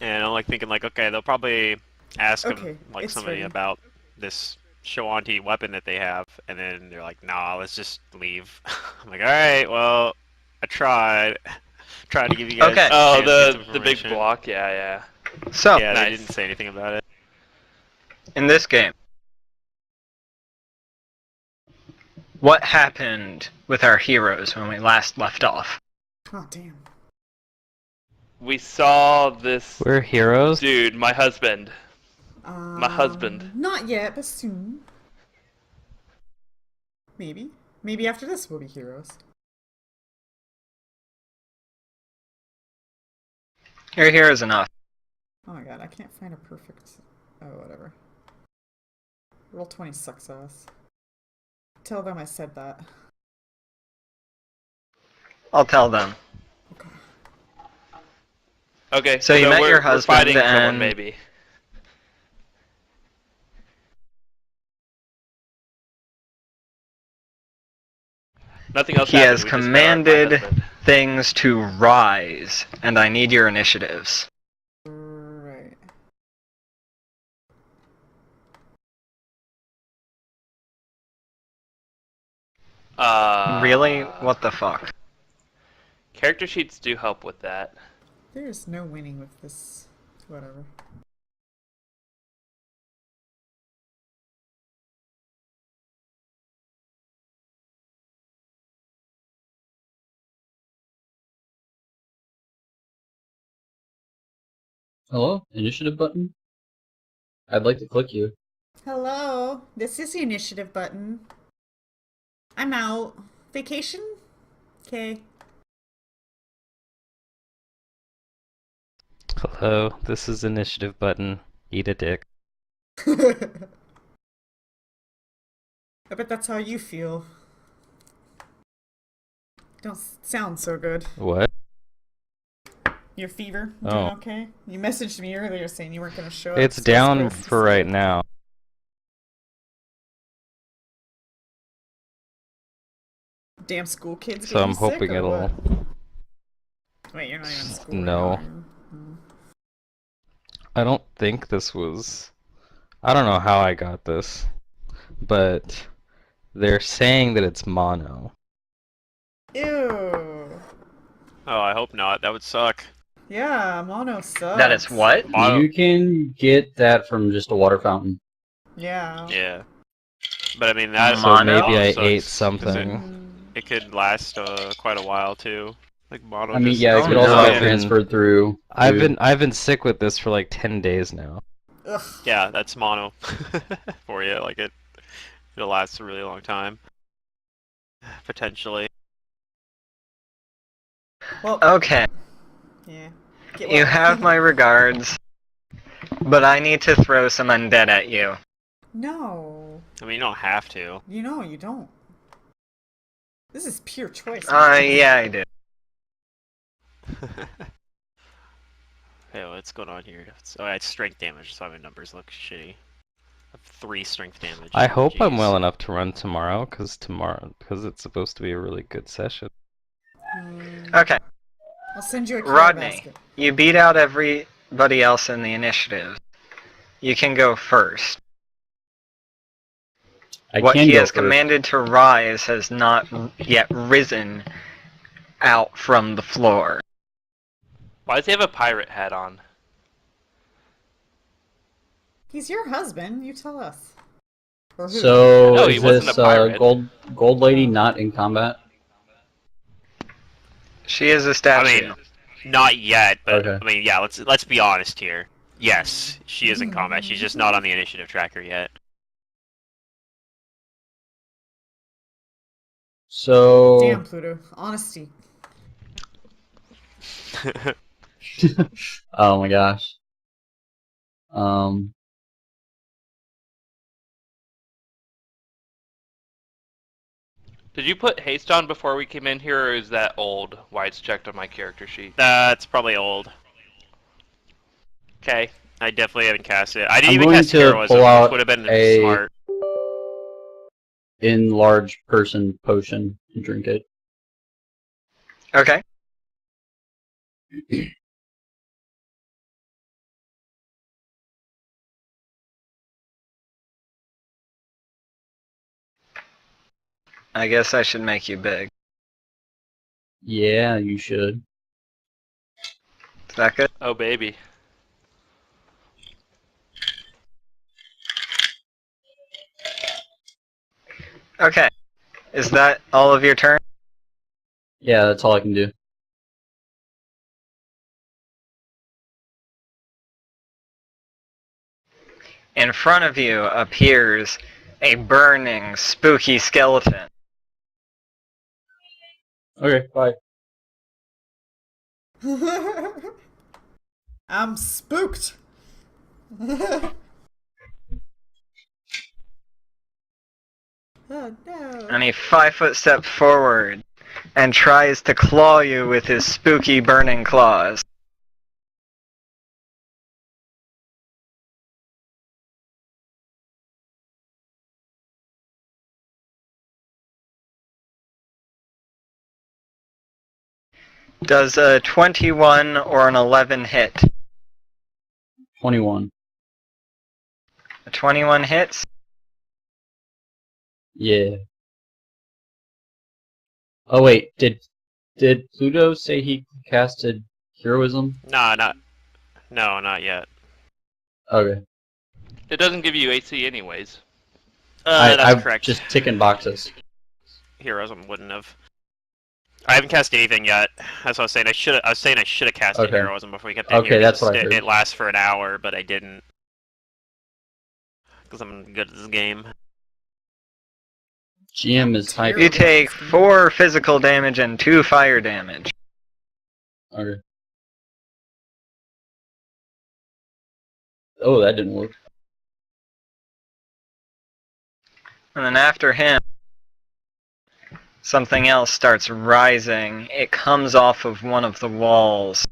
and I'm like thinking like, okay, they'll probably ask him Okay, like it's somebody ready. about this Shawanti weapon that they have, and then they're like, nah, let's just leave. I'm like, all right, well, I tried, tried to give you guys Okay, a Oh, chance to get some the big information. block. Yeah, yeah. so Yeah, they didn't Nice. say anything about it. in this game, what happened with our heroes when we last left off? Oh, damn. We saw this We're heroes. dude, my husband. My husband. Not yet, but soon. Maybe. Maybe after this we'll be heroes. Your heroes enough. Oh my god, I can't find a perfect... Oh, whatever. Roll 20 sucks ass. Tell them I said that. I'll tell them. Okay. Okay, So you met your we're husband fighting someone and maybe. Nothing else he happened. has We just met my commanded husband. things to rise, and I need your initiatives. Right. Really? What the fuck? Character sheets do help with that. There's no winning with this. Whatever. Hello? Initiative button? I'd like to click you. Hello, this is the initiative button. I'm out. Vacation? Okay. Hello, this is initiative button. Eat a dick. I bet that's how you feel. Don't sound so good. What? Your fever? Doing Oh. okay? You messaged me earlier saying you weren't gonna show up. It's so I was down supposed to for see right you. now. Damn school kids So get I'm you sick hoping or it'll... what? Wait, you're not even in school right now, No. are you? Oh. I don't think this was... I don't know how I got this. But they're saying that it's mono. Ew. Oh, I hope not. That would suck. Yeah, mono sucks. That it's what? Mono. You can get that from just a water fountain. Yeah. Yeah, but I mean that So Mono? maybe I sucks, ate 'cause something. it could last quite a while too. Like mono I mean, just yeah, it Oh could turns also So on no. get I've you. been... transferred through I've food. been I've been sick with this for like 10 days now. Ugh. Yeah, that's mono for you. Like it'll last a really long time, potentially. Well, Okay, yeah. Get you well. have my regards, but I need to throw some undead at you. No. I mean, you don't have to. You know, you don't. This is pure choice. Yeah, I do. Hey, what's going on here? Oh, yeah, it's strength damage, so my numbers look shitty. I have 3 strength damage. I hope I'm Jeez. well enough to run tomorrow, because it's supposed to be a really good session. Okay, I'll send you a care Rodney, basket. you beat out everybody else in the initiative. You can go first. I What can he go has first. commanded to rise has not yet risen out from the floor. Why does he have a pirate hat on? He's your husband. You tell us. Or who? So, No, he is wasn't this a pirate. gold lady Oh. not in combat? She is a I statue. mean, not yet, but Okay. I mean, yeah. Let's be honest here. Yes, she is in combat. She's just not on the initiative tracker yet. So, Damn, Pluto. Honesty. oh my gosh. Um, Did you put haste on before we came in here, or is that old? Why it's checked on my character sheet? That's probably old. Okay. I definitely haven't cast it. I didn't I'm even going cast to pull heroism, out which would have been a smart. enlarged person potion and drink it. Okay. I guess I should make you big. Yeah, you should. Is that good? Oh, baby. Okay. Is that all of your turn? Yeah, that's all I can do. In front of you appears a burning, spooky skeleton. Okay, bye. I'm spooked. Oh no. And he 5-foot steps forward and tries to claw you with his spooky burning claws. Does a 21 or an 11 hit? 21. A 21 hits? Yeah. Oh wait, did Pluto say he casted heroism? No, not yet. Okay. It doesn't give you AC anyways. That's I'm correct. just ticking boxes. Heroism wouldn't have. I haven't cast anything yet. That's what I was saying. I was saying I should have casted Okay. heroism before we kept in Okay, here. that's because what I heard. It lasts for an hour, but I didn't. Because I'm good at this game. GM is hyper. You take 4 physical damage and 2 fire damage. Okay. Oh, that didn't work. And then after him, something else starts rising. It comes off of one of the walls.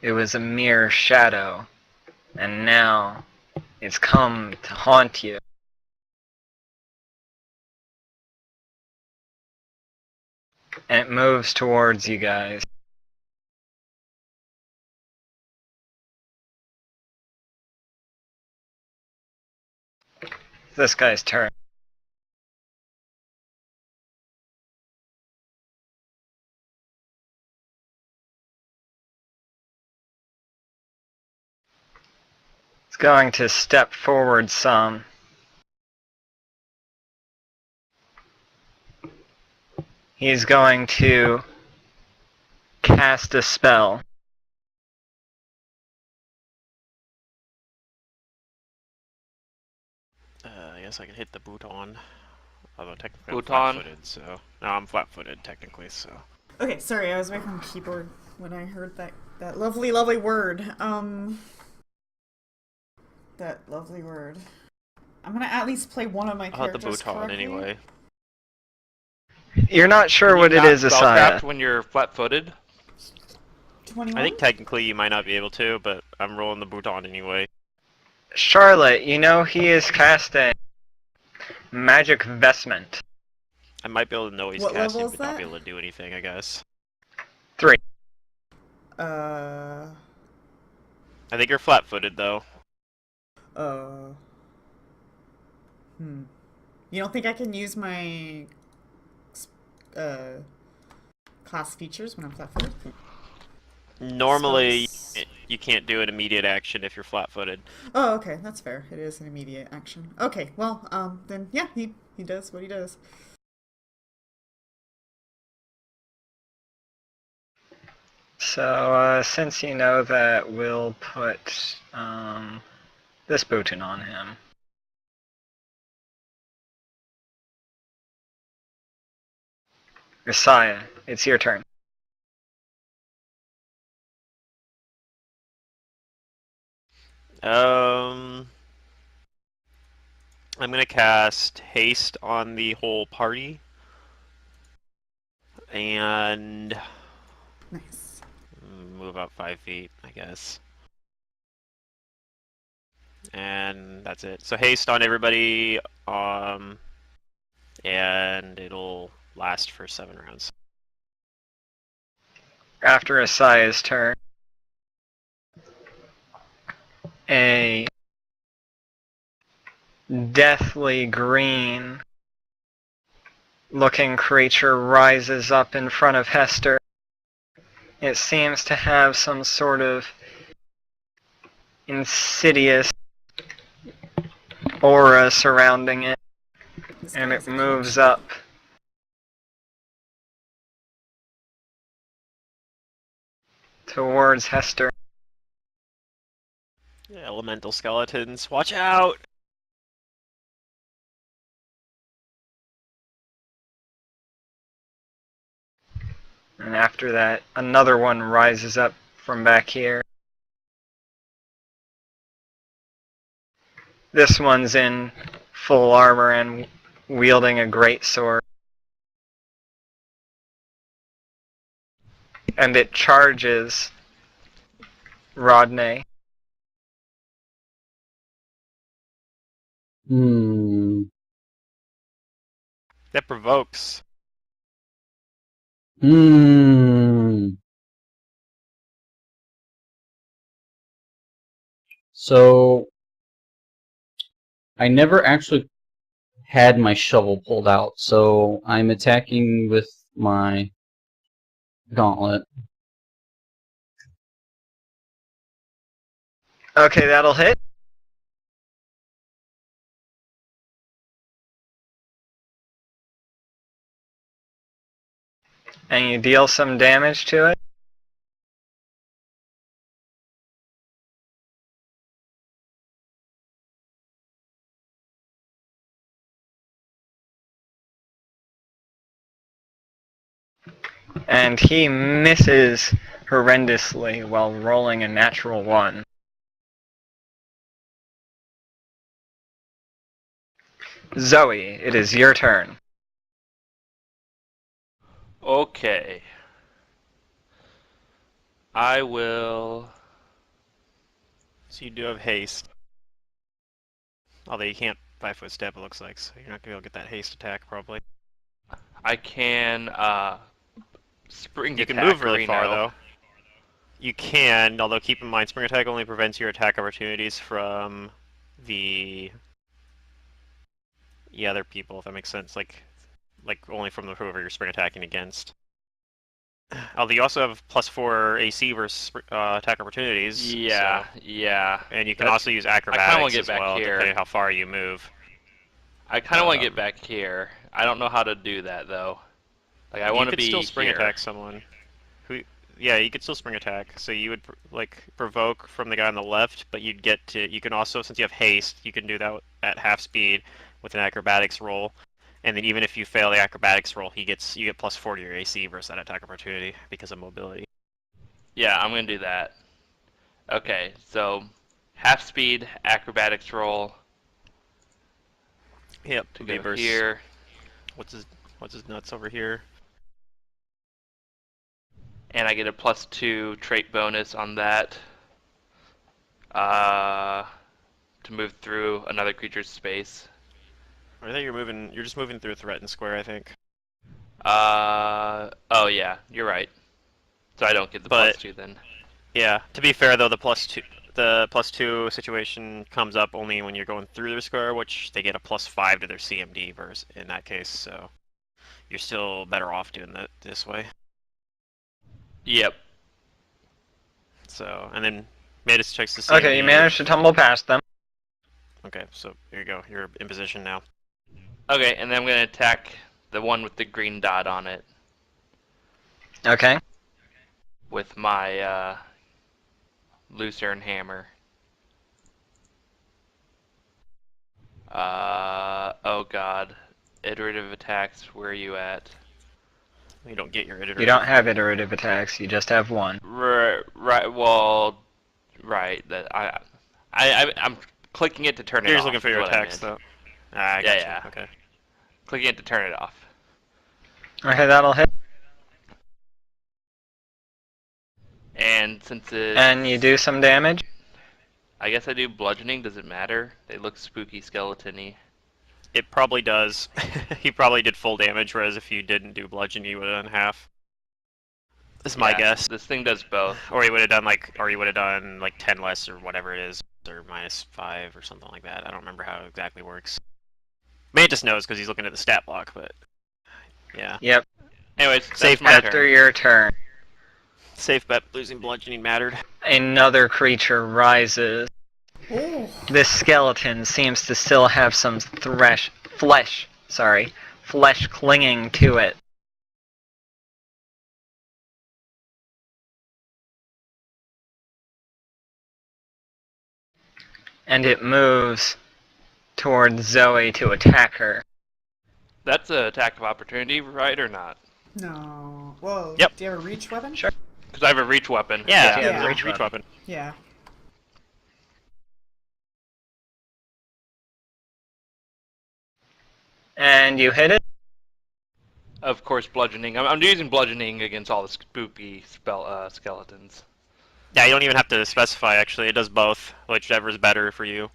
It was a mere shadow, and now it's come to haunt you. And it moves towards you guys. This guy's turn. It's going to step forward some. He's going to cast a spell. I guess I can hit the bouton. Although technically Bouton. I'm flat-footed, so... No, I'm flat-footed, technically, so... Okay, sorry, I was away from the keyboard when I heard that lovely, lovely word. That lovely word. I'm gonna at least play one of my I'll hit the characters bouton correctly. anyway. You're not sure what it is, Asaya. When you're flat-footed. 21? I think technically you might not be able to, but I'm rolling the bouton anyway. Charlotte, you know he is casting Magic Vestment. I might be able to know he's What casting, level is but not that? be able to do anything, I guess. 3. Uh... I think you're flat-footed, though. You don't think I can use my class features when I'm flat-footed? Normally, Spells. you can't do an immediate action if you're flat-footed. Oh, okay, that's fair. It is an immediate action. Okay, well, then yeah, he does what he does. So, since you know that, we'll put this bouton on him. Asaya, it's your turn. I'm gonna cast haste on the whole party. And Nice. move up 5 feet, I guess. And that's it. So haste on everybody, and it'll last for 7 rounds. After Asaya's turn, a deathly green looking creature rises up in front of Hester. It seems to have some sort of insidious aura surrounding it, This and guy it is a moves fudge. up. Towards Hester. Yeah, elemental skeletons, watch out! And after that, another one rises up from back here. This one's in full armor and wielding a great sword. And it charges Rodney. Hmm. That provokes. Hmm. So I never actually had my shovel pulled out, so I'm attacking with my gauntlet. Okay, that'll hit. And you deal some damage to it. And he misses horrendously while rolling a natural 1. Zoe, it is your turn. Okay. I will. So you do have haste. Although you can't 5-foot step, it looks like, so you're not gonna be able to get that haste attack probably. I can spring You attack can move really Reno. far though. You can, although keep in mind, spring attack only prevents your attack opportunities from the other people, if that makes sense. Like only from whoever you're spring attacking against. Although you also have +4 AC versus attack opportunities. Yeah, so. yeah. And you can That's- also use wanna acrobatics get as back well, here. depending on how far you move. I kind of want to get Um, back here. I don't know how to do that though. Like I you want to could be still spring here. attack someone. Yeah, you could still spring attack. So you would provoke from the guy on the left, but you'd get to. You can also, since you have haste, you can do that at half speed with an acrobatics roll. And then even if you fail the acrobatics roll, you get +4 to your AC versus that attack opportunity because of mobility. Yeah, I'm gonna do that. Okay, so half speed acrobatics roll Yep. to Be go versus here, what's his nuts over here. and I get a +2 trait bonus on that. To move through another creature's space. I think you're just moving through a threatened square, I think. Oh yeah, you're right. So I don't get the But- +2 then. Yeah. To be fair though, the +2 situation comes up only when you're going through the square, which they get a +5 to their CMD versus in that case. So you're still better off doing that this way. Yep. So and then Mantis checks the CMD. Okay, you managed to tumble past them. Okay, so here you go. You're in position now. Okay, and then I'm gonna attack the one with the green dot on it Okay. with my Lucerne hammer. Oh god. Iterative attacks, where are you at? You don't get your iterative. You don't have iterative attacks, you just have 1. Right, well, right. I'm clicking it to turn it You're off. just looking for is your what I attacks meant. though. Ah, I Yeah, gotcha. yeah. Okay. Clicking it to turn it off. Okay, that'll hit. And since it... And you do some damage. I guess I do bludgeoning, does it matter? They look spooky skeleton-y. It probably does. He probably did full damage, whereas if you didn't do bludgeon, you would have done half. This is my Yeah, guess. This thing does both. Or you would have done like 10 less or whatever it is, or -5 or something like that. I don't remember how it exactly works. Mantis knows because he's looking at the stat block, but Yeah. Yep. Anyways, that's Safe my After turn. your turn, Safe bet losing bludgeoning mattered. another creature rises. Oh. This skeleton seems to still have some flesh clinging to it. And it moves towards Zoe to attack her. That's an attack of opportunity, right or not? No. Whoa. Yep. Do you have a reach weapon? Sure. Because I have a reach weapon. Yeah, Yeah, Yeah. reach reach weapon. Yeah. And you hit it? Of course, bludgeoning. I'm using bludgeoning against all the spooky skeletons. Yeah, you don't even have to specify, actually. It does both, whichever is better for you.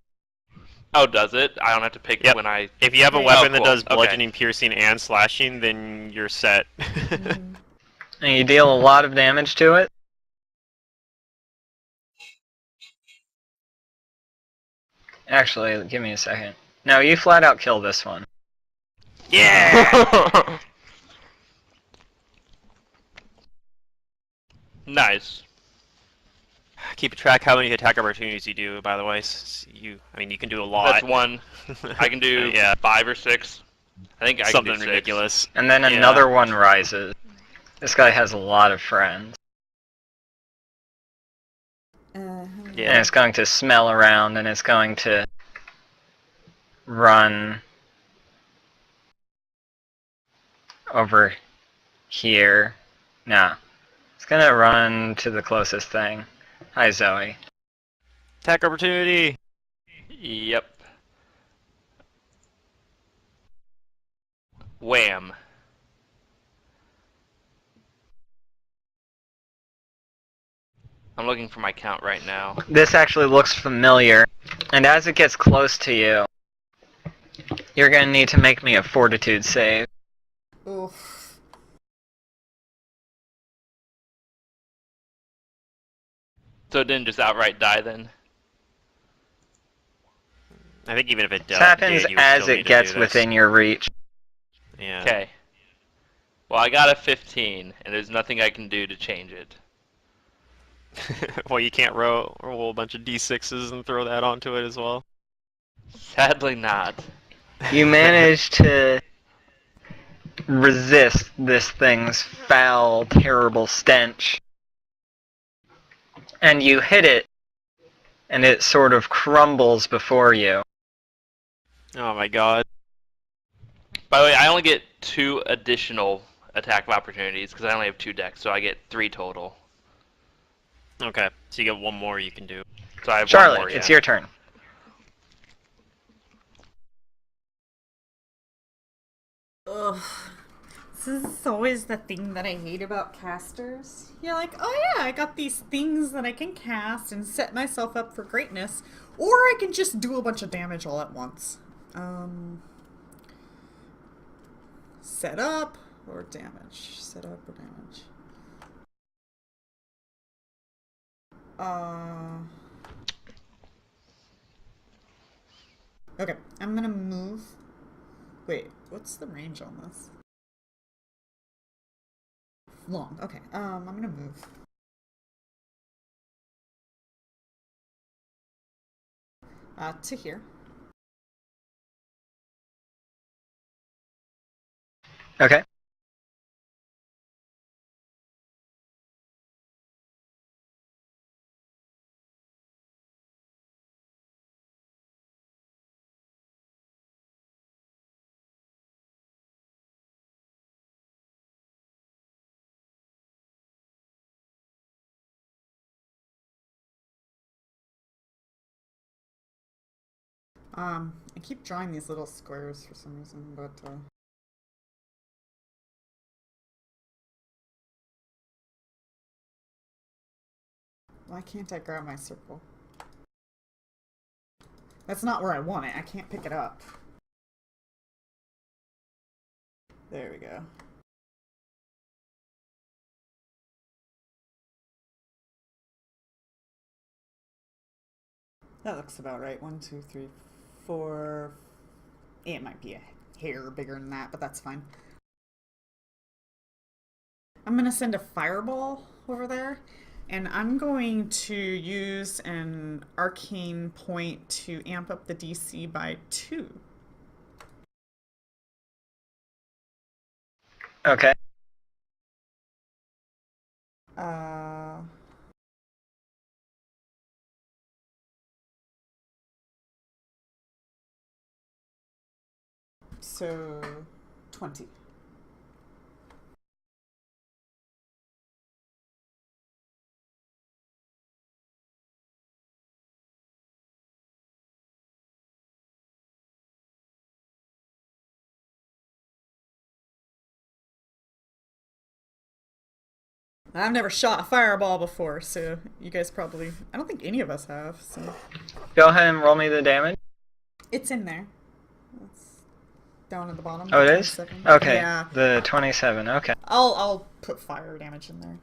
Oh, does it? I don't have to pick Yep. when I... If you have a Wait. weapon Oh, that cool. does Okay. bludgeoning, piercing, and slashing, then you're set. Mm. And you deal a lot of damage to it? Actually, give me a second. No, you flat out kill this one. Yeah! Nice. Keep track how many attack opportunities you do, by the way. I mean, you can do a lot. That's one. I can do yeah, 5 or 6. I think I something can do 6. ridiculous. And then Yeah. another one rises. This guy has a lot of friends. Uh-huh. Yeah. And it's going to smell around and it's going to run over here. No. It's gonna run to the closest thing. Hi, Zoe. Attack opportunity! Yep. Wham. I'm looking for my count right now. This actually looks familiar. And as it gets close to you, you're gonna need to make me a fortitude save. Oof. So it didn't just outright die then? I think even if it This does, happens you would as still it need to gets do this. within your reach. Yeah. Okay. Well, I got a 15, and there's nothing I can do to change it. Well, you can't roll a bunch of d6s and throw that onto it as well. Sadly not. You manage to resist this thing's foul, terrible stench. And you hit it, and it sort of crumbles before you. Oh my god. By the way, I only get 2 additional attack of opportunities, because I only have 2 decks, so I get 3 total. Okay, so you get one more you can do. So I have Charlotte, one more, it's yeah. your turn. Ugh. This is always the thing that I hate about casters. You're like, oh yeah, I got these things that I can cast and set myself up for greatness, or I can just do a bunch of damage all at once. Set up or damage. Set up or damage. Okay, I'm gonna move. Wait, what's the range on this? Long. Okay. I'm gonna move. To here. Okay. I keep drawing these little squares for some reason, but why can't I grab my circle? That's not where I want it. I can't pick it up. There we go. That looks about right. 1, 2, 3, 4. It might be a hair bigger than that, but that's fine. I'm gonna send a fireball over there, and I'm going to use an arcane point to amp up the DC by 2. Okay. Uh, so 20. I've never shot a fireball before, so you guys probably. I don't think any of us have, so. Go ahead and roll me the damage. It's in there. It's down at the bottom, Oh, the it is? 27. Okay. Yeah. The 27. Okay. I'll put fire damage in there.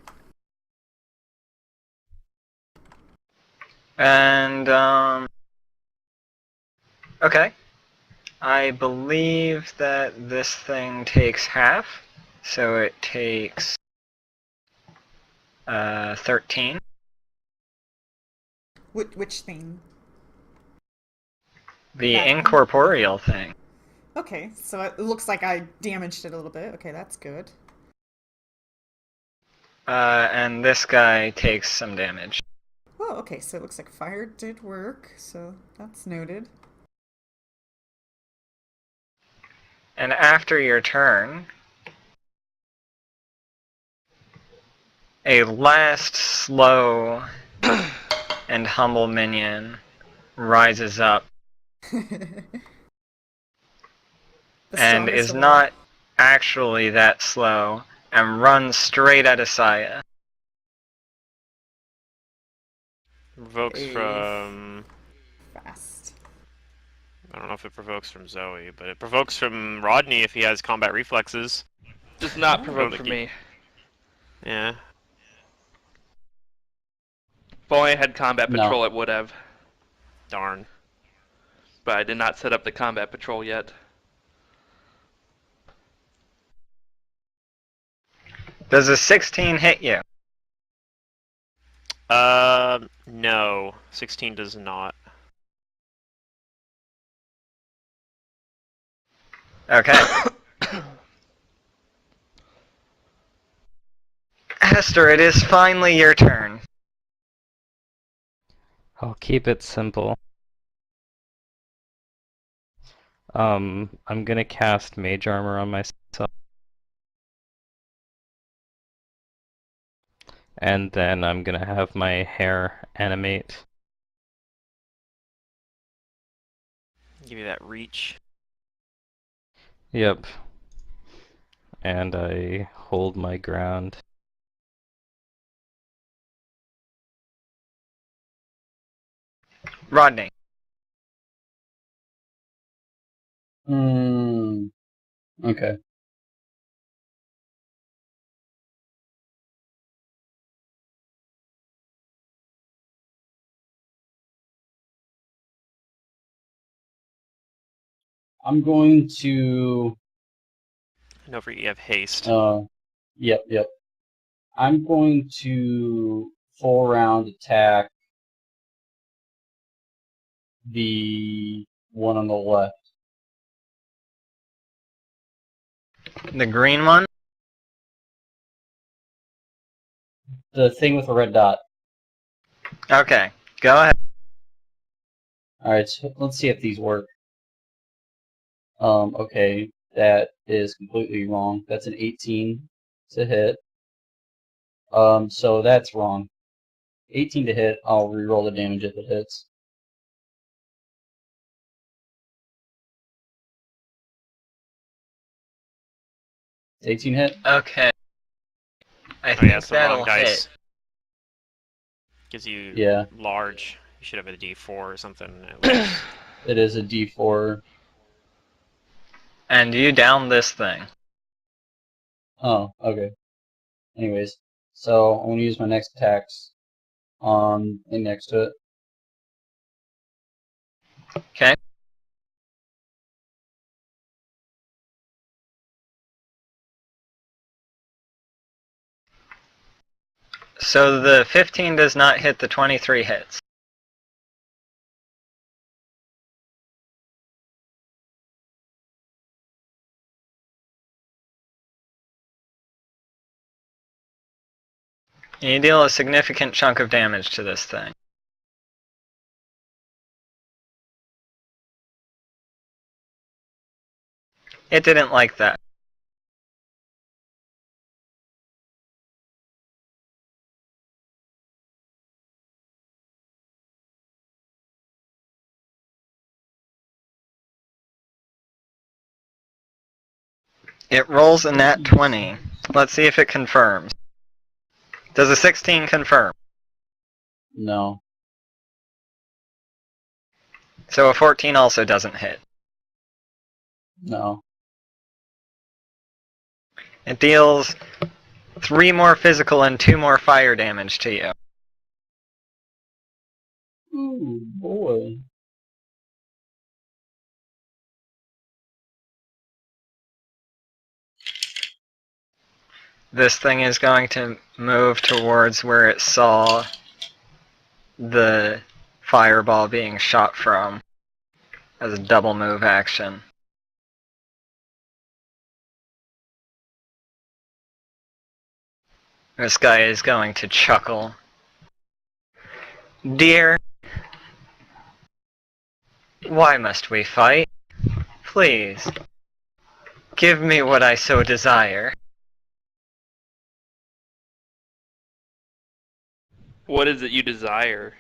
And, okay. I believe that this thing takes half, so it takes 13. Which thing? The That thing? incorporeal thing. Okay, so it looks like I damaged it a little bit. Okay, that's good. And this guy takes some damage. Oh, okay, so it looks like fire did work, so that's noted. And after your turn, a last slow and humble minion rises up The and strongest is of all. not actually that slow and runs straight at Asaya. Provokes A from... fast. I don't know if it provokes from Zoe, but it provokes from Rodney if he has combat reflexes. Does not Oh. provoke Don't for think me. Yeah. If only I had combat No. patrol, it would have. Darn. But I did not set up the combat patrol yet. Does a 16 hit you? No. 16 does not. Okay. Hester, it is finally your turn. I'll keep it simple. I'm gonna cast Mage Armor on myself. And then I'm gonna have my hair animate. Give you that reach. Yep. And I hold my ground. Rodney. Hmm. Okay. I'm going to. And over you have haste. Yep. I'm going to full round attack the one on the left. The green one? The thing with the red dot. Okay. Go ahead. Alright, so let's see if these work. Okay, that is completely wrong. That's an 18 to hit. So that's wrong. 18 to hit, I'll reroll the damage if it hits. It's 18 hit? Okay. I Oh yeah, think it's the wrong that'll dice. hit. Gives you Yeah, large. You should have a D4 or something at least. it is a D4. And you down this thing. Oh, okay. Anyways, so I'm gonna use my next attacks on thing next to it. Okay. So the 15 does not hit, the 23 hits. You deal a significant chunk of damage to this thing. It didn't like that. It rolls a nat 20. Let's see if it confirms. Does a 16 confirm? No. So a 14 also doesn't hit. No. It deals 3 more physical and 2 more fire damage to you. Ooh, boy. This thing is going to move towards where it saw the fireball being shot from as a double move action. This guy is going to chuckle. Dear, why must we fight? Please, give me what I so desire. What is it you desire?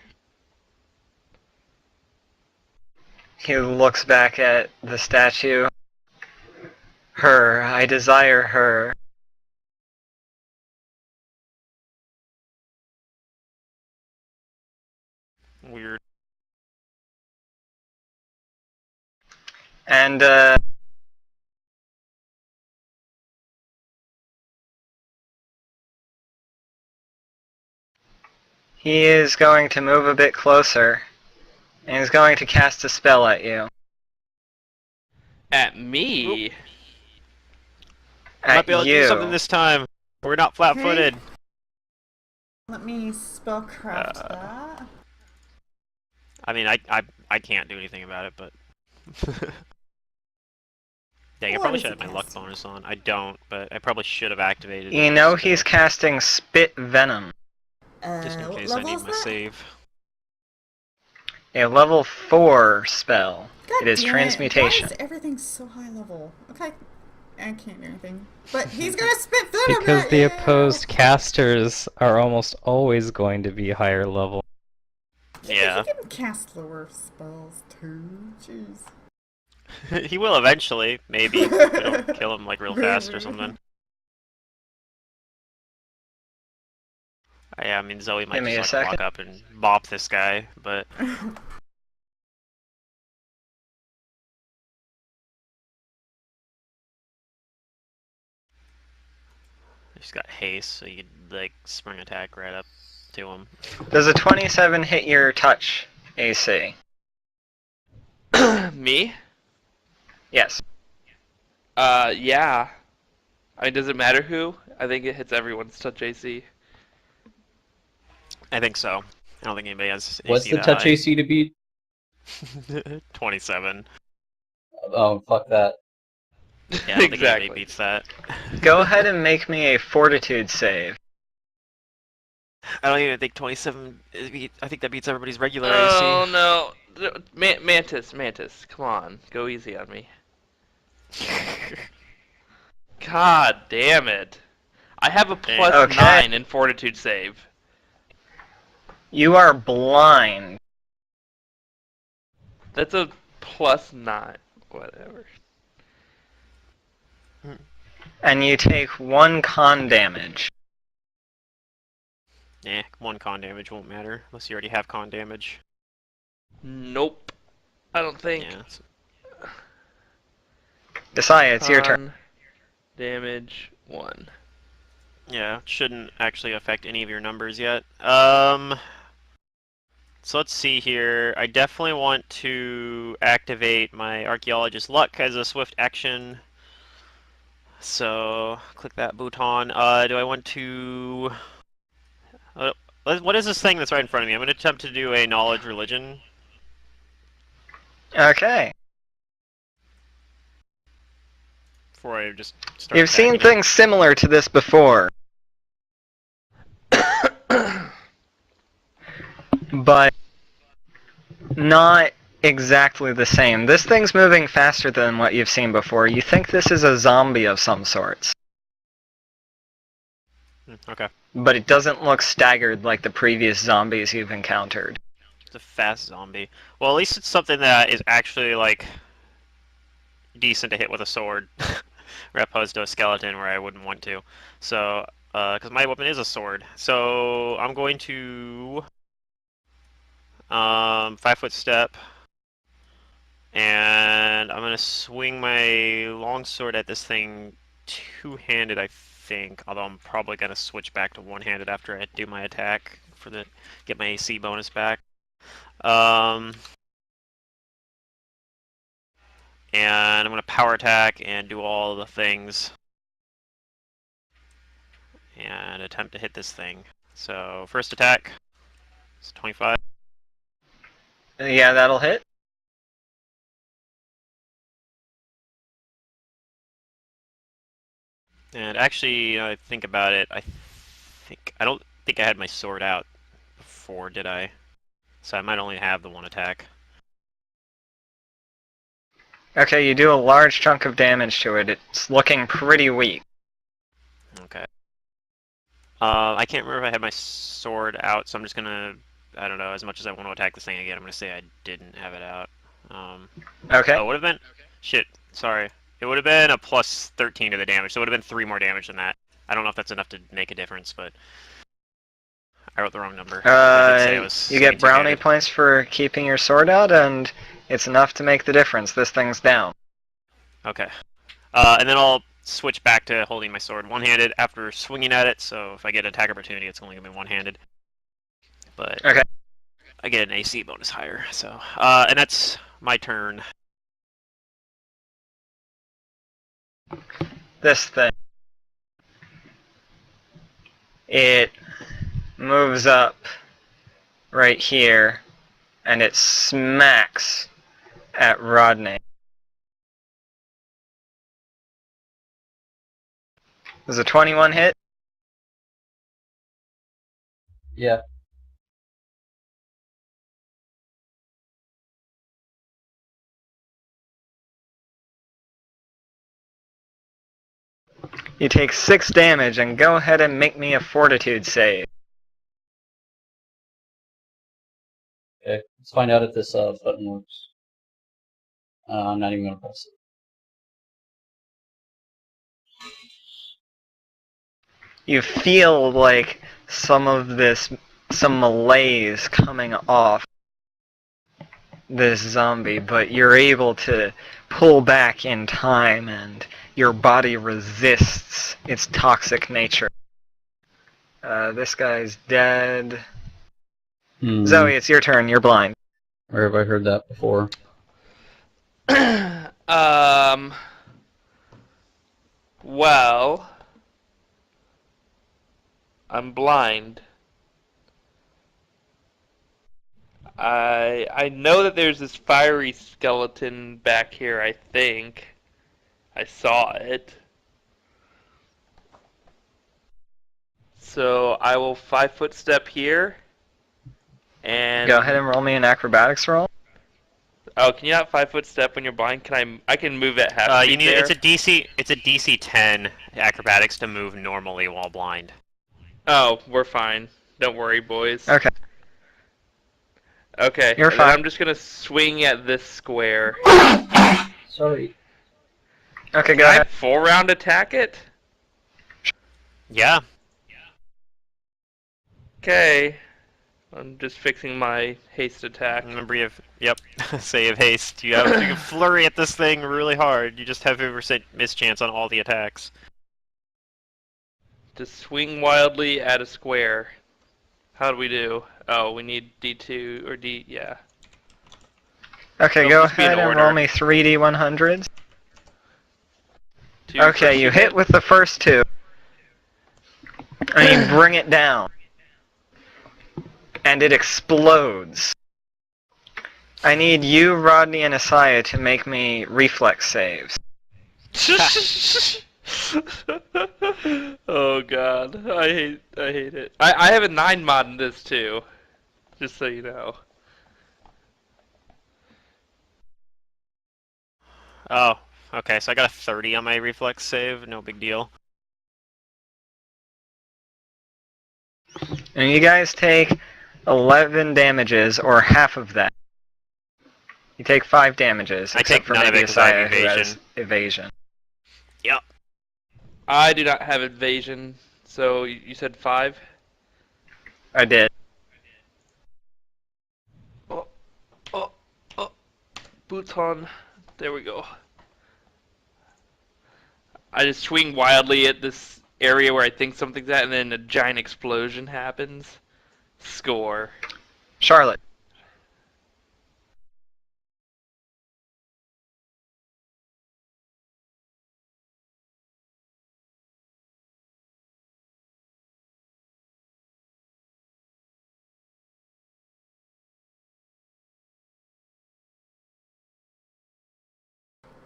He looks back at the statue. Her, I desire her. Weird. And, he is going to move a bit closer, and he's going to cast a spell at you. At me? Might At be able to you. do something this time. We're not flat-footed. Let me spellcraft that. I mean, I can't do anything about it, but... Dang, I What probably is should it have my luck casting? bonus on. I don't, but I probably should have activated You it know just, he's casting Spit Venom, just in What case I level need is my that? save. a level 4 spell. God It is damn Why transmutation. is everything so high level? Okay, I can't do anything. But he's gonna spit venom Because at the you! opposed casters are almost always going to be higher level. Yeah. He can cast lower spells too. Jeez. He will eventually, maybe. If we don't kill him, like, real fast or something. Yeah, I mean, Zoe might Give me just, a like, second. walk up and bop this guy, but... He's got haste, so you could, like, spring attack right up to him. Does a 27 hit your touch AC? Me? Yes. Yeah. I mean, does it matter who? I think it hits everyone's touch AC. I think so. I don't think anybody has What's AC the that touch high. AC to beat? 27. Oh, fuck that. Yeah, I don't think anybody Exactly. beats that. Go ahead and make me a fortitude save. I don't even think 27. I think that beats everybody's regular Oh AC. no. Mantis, come on. Go easy on me. God damn it. I have a plus Okay. 9 in fortitude save. You are blind. That's a plus 9. Whatever. And you take 1 con damage. Yeah, 1 con damage won't matter unless you already have con damage. Nope. I don't think. Yeah. Desai, it's your turn. Con damage 1. Yeah, shouldn't actually affect any of your numbers yet. So let's see here. I definitely want to activate my Archaeologist Luck as a swift action. So click that button. Do I want to What is this thing that's right in front of me? I'm going to attempt to do a knowledge religion. Okay. Before I just start You've seen attacking it. things similar to this before. But not exactly the same. This thing's moving faster than what you've seen before. You think this is a zombie of some sorts. Okay. But it doesn't look staggered like the previous zombies you've encountered. It's a fast zombie. Well, at least it's something that is actually, like, decent to hit with a sword. Opposed to a skeleton where I wouldn't want to. So, because my weapon is a sword. So, I'm going to... 5-foot step. And I'm going to swing my longsword at this thing two-handed, I think. Although I'm probably going to switch back to one-handed after I do my attack for the get my AC bonus back. And I'm going to power attack and do all the things. And attempt to hit this thing. So, first attack. It's 25. Yeah, that'll hit. And actually, I think about it, I don't think I had my sword out before, did I? So I might only have the one attack. Okay, you do a large chunk of damage to it. It's looking pretty weak. Okay. I can't remember if I had my sword out, so I'm just gonna, I don't know, as much as I want to attack this thing again, I'm gonna say I didn't have it out. Okay. Oh, it would have been, shit, sorry. It would have been a plus 13 to the damage, so it would have been 3 more damage than that. I don't know if that's enough to make a difference, but I wrote the wrong number. I did say I was You get brownie two-handed. points for keeping your sword out, and it's enough to make the difference. This thing's down. Okay. And then I'll switch back to holding my sword one-handed after swinging at it, so if I get attack opportunity, it's only going to be one-handed. But Okay. I get an AC bonus higher, so... and that's my turn. This thing. It moves up right here, and it smacks at Rodney. Does a 21 hit? Yeah. You take 6 damage, and go ahead and make me a fortitude save. Okay. Let's find out if this button works. I'm not even gonna press it. You feel like some malaise coming off this zombie, but you're able to pull back in time and your body resists its toxic nature. This guy's dead. Zoe, it's your turn. You're blind. Where have I heard that before? Well, I'm blind. I know that there's this fiery skeleton back here, I think. I saw it. So I will 5-foot step here. And Go ahead and roll me an acrobatics roll. oh, can you not 5-foot step when you're blind? I can move at half speed You need there? it's a DC 10 acrobatics to move normally while blind. Oh, we're fine. Don't worry, boys. Okay. Okay. You're and then fine. I'm just gonna swing at this square. Sorry. Okay, Can go I ahead. full round attack it? Yeah. Okay. I'm just fixing my haste attack. Remember you have, yep, save haste. You can flurry at this thing really hard. You just have 50% miss chance on all the attacks. To swing wildly at a square. How do we do? Oh, we need D2 or D, yeah. Okay, It'll go just be in ahead and order. roll me 3d100s. 2 for Okay, you shit. hit with the first 2. And you bring it down. and it explodes. I need you, Rodney, and Asaya to make me reflex saves. Oh god, I hate it. I have a 9 mod in this too, just so you know. Oh, okay, so I got a 30 on my reflex save, no big deal. And you guys take 11 damages, or half of that. You take 5 damages, I except take for none of maybe it because I have Asaya, who has evasion. evasion. Yep. I do not have evasion, so you said 5? I did. Oh, oh, oh. Boots on. There we go. I just swing wildly at this area where I think something's at, and then a giant explosion happens. Score. Charlotte.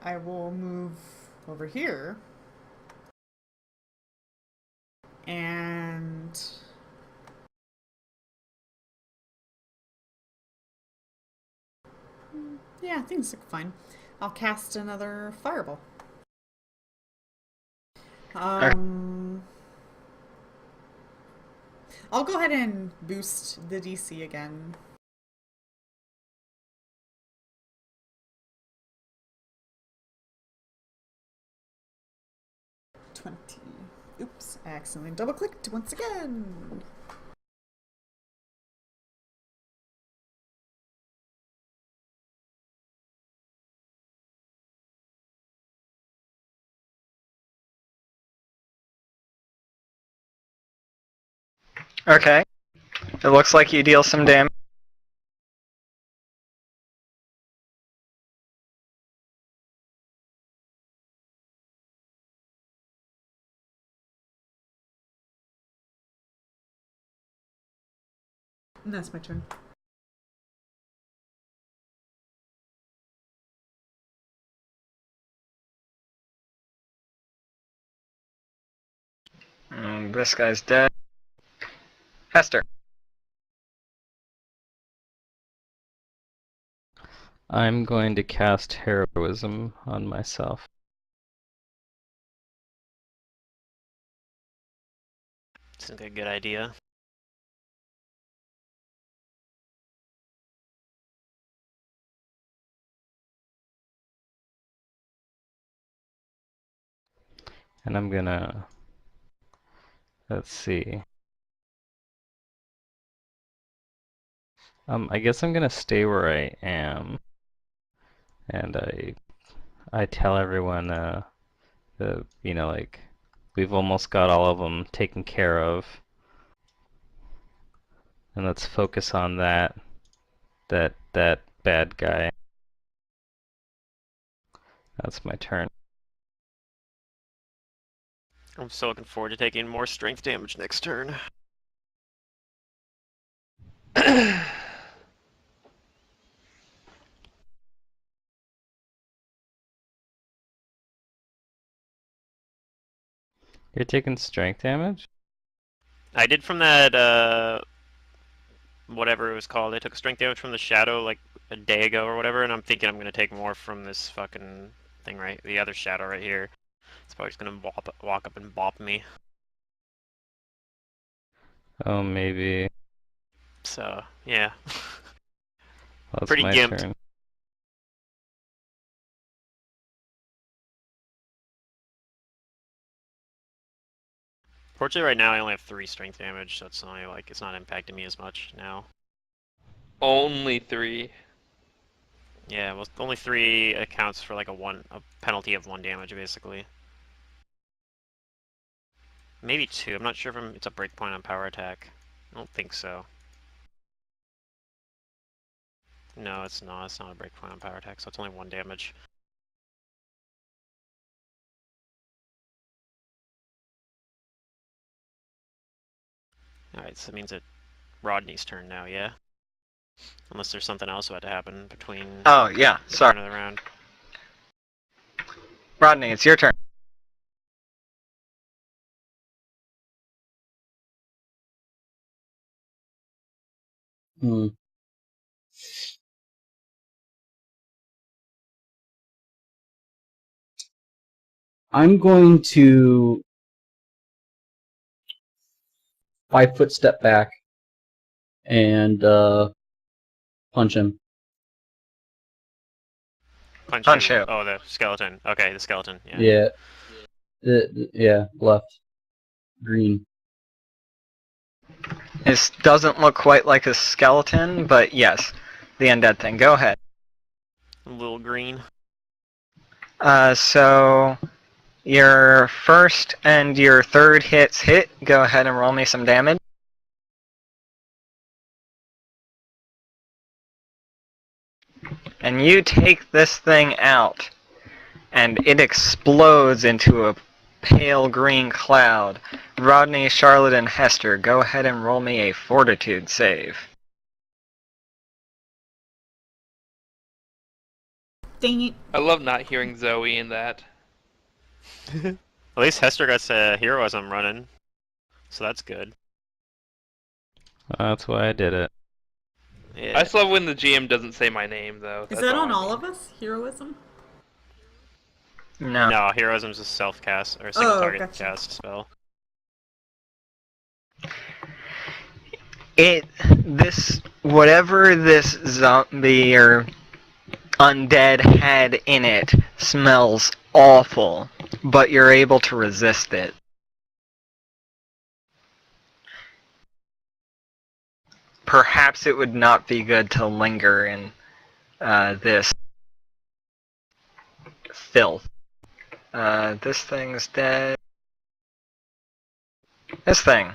I will move over here. And yeah, things look fine. I'll cast another fireball. I'll go ahead and boost the DC again. Oops, I accidentally double clicked once again. Okay. It looks like you deal some damage. And that's my turn. This guy's dead. Hester. I'm going to cast heroism on myself. Seems like a good idea. And I'm gonna, let's see. I guess I'm gonna stay where I am, and I tell everyone, like we've almost got all of them taken care of, and let's focus on that bad guy. That's my turn. I'm so looking forward to taking more strength damage next turn. You're taking strength damage? I did from that, whatever it was called. I took strength damage from the shadow like a day ago or whatever, and I'm thinking I'm gonna take more from this fucking thing the other shadow right here. It's probably just gonna walk up and bop me. Oh, maybe. So, yeah. Well, it's Pretty my gimped. turn. Fortunately, right now I only have 3 strength damage, so it's only like it's not impacting me as much now. Only 3. Yeah, well, only 3 accounts for like a penalty of 1 damage basically. Maybe 2. I'm not sure if it's a breakpoint on power attack. I don't think so. No, it's not. It's not a breakpoint on power attack, so it's only 1 damage. Alright, so that means it Rodney's turn now, yeah? Unless there's something else about to happen between Oh, yeah, sorry. turn of the round. Rodney, it's your turn. Hmm. I'm going to 5 foot step back and punch him. Punch who? who? Oh, the skeleton. Okay, the skeleton, yeah. Yeah. Yeah, left. Green. This doesn't look quite like a skeleton, but yes, the undead thing. Go ahead. A little green. So your first and your third hits hit. Go ahead and roll me some damage. And you take this thing out, and it explodes into a pale green cloud. Rodney, Charlotte, and Hester, go ahead and roll me a fortitude save. Dang it. I love not hearing Zoe in that. At least Hester got heroism running, so that's good. That's why I did it. Yeah. I just love when the GM doesn't say my name, though. Is That's that on I all mean. of us? Heroism? No. No, heroism's a self-cast, or a single-target gotcha. cast spell. Whatever this zombie or undead had in it smells awful, but you're able to resist it. Perhaps it would not be good to linger in this filth. This thing's dead. This thing.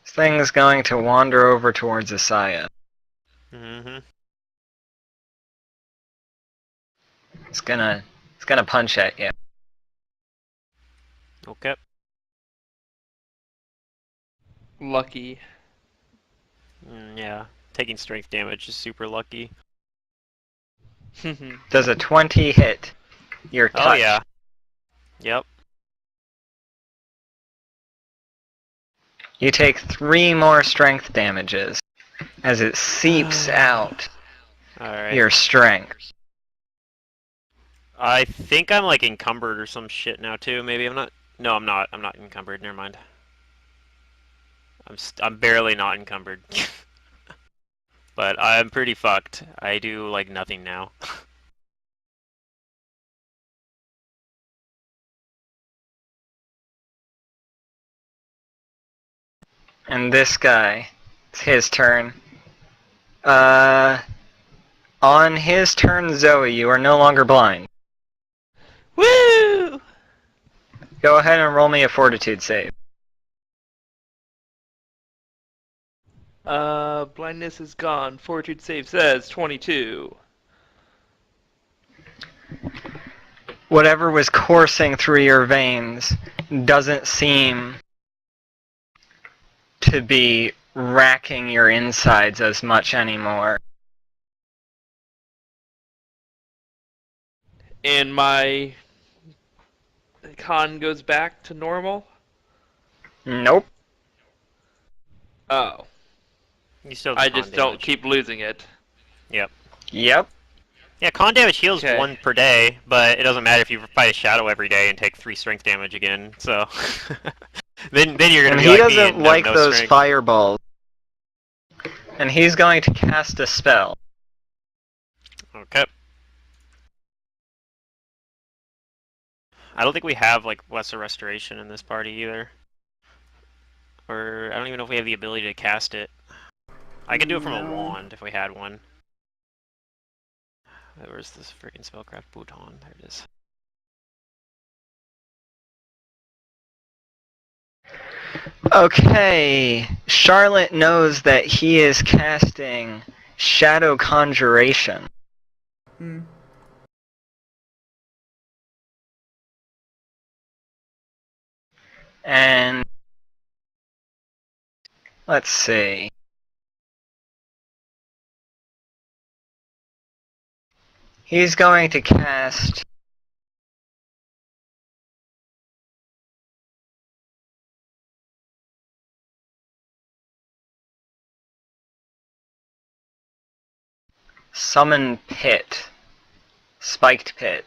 This thing is going to wander over towards Isaiah. Mm-hmm. It's gonna punch at you. Okay. Lucky. Yeah. Taking strength damage is super lucky. Does a 20 hit your touch? Oh yeah. Yep. You take 3 more strength damages as it seeps out Alright. your strength. I think I'm like encumbered or some shit now too. Maybe I'm not. No, I'm not. I'm not encumbered. Never mind. I'm barely not encumbered. But I'm pretty fucked. I do like nothing now. And this guy, it's his turn. On his turn, Zoe, you are no longer blind. Woo! Go ahead and roll me a fortitude save. Blindness is gone. Fortitude save says 22. Whatever was coursing through your veins doesn't seem to be racking your insides as much anymore. And my con goes back to normal? Nope. Oh. You still have I con just don't damage. keep losing it. Yep. Yep. Yeah, con damage heals Okay. 1 per day, but it doesn't matter if you fight a shadow every day and take 3 strength damage again. So then you're gonna And be he like doesn't me, like no those strength. fireballs. And he's going to cast a spell. Okay. I don't think we have like lesser restoration in this party either. Or I don't even know if we have the ability to cast it. I could do it from a No. wand if we had one. Where's this freaking spellcraft bouton? There it is. Okay, Charlotte knows that he is casting Shadow Conjuration. Hmm. And Let's see. He's going to cast Summon Pit. Spiked Pit.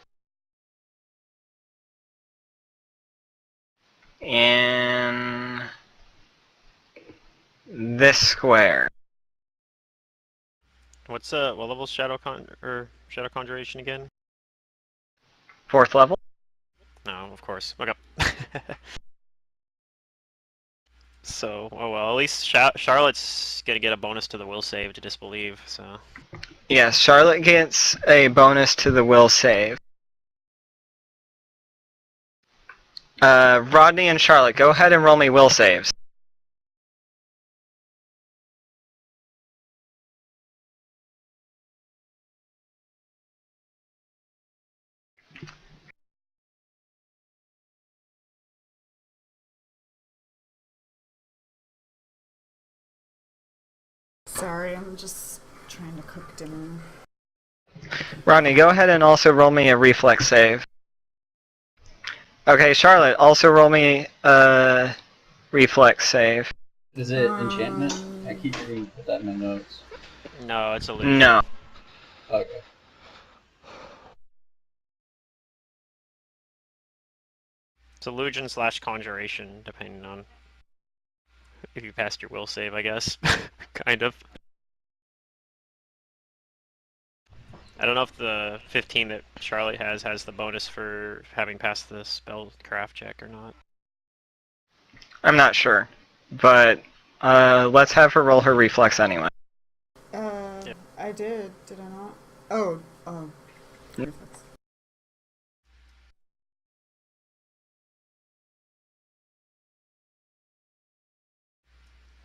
In this square. What's what level's Shadow Conjuration again? 4th level. No, of course. Look up. So, oh well, at least Charlotte's gonna get a bonus to the will save to disbelieve, so. Yes, Charlotte gets a bonus to the will save. Rodney and Charlotte, go ahead and roll me will saves. Sorry, I'm just trying to cook dinner. Rodney, go ahead and also roll me a reflex save. Okay, Charlotte, also roll me a reflex save. Is it enchantment? I keep reading put that in my notes. No, it's illusion. No. Okay. It's illusion / conjuration, depending on if you passed your will save, I guess. Kind of. I don't know if the 15 that Charlotte has the bonus for having passed the spellcraft check or not. I'm not sure. But let's have her roll her reflex anyway. Yep. I did I not? Oh. Reflex.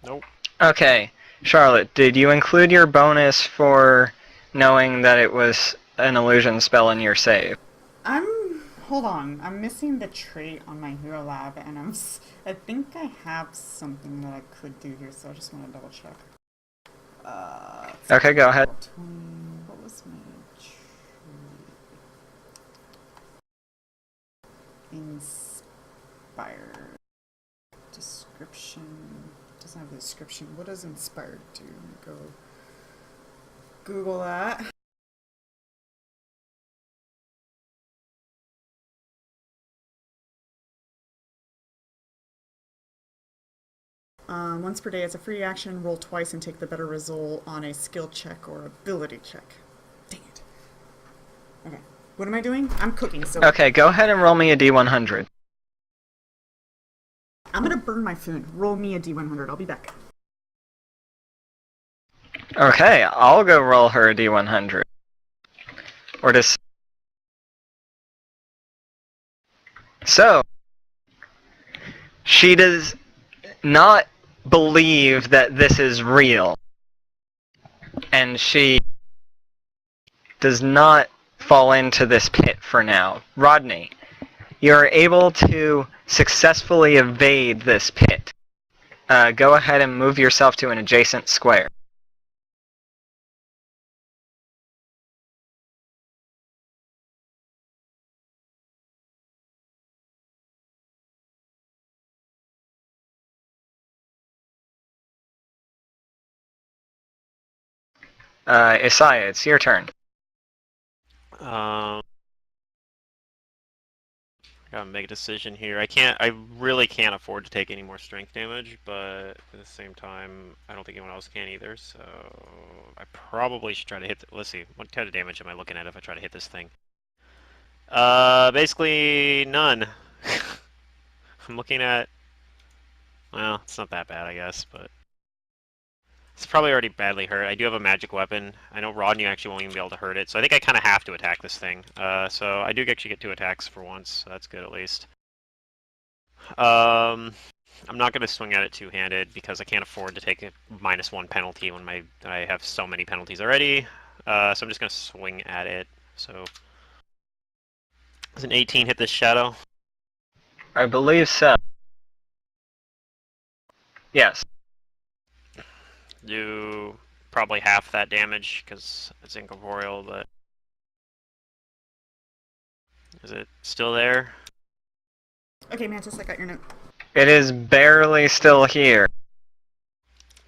Nope. Okay, Charlotte, did you include your bonus for knowing that it was an illusion spell in your save? Hold on. I'm missing the trait on my Hero Lab, and I think I have something that I could do here, so I just want to double check. Okay, go ahead. 20, what was my trait? Inspired. Description. Doesn't have a description. What does inspired do? Go Google that. Once per day, as a free action, roll twice and take the better result on a skill check or ability check. Dang it. Okay. What am I doing? I'm cooking, so... Okay, go ahead and roll me a D100. I'm gonna burn my food. Roll me a D100. I'll be back. Okay, I'll go roll her a D100. Or just... So, she does not believe that this is real. And she does not fall into this pit for now. Rodney, you're able to successfully evade this pit. Go ahead and move yourself to an adjacent square. Isaiah, it's your turn. Gotta make a decision here. I really can't afford to take any more strength damage, but at the same time, I don't think anyone else can either, so I probably should try to hit let's see, what kind of damage am I looking at if I try to hit this thing? Basically none. I'm looking at, well, it's not that bad, I guess, but it's probably already badly hurt. I do have a magic weapon. I know Rodney actually won't even be able to hurt it, so I think I kind of have to attack this thing. So I do actually get 2 attacks for once, so that's good at least. I'm not going to swing at it two-handed because I can't afford to take a -1 penalty when I have so many penalties already. So I'm just going to swing at it. So does an 18 hit this shadow? I believe so. Yes. Do probably half that damage because it's incorporeal, but is it still there? Okay, Mantis, I got your note. It is barely still here.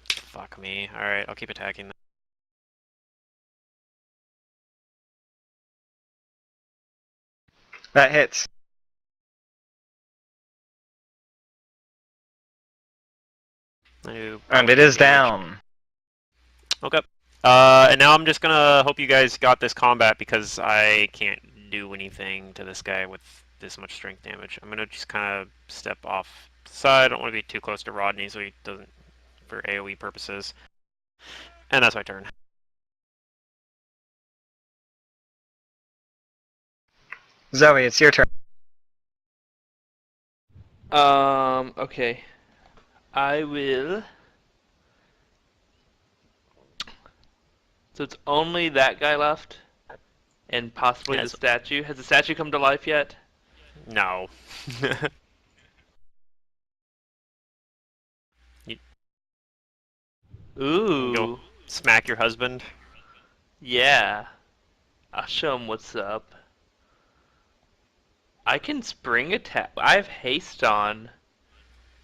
Fuck me. Alright, I'll keep attacking. That hits. And it is down. Okay. And now I'm just gonna hope you guys got this combat because I can't do anything to this guy with this much strength damage. I'm gonna just kind of step off the side. I don't want to be too close to Rodney so he doesn't, for AoE purposes. And that's my turn. Zoe, it's your turn. Okay. I will. So it's only that guy left, and possibly Yes. the statue. Has the statue come to life yet? No. Ooh. Go smack your husband. Yeah. I'll show him what's up. I can spring attack. I have haste on.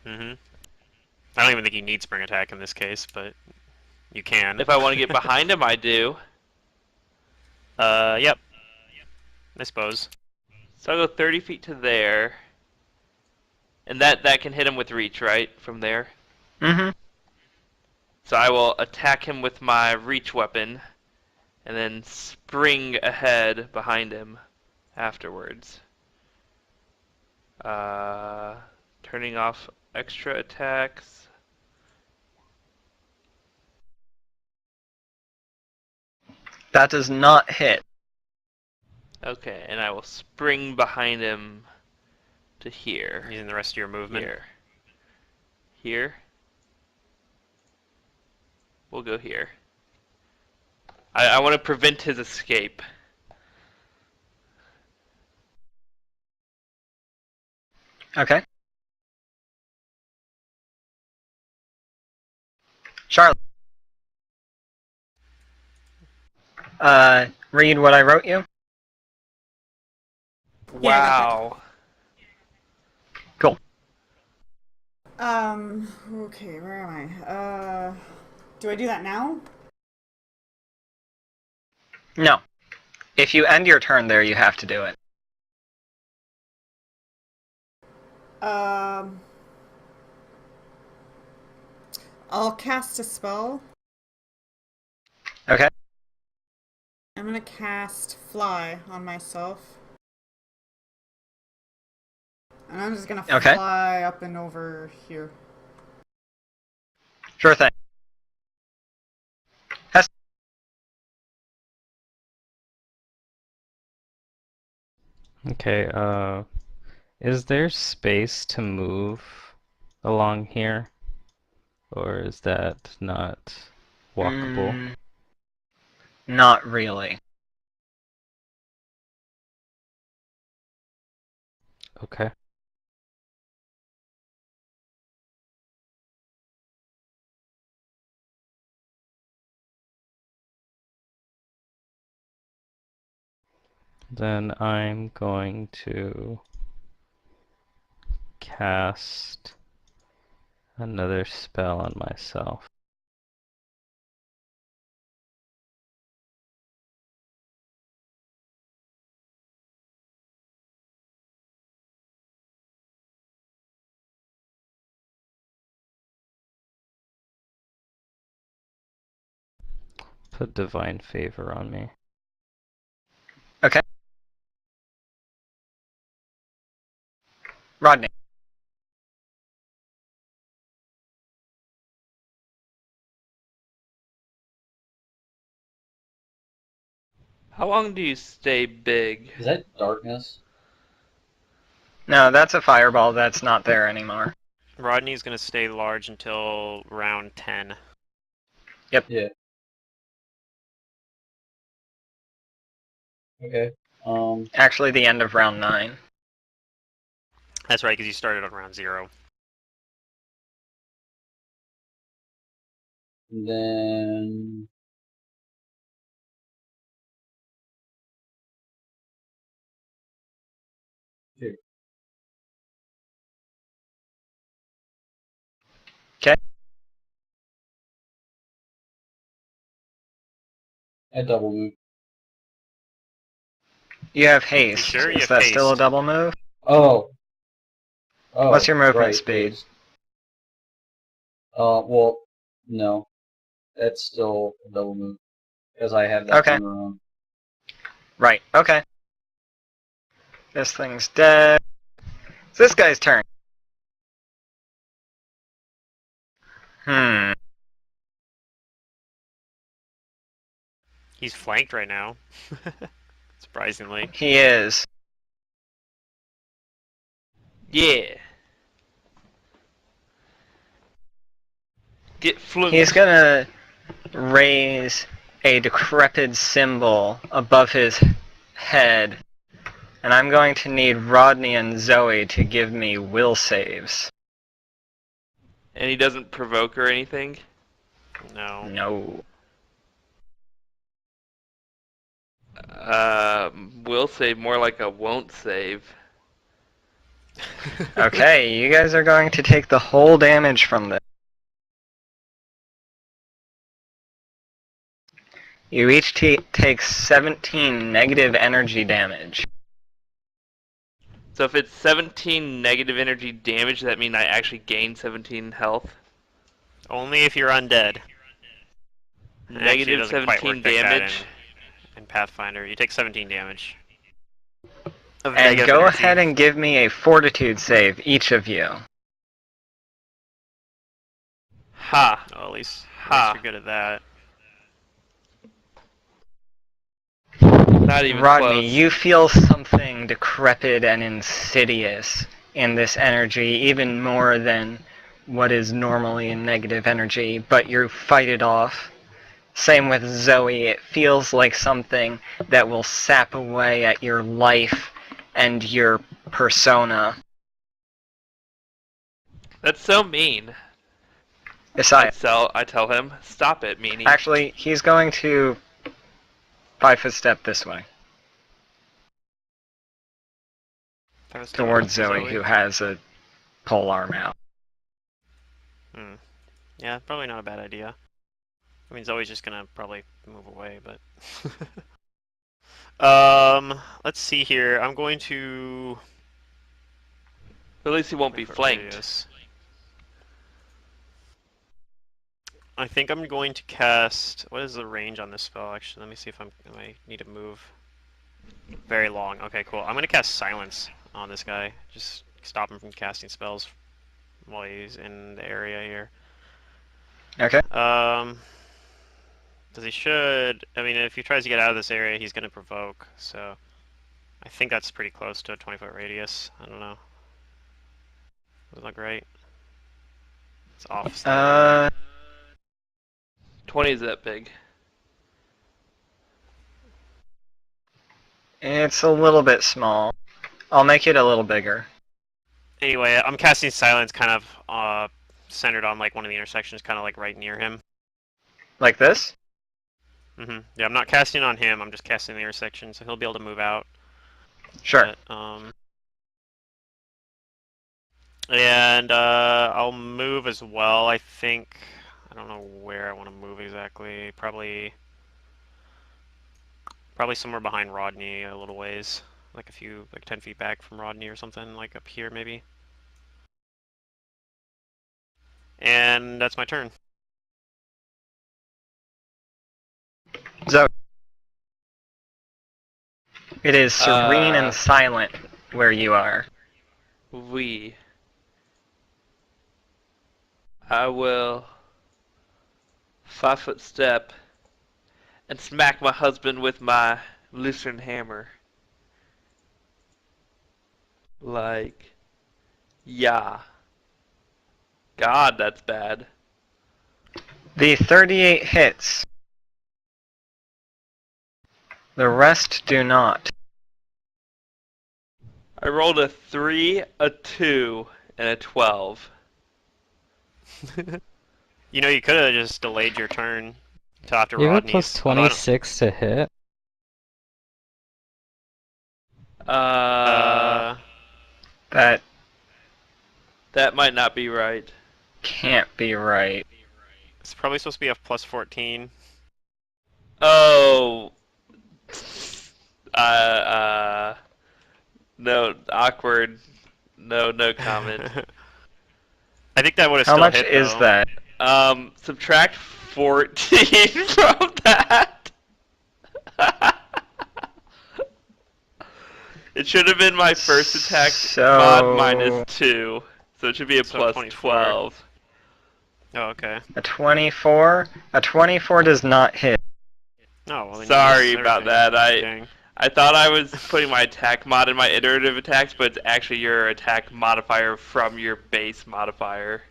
I don't even think you need spring attack in this case, but you can. If I want to get behind him, I do. Yep. I suppose. So I'll go 30 feet to there. And that can hit him with reach, right? From there. Mm-hmm. So I will attack him with my reach weapon. And then spring ahead behind him afterwards. Turning off extra attacks. That does not hit. Okay, and I will spring behind him to here. Using the rest of your movement. Here. Here. We'll go here. I want to prevent his escape. Okay. Charlotte. Read what I wrote you. Yeah, I got Wow. Cool. Okay, where am I? Do I do that now? No. If you end your turn there, you have to do it. I'll cast a spell. Okay. I'm gonna cast Fly on myself. And I'm just gonna Okay. fly up and over here. Sure thing. Okay, is there space to move along here? Or is that not walkable? Not really. Okay. Then I'm going to cast another spell on myself. Put divine favor on me. Okay. Rodney. How long do you stay big? Is that darkness? No, that's a fireball that's not there anymore. Rodney's gonna stay large until round 10. Yeah. Okay. Actually, the end of round 9. That's right, because you started on round 0. And then... Here. Okay. I double move. You have You haste. sure? You Is have that still a haste. double move? Oh. What's your movement right, speed? Well, no. That's still a double move. Because I have that Okay. on around. Right, okay. This thing's dead. It's this guy's turn. Hmm. He's flanked right now. Surprisingly. He is. Yeah. Get He's fluked. gonna raise a decrepit symbol above his head, and I'm going to need Rodney and Zoe to give me will saves. And he doesn't provoke or anything. No. No. Will save more like a won't save. Okay, you guys are going to take the whole damage from this. You each take 17 negative energy damage. So if it's 17 negative energy damage, that means I actually gain 17 health. Only if you're undead. Actually, it Negative doesn't quite work 17 like that damage. in Pathfinder. You take 17 damage. Of And negative go energy. ahead and give me a fortitude save, each of you. Ha. Oh, at least Ha. you're good at that. Not even Rodney, close. you feel something decrepit and insidious in this energy, even more than what is normally in negative energy, but you fight it off. Same with Zoe, it feels like something that will sap away at your life and your persona. That's so mean. Besides, I tell him, stop it, meanie. actually, he's going to 5-foot step this way, That was towards Zoe, who has a pole arm out. Hmm. Yeah, probably not a bad idea. I mean, Zoe's just gonna probably move away, but... let's see here. I'm going to... At least he won't be 20-foot flanked. radius. I think I'm going to cast... What is the range on this spell, actually? Let me see if I need to move. Very long. Okay, cool. I'm going to cast Silence on this guy. Just stop him from casting spells while he's in the area here. Okay. Because he should... I mean, if he tries to get out of this area, he's going to provoke, so... I think that's pretty close to a 20-foot radius. I don't know. Does that look right? It's off slightly. 20 is that big. It's a little bit small. I'll make it a little bigger. Anyway, I'm casting Silence kind of centered on like one of the intersections, kind of like right near him. Like this? Yeah, I'm not casting on him, I'm just casting the intersection, so he'll be able to move out. Sure. But, and I'll move as well, I think. I don't know where I want to move exactly. Probably somewhere behind Rodney a little ways. Like 10 feet back from Rodney or something, like up here maybe. And that's my turn. Zoe. It is serene and silent where you are. I will 5-foot step and smack my husband with my lucerne hammer. Like, yeah. God, that's bad. The 38 hits. The rest do not. I rolled a 3, a 2, and a 12. You know, you could have just delayed your turn until after You have a plus Rodney's. Although I don't. 26 to hit. Uh, That that might not be right. can't be right. It's probably supposed to be a plus 14. Oh. Uh. No, awkward. No, no comment. I think that would have How still much hit is though. that? Subtract 14 from that. It should have been my first attack mod minus So 2, so it should be a So plus 24. 12. Oh, okay. a 24. A 24 does not hit. Oh, well then you Sorry miss about everything. that. I Dang. I thought I was putting my attack mod in my iterative attacks, but it's actually your attack modifier from your base modifier.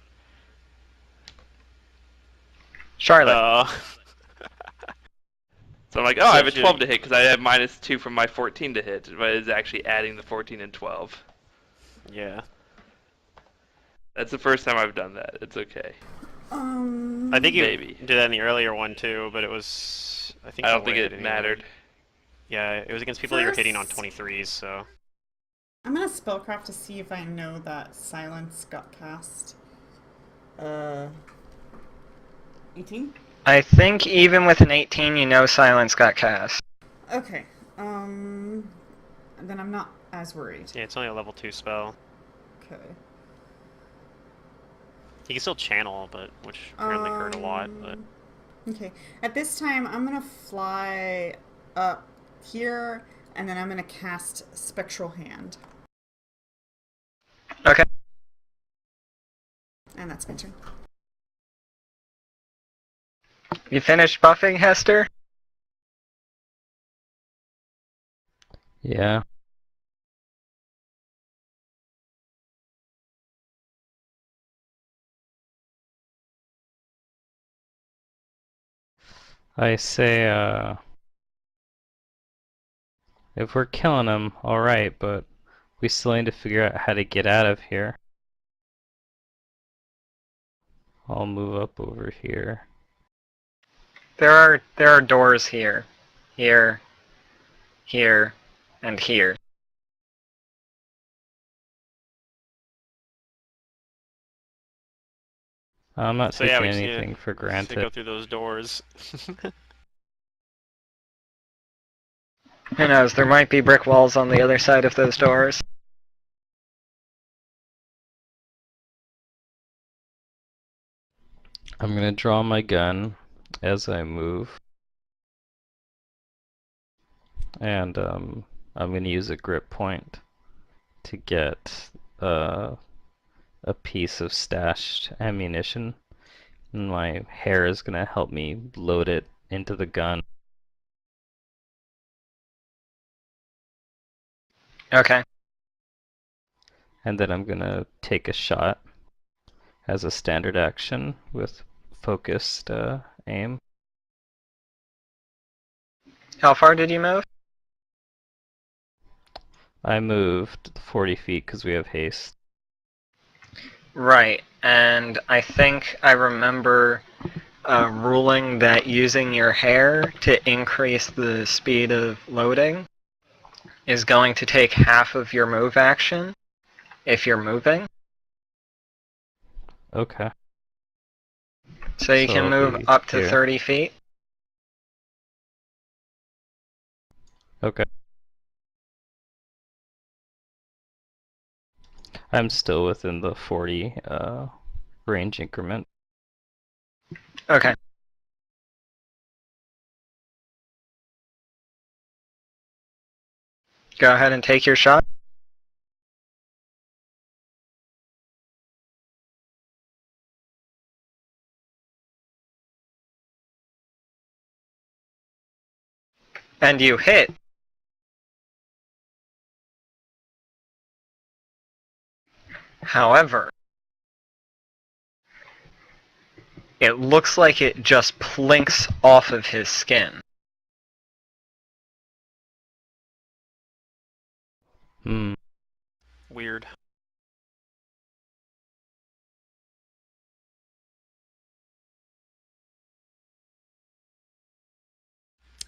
Charlotte. Oh. So I'm like, oh, I So have a should- 12 to hit because I have minus 2 from my 14 to hit, but it's actually adding the 14 and 12. Yeah. That's the first time I've done that. It's okay. I think you Maybe. did that in the earlier one too, but it was. I think I the don't think way it anyway. mattered. Yeah, it was against people that you're hitting on First- 23s, so. I'm gonna spellcraft to see if I know that silence got cast. 18? I think even with an 18, you know silence got cast. Okay. Then I'm not as worried. Yeah, it's only a level 2 spell. Okay. You can still channel, but which apparently hurt a lot. But Okay. At this time, I'm gonna fly up here, and then I'm gonna cast Spectral Hand. Okay. And that's my turn. You finished buffing, Hester? Yeah. I say, if we're killing him, alright, but we still need to figure out how to get out of here. I'll move up over here. There are doors here. Here. Here. And here. I'm not so yeah, taking we just need anything for to go granted. through those doors. Who knows, there might be brick walls on the other side of those doors. I'm gonna draw my gun as I move. And I'm gonna use a grip point to get a piece of stashed ammunition. And my hair is gonna help me load it into the gun. Okay. And then I'm gonna take a shot as a standard action with focused aim. How far did you move? I moved 40 feet because we have haste. Right, and I think I remember a ruling that using your hair to increase the speed of loading is going to take half of your move action if you're moving. Okay. So you So can I'll move be up to here. 30 feet. Okay. I'm still within the 40 range increment. Okay. Go ahead and take your shot. And you hit. However, it looks like it just plinks off of his skin. Hmm. Weird.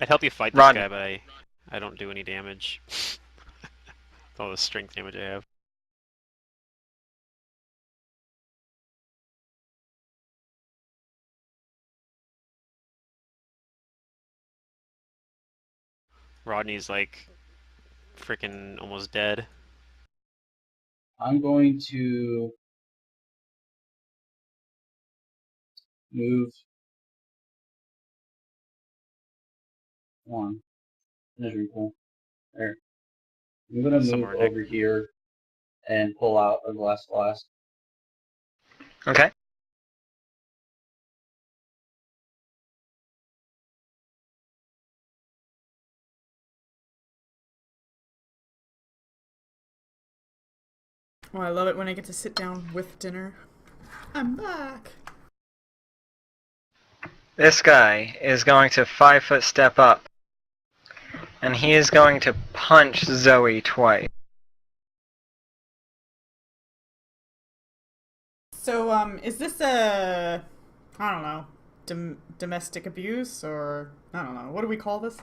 I'd help you fight this Rodney. guy, but I don't do any damage. All the strength damage I have. Rodney's like freaking almost dead. I'm going to move one. Measuring pool. There. I'm gonna move Somewhere next. over here and pull out a glass flask. Okay. Oh, I love it when I get to sit down with dinner. I'm back. This guy is going to 5-foot step up, and he is going to punch Zoe twice. So, is this a, I don't know, domestic abuse or I don't know. What do we call this?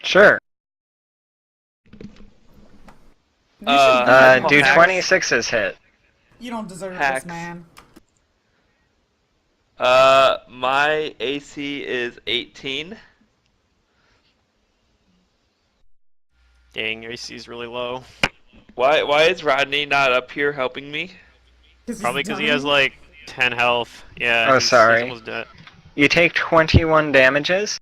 Sure. You should leave Do this. 26s hit? You don't deserve Hacks. this, man. My AC is 18. Dang, your AC is really low. Why is Rodney not up here helping me? Probably because he has like 10 health. Yeah. Oh, he's sorry. almost dead. You take 21 damages.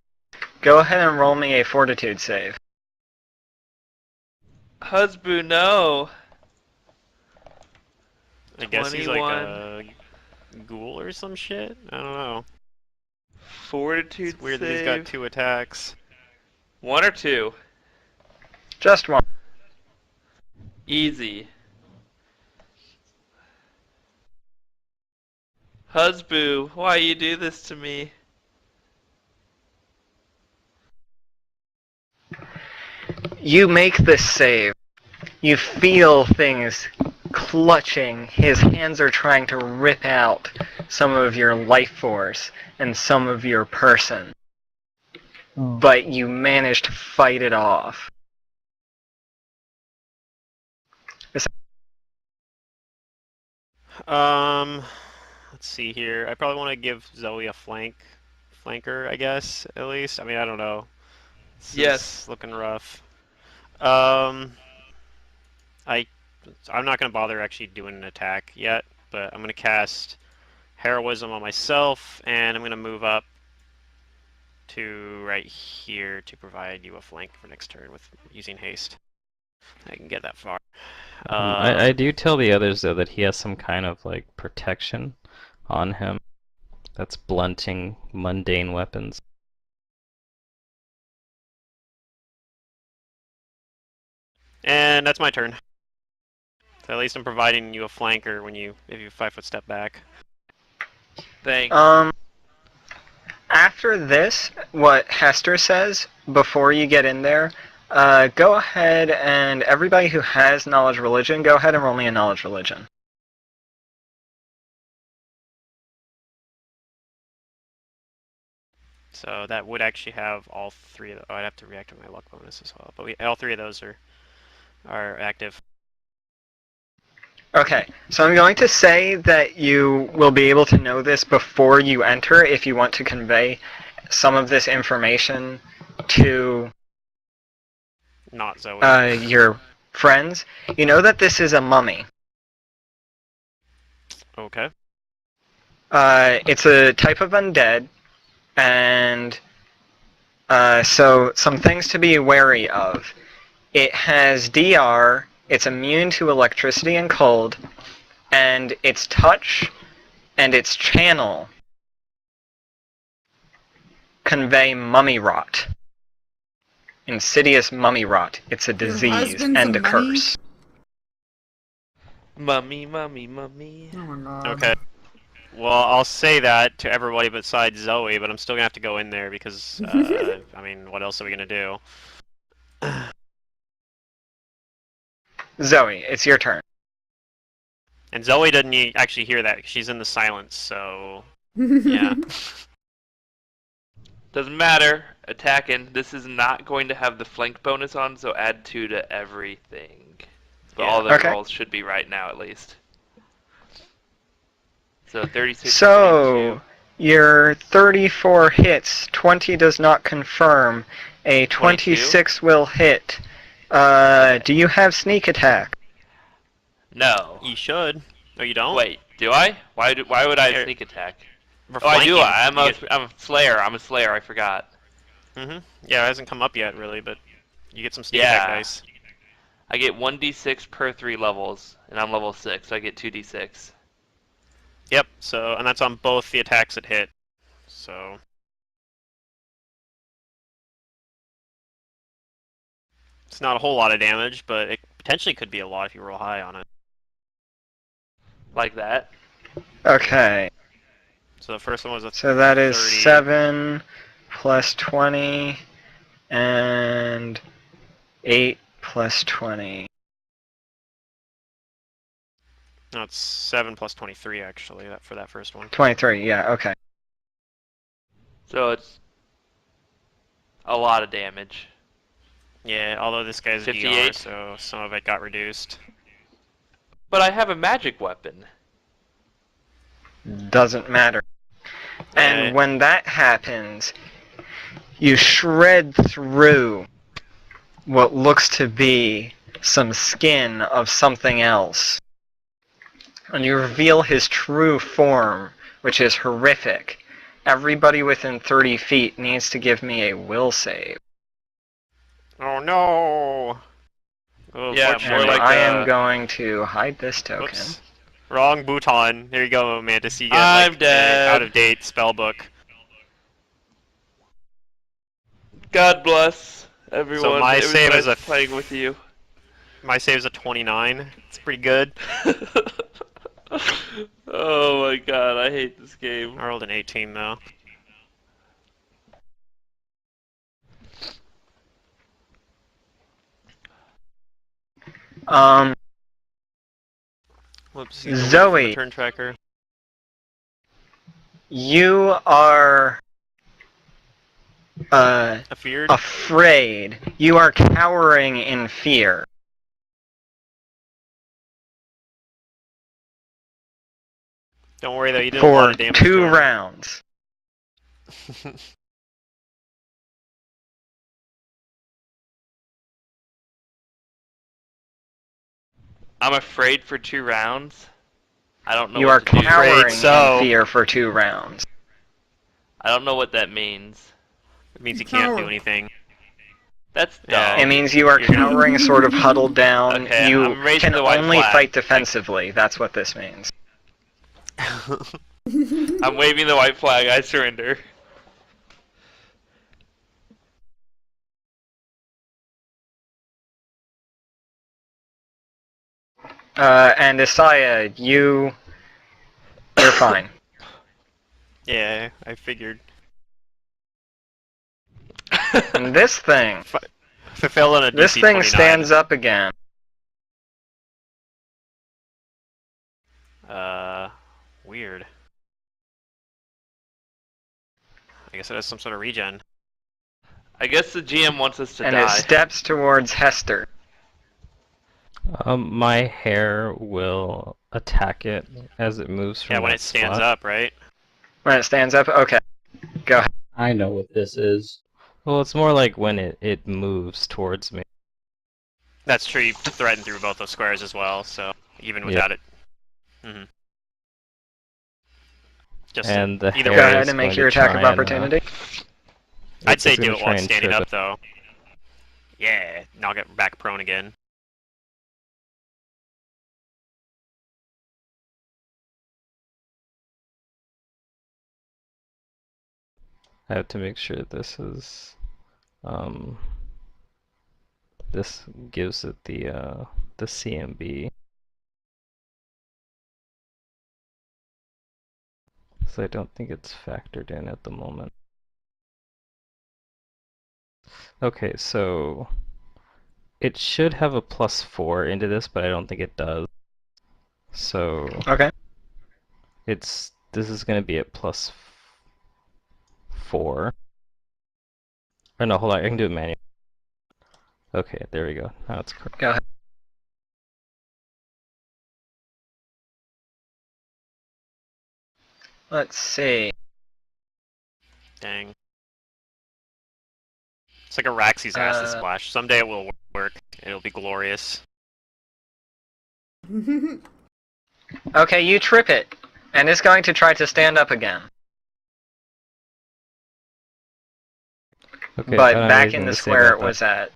Go ahead and roll me a fortitude save. Husband, no. I guess he's like 21. a ghoul or some shit. I don't know. Fortitude It's weird save. that he's got 2 attacks. 1 or 2? Just one. Easy. Husband, why you do this to me? You make this save. You feel things clutching. His hands are trying to rip out some of your life force and some of your person. But you manage to fight it off. Let's see here. I probably want to give Zoe a flanker, I guess, at least. I mean, I don't know. This Yes. is looking rough. Um, I, I'm not gonna bother actually doing an attack yet, but I'm gonna cast Heroism on myself, and I'm gonna move up to right here to provide you a flank for next turn with using haste. I can get that far. I do tell the others though that he has some kind of like protection on him that's blunting mundane weapons. And that's my turn. So at least I'm providing you a flanker when if you 5-foot step back. Thanks. After this, what Hester says, before you get in there, go ahead and everybody who has knowledge religion, go ahead and roll me a knowledge religion. So that would actually have all 3 of those. Oh, I'd have to reactivate my luck bonus as well. But all 3 of those are active. Okay, so I'm going to say that you will be able to know this before you enter if you want to convey some of this information to Not Zoe. your friends. You know that this is a mummy. Okay. It's a type of undead, and so some things to be wary of. It has DR, it's immune to electricity and cold, and its touch and its channel convey mummy rot. Insidious mummy rot. It's a disease husband's and a a mummy? curse. Mummy, mummy, mummy. Oh my god. Okay. Well, I'll say that to everybody besides Zoe, but I'm still gonna have to go in there because, I mean, what else are we gonna do? Zoe, it's your turn. And Zoe doesn't actually hear that. She's in the silence, so yeah. Doesn't matter. Attacking. This is not going to have the flank bonus on, so add 2 to everything. But Yeah. all the Okay. rolls should be right now, at least. So 36 to So, your 34 hits, 20 does not confirm. A 22? 26 will hit. Okay. Do you have sneak attack? 22. No. You should. No, you don't? Wait, do I? Why would I have Here, sneak attack? for Oh, I do. flanking, I'm you a get... I'm a slayer. I'm a slayer. I forgot. Yeah, it hasn't come up yet, really, but you get some sneak Yeah. attack dice. I get 1d6 per 3 levels, and I'm level 6, so I get 2d6. Yep, so, and that's on both the attacks that hit. So... It's not a whole lot of damage, but it potentially could be a lot if you roll high on it. Like that. Okay. So the first one was a So that is 30. 7 plus 20 and 8 plus 20. No, it's 7 plus 23, actually, for that first one. 23, yeah, okay. So it's a lot of damage. Yeah, although this guy's a DR, 58. so some of it got reduced. But I have a magic weapon. Doesn't matter. And when that happens, you shred through what looks to be some skin of something else. And you reveal his true form, which is horrific. Everybody within 30 feet needs to give me a will save. Oh no! Oh, Yeah, fortunately- more like I am going to hide this token. Whoops. Wrong bouton. Here you go, Mantis. You get I'm like dead. out of date spellbook. God bless everyone. my It was save nice is a playing with you. My save's a 29. It's pretty good. Oh my god, I hate this game. I rolled an 18 though. Whoops. Zoe. Turn tracker. You are Afeared. afraid. You are cowering in fear. Don't worry though, you did a lot For of damage. 2 to him. rounds. I'm afraid for 2 rounds. I don't know You what are to do. cowering so. in fear for 2 rounds. I don't know what that means. It means you can't do Cower. anything. That's Yeah. dumb. It means you are cowering, sort of huddled down. Okay, You I'm raising can the white only flag. fight defensively. That's what this means. I'm waving the white flag. I surrender. And Isaiah, you're fine. Yeah, I figured. And this thing, Fulfill on a DC this thing 29. stands up again. Weird. I guess it has some sort of regen. I guess the GM wants us to And die. it steps towards Hester. My hair will attack it as it moves from Yeah, when that it stands slot. up, right? When it stands up, okay. Go ahead. I know what this is. Well, it's more like when it moves towards me. That's true. You threaten through both those squares as well, so even Yeah. without it. Just And the either hair Go way. ahead is and make going your to attack try of and, opportunity. I'd say it's gonna do it try while it's and standing trip up, though. Yeah, knock it back prone again. I have to make sure this gives it the CMB. So I don't think it's factored in at the moment. Okay, so it should have a +4 into this, but I don't think it does. So Okay. this is going to be at +4. Or no, hold on, I can do it manually. Okay, there we go. Now it's correct. Go ahead. Let's see. Dang. It's like a Raxi's acid splash. Someday it will work. It'll be glorious. Okay, you trip it, and it's going to try to stand up again. Okay, But I don't have back anything in the to say square about it was at.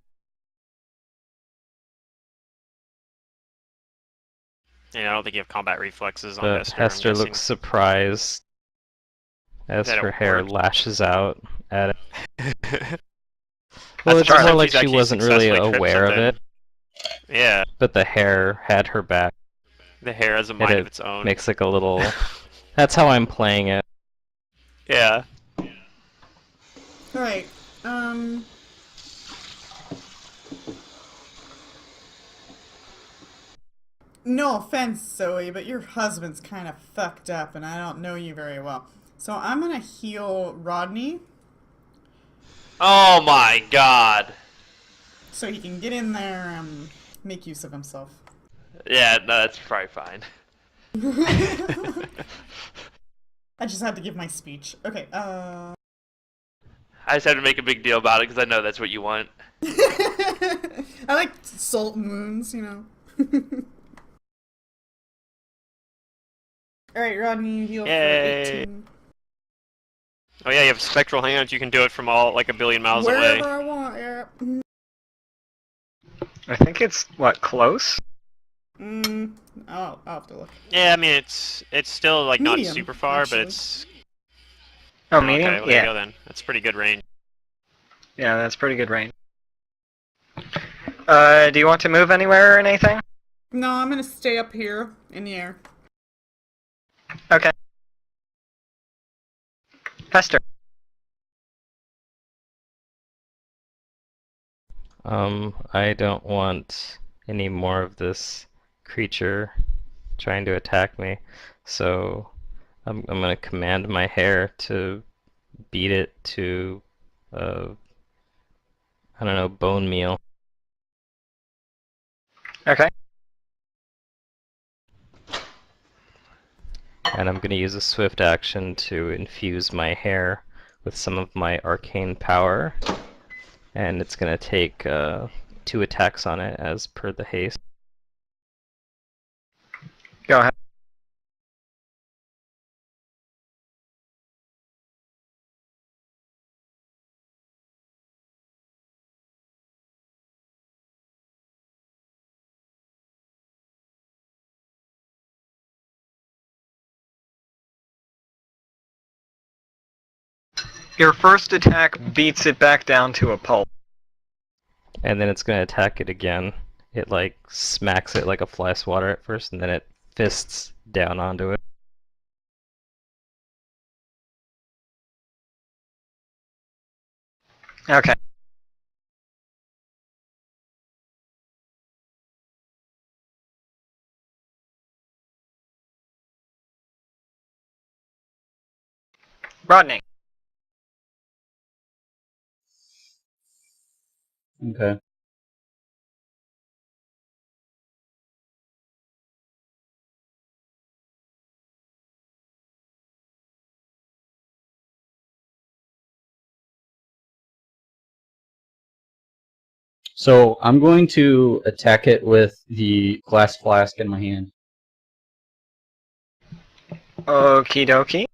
Yeah, I don't think you have combat reflexes on But Hester. I'm Hester guessing. looks surprised as That her it hair worked. lashes out at it. Well, Well, it's it's more like like she's she actually wasn't really successfully tripped aware of something. it, Yeah, but the hair had her back. the hair has a And mind of it its own. makes like a little... That's how I'm playing it. Yeah. Alright, no offense, Zoe, but your husband's kind of fucked up and I don't know you very well. So I'm gonna heal Rodney Oh my god. so he can get in there and make use of himself. Yeah, no, that's probably fine. I just had to give my speech. Okay, I just had to make a big deal about it because I know that's what you want. I like salt and wounds, you know. Alright, Rodney, you heal for Yay. 18. Oh yeah, you have spectral hands. You can do it from all like a billion miles Wherever away. I want, yeah. I think it's, what, close? I'll have to look. Yeah, I mean it's still like not Medium, super far, but actually. it's Oh, oh, medium? okay. Well, there Yeah. you go then. That's pretty good range. Yeah, that's pretty good range. Do you want to move anywhere or anything? No, I'm gonna stay up here in the air. Okay. Hester. I don't want any more of this creature trying to attack me, so I'm gonna command my hair to beat it to, I don't know, bone meal. Okay. And I'm gonna use a swift action to infuse my hair with some of my arcane power, and it's gonna take 2 attacks on it as per the haste. Go ahead. Your first attack beats it back down to a pulp. And then it's gonna attack it again. It like smacks it like a fly swatter at first, and then it fists down onto it. Okay. Rodney. Okay. So I'm going to attack it with the glass flask in my hand. Okie dokie.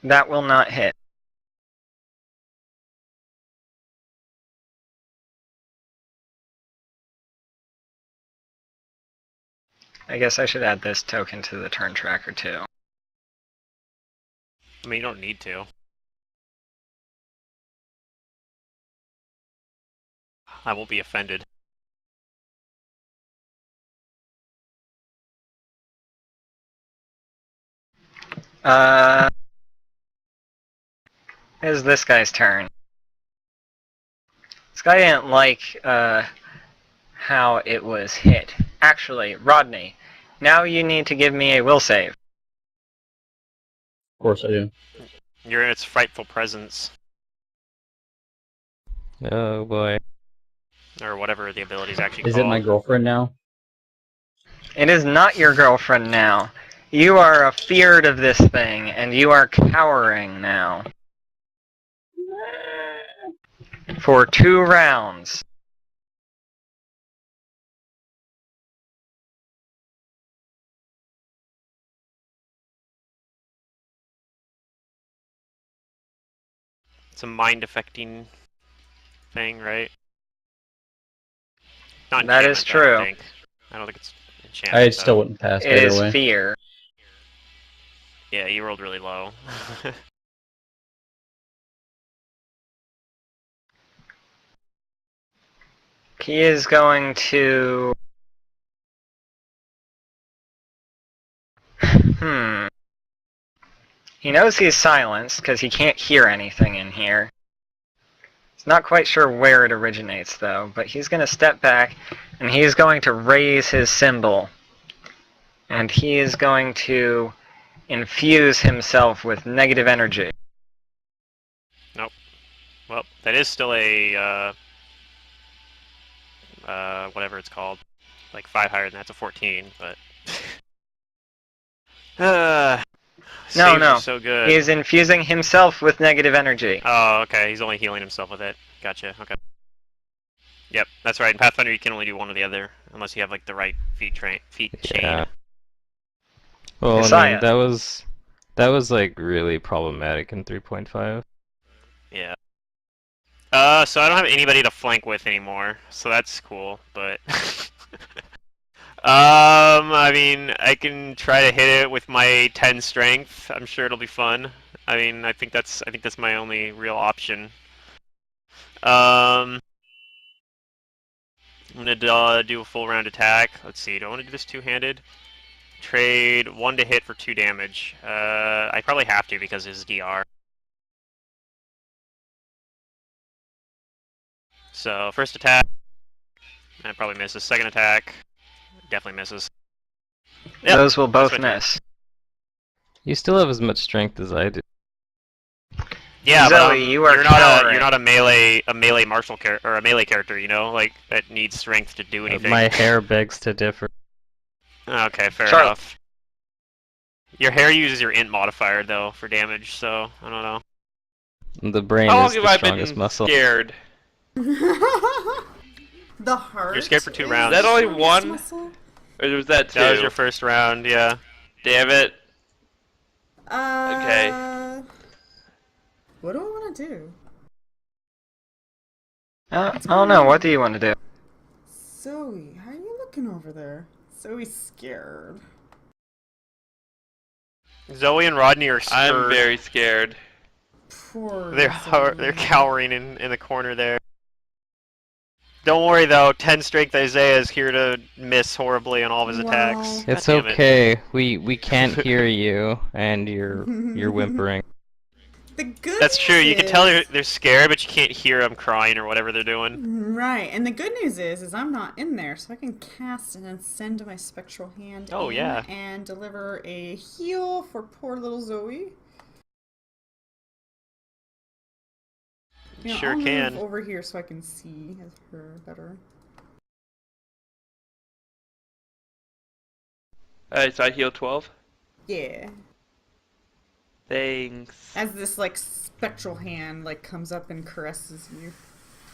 That will not hit. I guess I should add this token to the turn tracker too. I mean, you don't need to. I won't be offended. Is this guy's turn. This guy didn't like, how it was hit. Actually, Rodney, now you need to give me a will save. course I do. You're in its frightful presence, Oh boy. or whatever the ability is actually Is it my called. girlfriend now? It is not your girlfriend now. You are afeared of this thing, and you are cowering now. For 2 rounds. It's a mind-affecting thing, right? Not That is enchantment, I true. don't think. I don't think it's I enchantment, still though. wouldn't pass It either is way. fear. Yeah, you rolled really low. He is going to... He knows he's silenced, because he can't hear anything in here. He's not quite sure where it originates, though, but he's going to step back, and he's going to raise his symbol. And he is going to infuse himself with negative energy. Nope. Well, that is still a, whatever it's called. Like 5 higher than that's a 14, but... No, Saves are no. so good. He is infusing himself with negative energy. Oh, okay, he's only healing himself with it. Gotcha, okay. Yep, that's right. In Pathfinder, you can only do one or the other, unless you have, like, the right feat chain. Yeah. Well, I mean, Isaiah. that was like really problematic in 3.5. Yeah. So I don't have anybody to flank with anymore, so that's cool, but... I mean, I can try to hit it with my 10 strength. I'm sure it'll be fun. I mean, I think that's my only real option. I'm gonna do a full round attack. Let's see, do I want to do this two-handed? Trade 1 to hit for 2 damage. I probably have to because it's DR. So, first attack, that probably misses. Second attack, definitely misses. Yep, Those will that's both my turn. miss. You still have as much strength as I do. Yeah, Zoe, but you are you're cowering. not a melee martial character or a melee character, you know, like that needs strength to do anything. My hair begs to differ. Okay, fair Charlotte. enough. Your hair uses your int modifier though for damage, so I don't know. The brain How long is have the I strongest been muscle. scared? The heart. You're scared for 2 is rounds. Is that the only strongest one? muscle? Or was that 2? That was your first round, yeah. Damn it. What do I want to do? I don't know, what do you want to do? Zoe, how are you looking over there? Zoe's scared. Zoe and Rodney are I'm scared. very scared. Poor They're Zoe. cowering in the corner there. Don't worry though, 10 strength Isaiah is here to miss horribly on all of his attacks. Wow. It's God damn it. okay. We can't hear you, and you're whimpering. The good That's true. news You can tell is- they're scared, but you can't hear them crying or whatever they're doing. Right, and the good news is I'm not in there, so I can cast and then send my spectral hand Oh, in yeah. and deliver a heal for poor little Zoe. You know, Sure I'll can. move over here so I can see her better. Alright, so I heal 12. Yeah. Thanks. As this like spectral hand like comes up and caresses you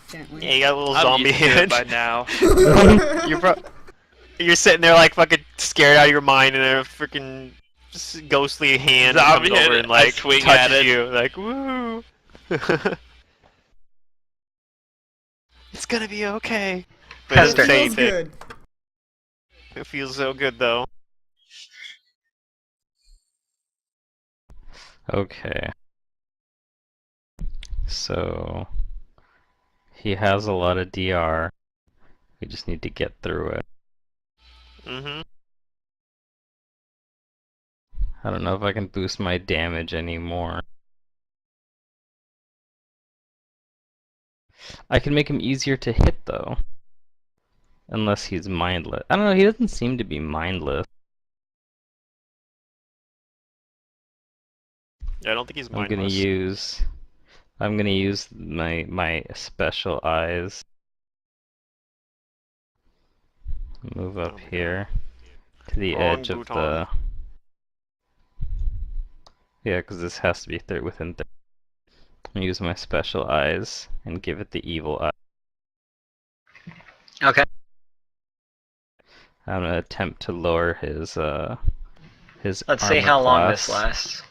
gently. Yeah, you got a little I'm zombie used to it hand. by now. You're sitting there like fucking scared out of your mind, and a freaking ghostly hand Zombie comes over hand, and I like swing touches at it. you, like woo. It's gonna be okay. But it doesn't Hester. say Feels anything. good. It feels so good though. Okay. So he has a lot of DR. We just need to get through it. Mm-hmm. I don't know if I can boost my damage anymore. I can make him easier to hit though. Unless he's mindless. I don't know, he doesn't seem to be mindless. I don't think he's I'm gonna mindless. use my special eyes. Move up Oh my here to the Wrong edge of bouton. the. Yeah, because this has to be within. Use my special eyes and give it the evil eye. Okay. I'm gonna attempt to lower his Let's see armor how long this class.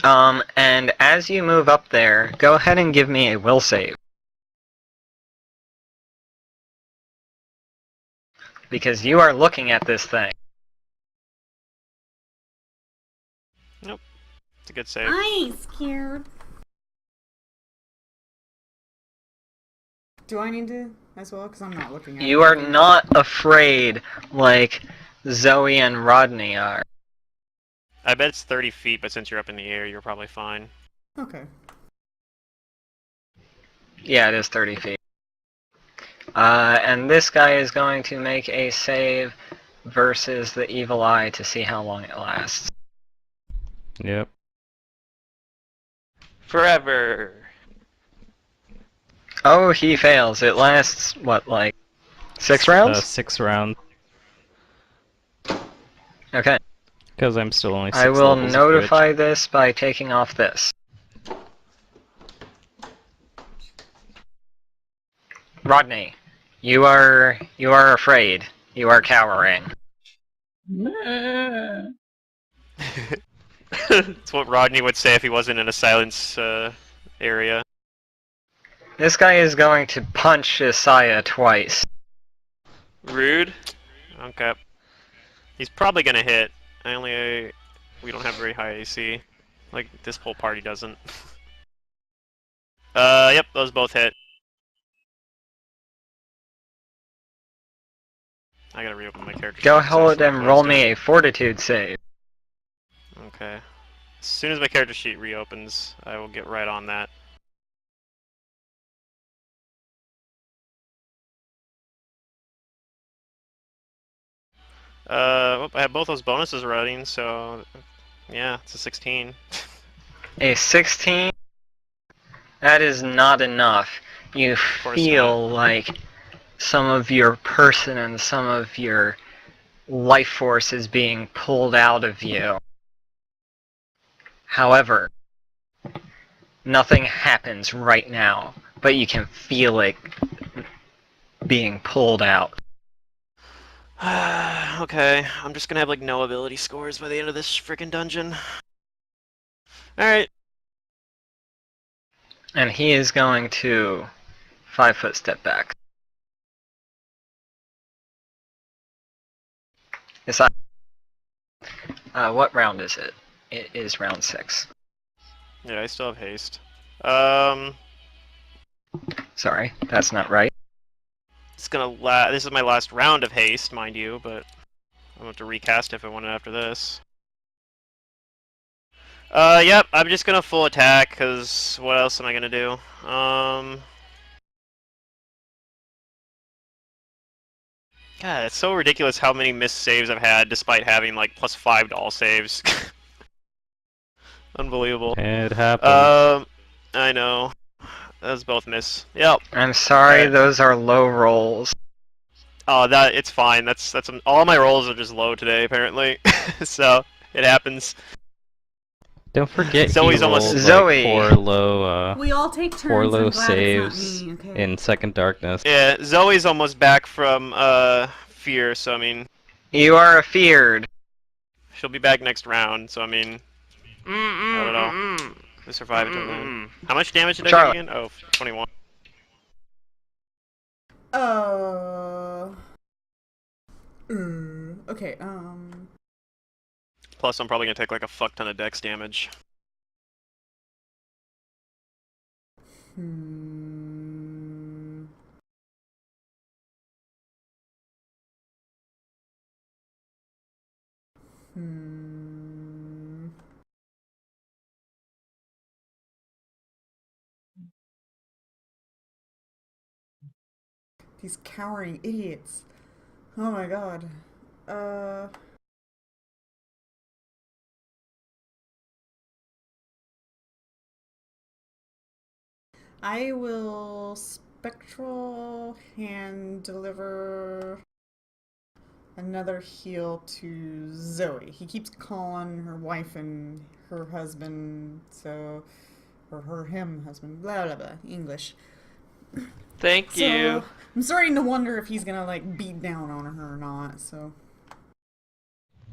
lasts. And as you move up there, go ahead and give me a will save. Because you are looking at this thing. Nope. It's a good save. I ain't scared. Do I need to as well? Because I'm not looking at it. You are not afraid like Zoe and Rodney are. I bet it's 30 feet, but since you're up in the air, you're probably fine. Okay. Yeah, it is 30 feet. And this guy is going to make a save versus the evil eye to see how long it lasts. Yep. Forever. Oh, he fails. It lasts, what, like 6 rounds? 6 rounds. Okay. Because I'm still only 6 I will levels of fudge. notify this by taking off this. Rodney, you are afraid. You are cowering. That's what Rodney would say if he wasn't in a silence area. This guy is going to punch Isaiah twice. Rude. Okay. He's probably gonna hit. We don't have very high AC. Like, this whole party doesn't. Yep, those both hit. I gotta reopen my character sheet. Go 'cause I ahead still and closed roll it. me a fortitude save. Okay. As soon as my character sheet reopens, I will get right on that. I have both those bonuses running, so yeah, it's a 16. A 16? That is not enough. You course feel like some of your person and some of your life force is being pulled out of you. However, nothing happens right now, but you can feel it being pulled out. Okay, I'm just gonna have like no ability scores by the end of this freaking dungeon. Alright. And he is going to 5-foot step back. What round is it? It is round 6. Yeah, I still have haste. Sorry, that's not right. It's gonna this is my last round of haste, mind you, but I'll have to recast if I want it after this. Yep, I'm just gonna full attack, because what else am I gonna do? God, it's so ridiculous how many missed saves I've had despite having like +5 to all saves. Unbelievable. It happens. I know. Those both miss. Yep. I'm sorry, Alright. those are low rolls. Oh, it's fine. That's all my rolls are just low today apparently. So it happens. Don't forget Zoe's he rolled almost- Zoe. like 4 low We all take turns. 4 low I'm glad saves it's not me, okay? in Second Darkness. Yeah, Zoe's almost back from fear, so I mean, You are afeared. she'll be back next round. So I mean, I don't know. We survive until then. How much damage did I Charlotte. take again? Oh, 21. Okay, Plus, I'm probably gonna take like a fuck ton of dex damage. hmm. Hmm. These cowering idiots. Oh my god. Uh. I will spectral hand deliver another heal to Zoe. He keeps calling her wife and her husband, so or her him husband, blah blah blah, English. Thank you. So I'm starting to wonder if he's gonna like beat down on her or not. So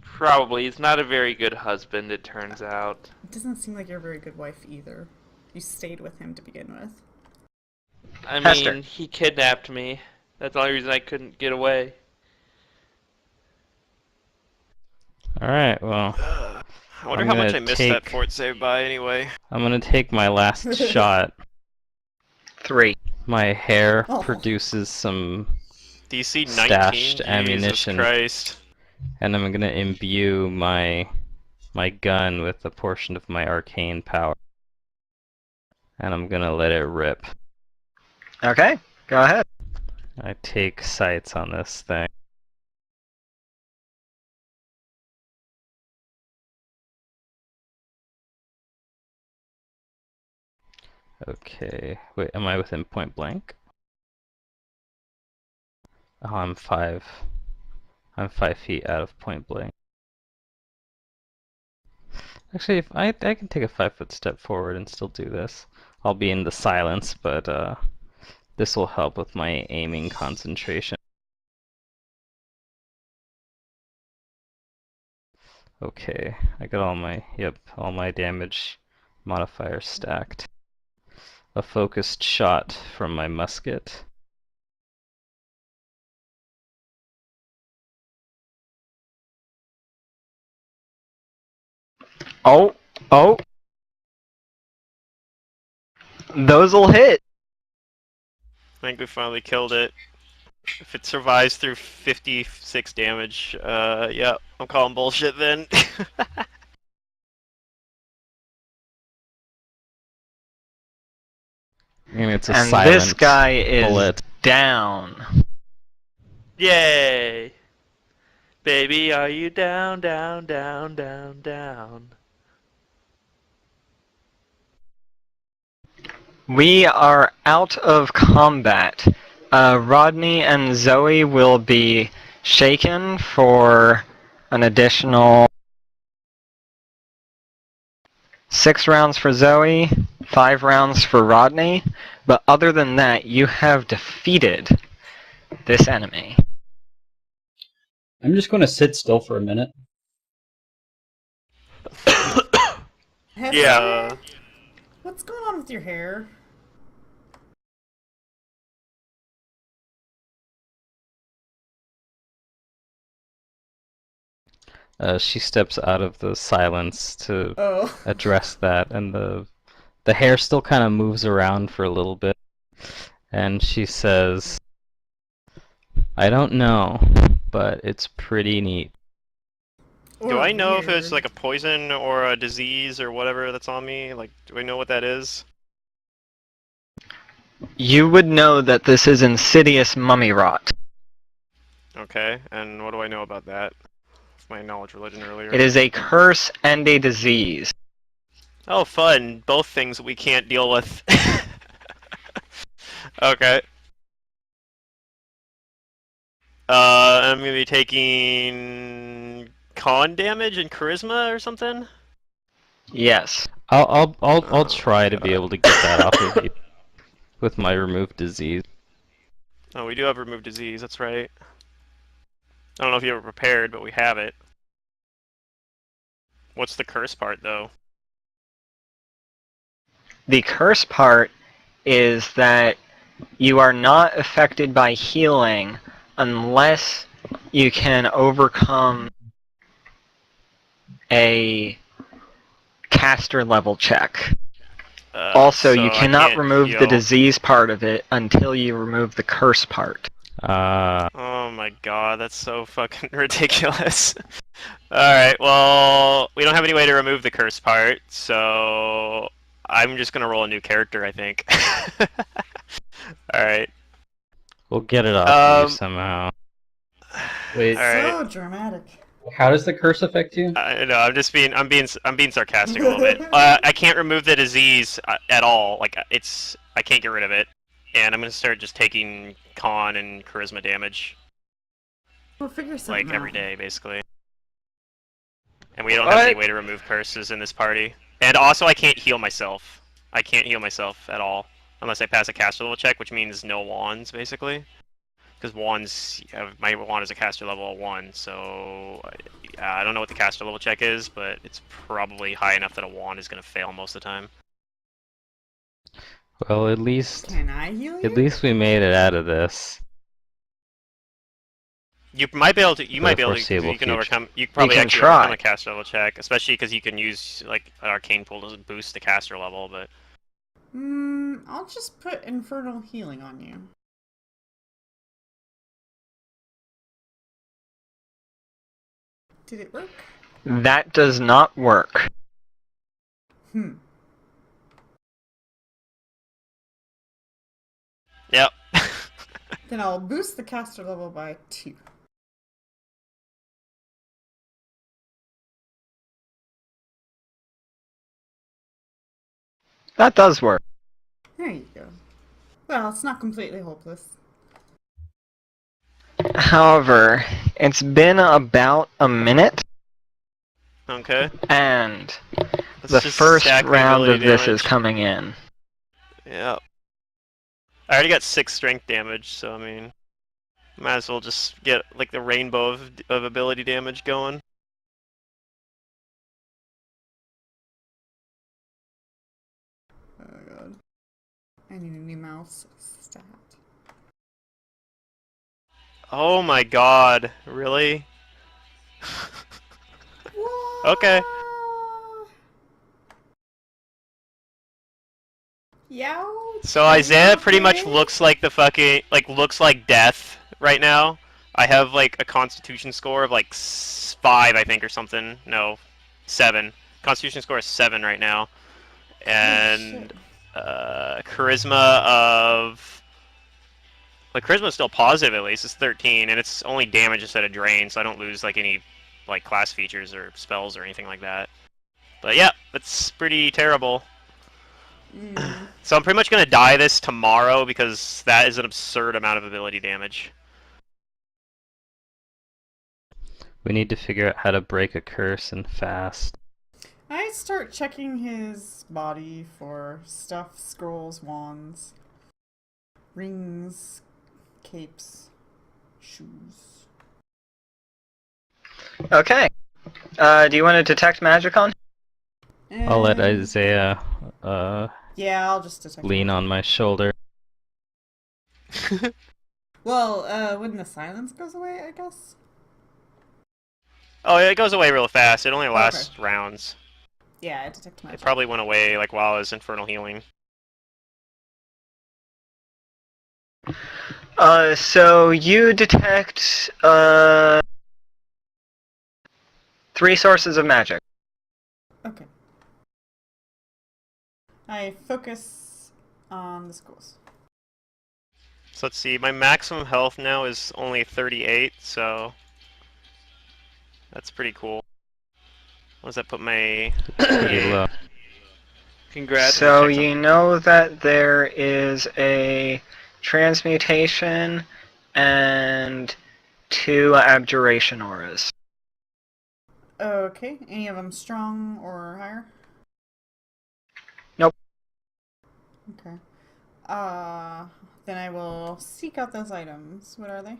Probably. He's not a very good husband, it turns out. it doesn't seem like you're a very good wife either. You stayed with him to begin with. I Hester. mean, he kidnapped me. That's the only reason I couldn't get away. Alright, well, I wonder I'm how much gonna I missed that take- fort save by anyway. I'm gonna take my last shot. 3. My hair Oh. produces some, DC 19. Stashed Jesus ammunition. Christ. and I'm gonna imbue my gun with a portion of my arcane power. And I'm gonna let it rip. Okay, go ahead. I take sights on this thing. Okay, wait, am I within point blank? Oh, I'm 5 feet out of point blank. Actually, if I can take a 5-foot step forward and still do this. I'll be in the silence, but this will help with my aiming concentration. Okay, I got all my damage modifiers stacked. A focused shot from my musket. Oh, oh. Those'll hit. I think we finally killed it. If it survives through 56 damage, yeah, I'm calling bullshit then. And it's a And silent this guy is bullet. down. Yay! Baby, are you down, down, down, down, down? We are out of combat. Rodney and Zoe will be shaken for an additional 6 rounds for Zoe, 5 rounds for Rodney. But other than that, you have defeated this enemy. I'm just going to sit still for a minute. Hester, Yeah. what's going on with your hair? She steps out of the silence to Oh. address that, and the hair still kind of moves around for a little bit, and she says, "I don't know, but it's pretty neat." Do Or I know if it's weird. like a poison or a disease or whatever that's on me? Like, do I know what that is? You would know that this is insidious mummy rot. Okay, and what do I know about that? My knowledge religion earlier. It is a curse and a disease. Oh, fun. Both things we can't deal with. Okay. I'm gonna be taking con damage and charisma or something. Yes. I'll Oh, try to be God. able to get that off of you with my remove disease. Oh, we do have remove disease. That's right. I don't know if you were prepared, but we have it. What's the curse part, though? The curse part is that you are not affected by healing unless you can overcome a caster level check. Also, so you I cannot can't remove the heal. disease part of it until you remove the curse part. Oh my god, that's so fucking ridiculous. Alright, well, we don't have any way to remove the curse part, so I'm just gonna roll a new character, I think. Alright. We'll get it off of you Um, somehow. Wait, Alright. So dramatic. how does the curse affect you? I know, I'm being sarcastic a little bit. I can't remove the disease at all. Like, I can't get rid of it, and I'm gonna start just taking con and charisma damage We'll figure something like every out. day, basically. And we don't have any What? way to remove curses in this party. And also, I can't heal myself. I can't heal myself at all unless I pass a caster level check, which means no wands, basically. Because wands, my wand is a caster level 1, so I don't know what the caster level check is, but it's probably high enough that a wand is going to fail most of the time. Well, at least Can I heal you? we made it out of this. You might be able to. You For might the be able to. foreseeable You can future. overcome. You can probably can actually try. overcome a caster level check, especially because you can use like an arcane pool to boost the caster level. But I'll just put infernal healing on you. Did it work? That does not work. yep. Then I'll boost the caster level by 2. That does work. There you go. Well, it's not completely hopeless. However, it's been about a minute, okay. and Let's the just first stack the round ability of this is damage. coming in. Yep. I already got 6 strength damage, so I mean, might as well just get like the rainbow of ability damage going. Oh god. I need a new mouse stat. Oh my god, really? Okay. Yow. So Are you Isaiah pretty much okay? looks like the fucking looks like death right now. I have like a Constitution score of like 5, I think, or something. No, 7. Constitution score is 7 right now, Oh and shit. charisma of charisma is still positive at least. It's 13, and it's only damage instead of drain, so I don't lose like any like class features or spells or anything like that. But yeah, that's pretty terrible. So I'm pretty much going to die this tomorrow because that is an absurd amount of ability damage. We need to figure out how to break a curse and fast. I start checking his body for stuff, scrolls, wands, rings, capes, shoes. Okay. Do you want to detect magic on? I'll let And- Isaiah Yeah, I'll just detect lean magic. on my shoulder. Well, when the silence goes away, I guess. Oh, yeah, it goes away real fast. It only lasts Okay. rounds. Yeah, I detect It magic. probably went away like while I was infernal healing. So you detect 3 sources of magic. Okay. I focus on the schools. So let's see, my maximum health now is only 38, so that's pretty cool. What does that put my... Pretty low. Congrats. So check you know that there is a transmutation and 2 abjuration auras. Okay, any of them strong or higher? Nope. Okay. Then I will seek out those items. What are they?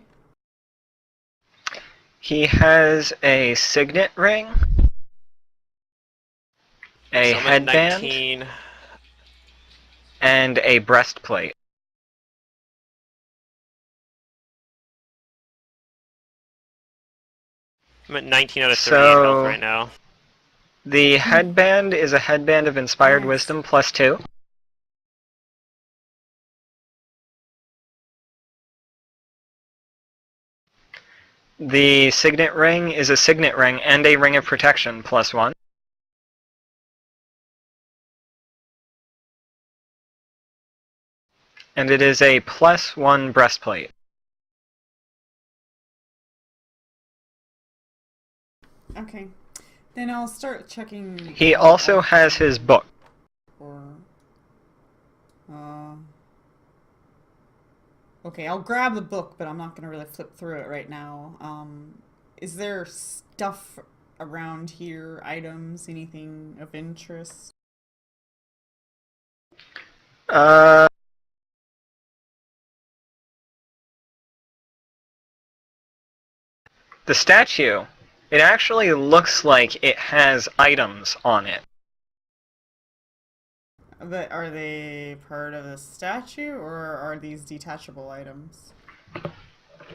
He has a signet ring, a So I'm at headband, 19. and a breastplate. I'm at 19 out of 38 health So right now. the headband is a headband of inspired Nice. wisdom plus 2. The signet ring is a signet ring and a ring of protection plus 1. And it is a plus 1 breastplate. Okay. Then I'll start checking. He also has his book. Or, Okay, I'll grab the book, but I'm not gonna really flip through it right now. Is there stuff around here, items, anything of interest? Uh, the statue, it actually looks like it has items on it. But are they part of the statue, or are these detachable items?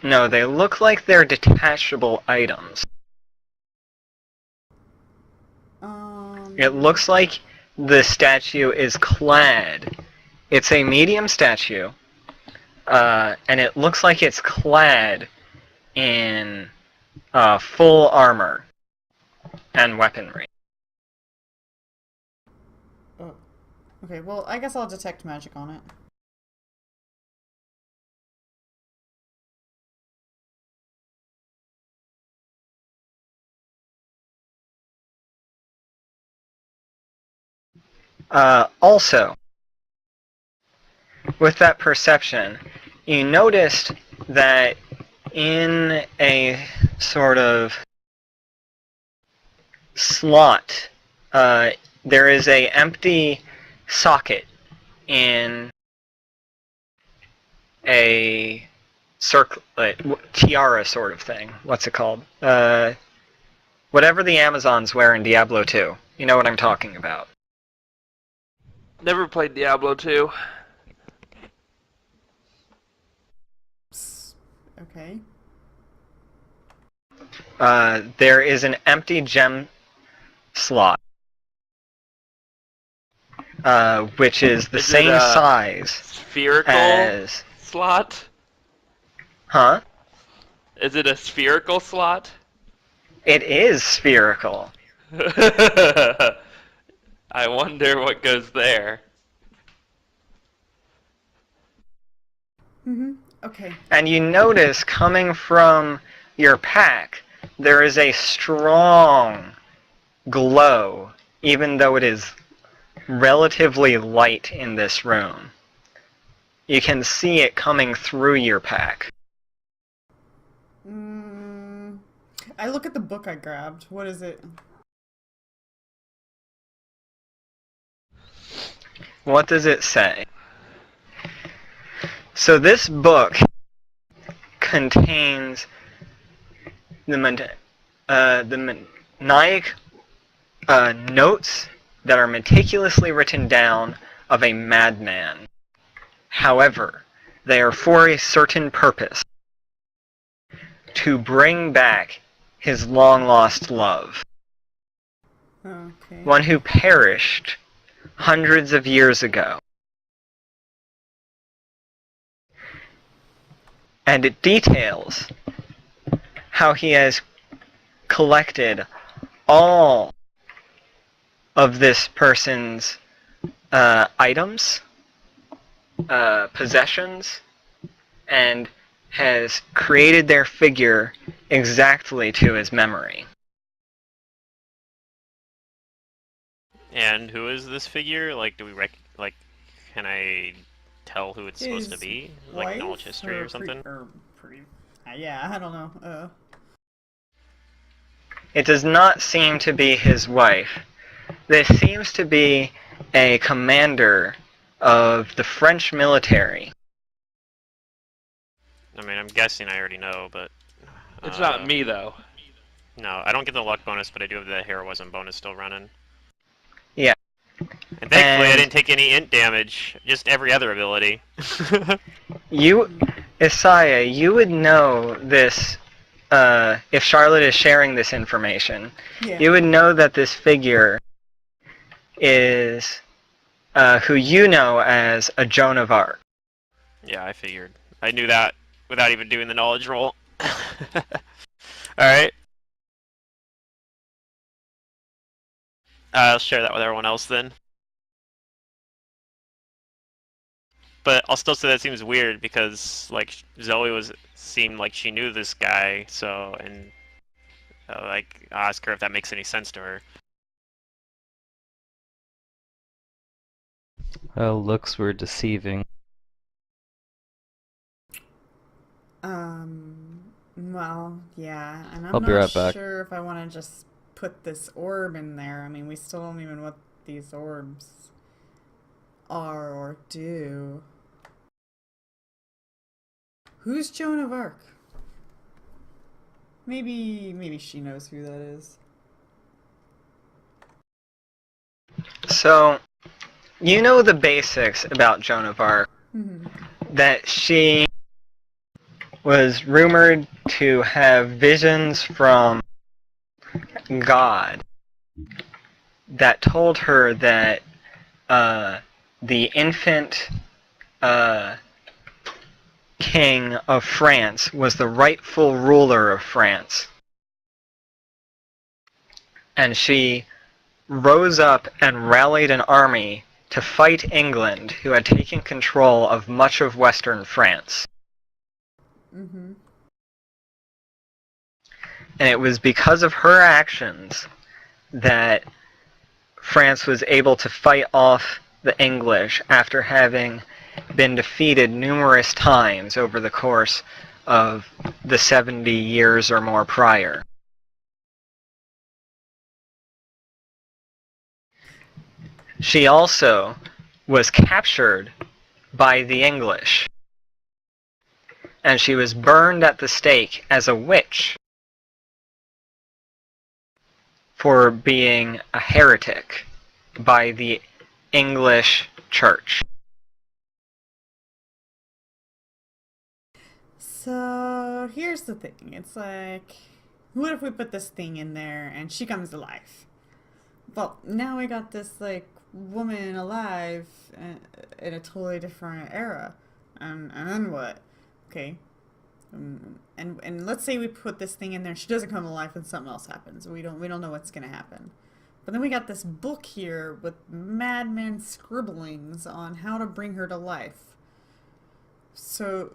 No, they look like they're detachable items. It Um, looks like the statue is clad. It's a medium statue, and it looks like it's clad in full armor and weaponry. oh, okay, well, I guess I'll detect magic on it. Also, with that perception, you noticed that in a sort of slot, there is a empty socket in a circle, tiara sort of thing. What's it called? Whatever the Amazons wear in Diablo 2. You know what I'm talking about. Never played Diablo 2. Psst. Okay. There is an empty gem slot, which is the Is it same a size spherical as... slot? Huh? Is it a spherical slot? It is spherical. I wonder what goes there. Mm-hmm. Okay. And you notice coming from your pack, there is a strong glow, even though it is relatively light in this room. You can see it coming through your pack. Mm, I look at the book I grabbed. What is it? What does it say? So this book contains the maniac notes that are meticulously written down of a madman. However, they are for a certain purpose: to bring back his long-lost love, Okay. one who perished hundreds of years ago. And it details how he has collected all of this person's items, possessions, and has created their figure exactly to his memory. And who is this figure? Like, do we like, can I tell who it's supposed to His be? Like, knowledge wife history or something? yeah, I don't know. It does not seem to be his wife. This seems to be a commander of the French military. I mean, I'm guessing I already know, but It's not me, though. no, I don't get the luck bonus, but I do have the heroism bonus still running. Yeah. And thankfully, I And didn't take any int damage. Just every other ability. you, Isaiah, you would know this if Charlotte is sharing this information. Yeah. You would know that this figure is who you know as a Joan of Arc. Yeah, I figured. I knew that without even doing the knowledge roll. Alright. I'll share that with everyone else then. But I'll still say that seems weird because, like, Zoe seemed like she knew this guy, so, and, like, I'll ask her if that makes any sense to her. Well, looks were deceiving. Well, yeah, and I'll I'm be not right back. sure if I want to just put this orb in there. I mean, we still don't even know what these orbs are or do. Who's Joan of Arc? Maybe she knows who that is. So, you know the basics about Joan of Arc. Mm-hmm. That she was rumored to have visions from God that told her that the infant uh, king of France was the rightful ruler of France. And she rose up and rallied an army to fight England, who had taken control of much of western France. Mm-hmm. And it was because of her actions that France was able to fight off the English after having been defeated numerous times over the course of the 70 years or more prior. She also was captured by the English, and she was burned at the stake as a witch for being a heretic by the English church. So here's the thing. It's like, what if we put this thing in there and she comes to life? Well, now we got this like woman alive in a totally different era, and then what? Okay, and let's say we put this thing in there, she doesn't come to life, and something else happens. We don't know what's gonna happen. But then we got this book here with madman scribblings on how to bring her to life. So,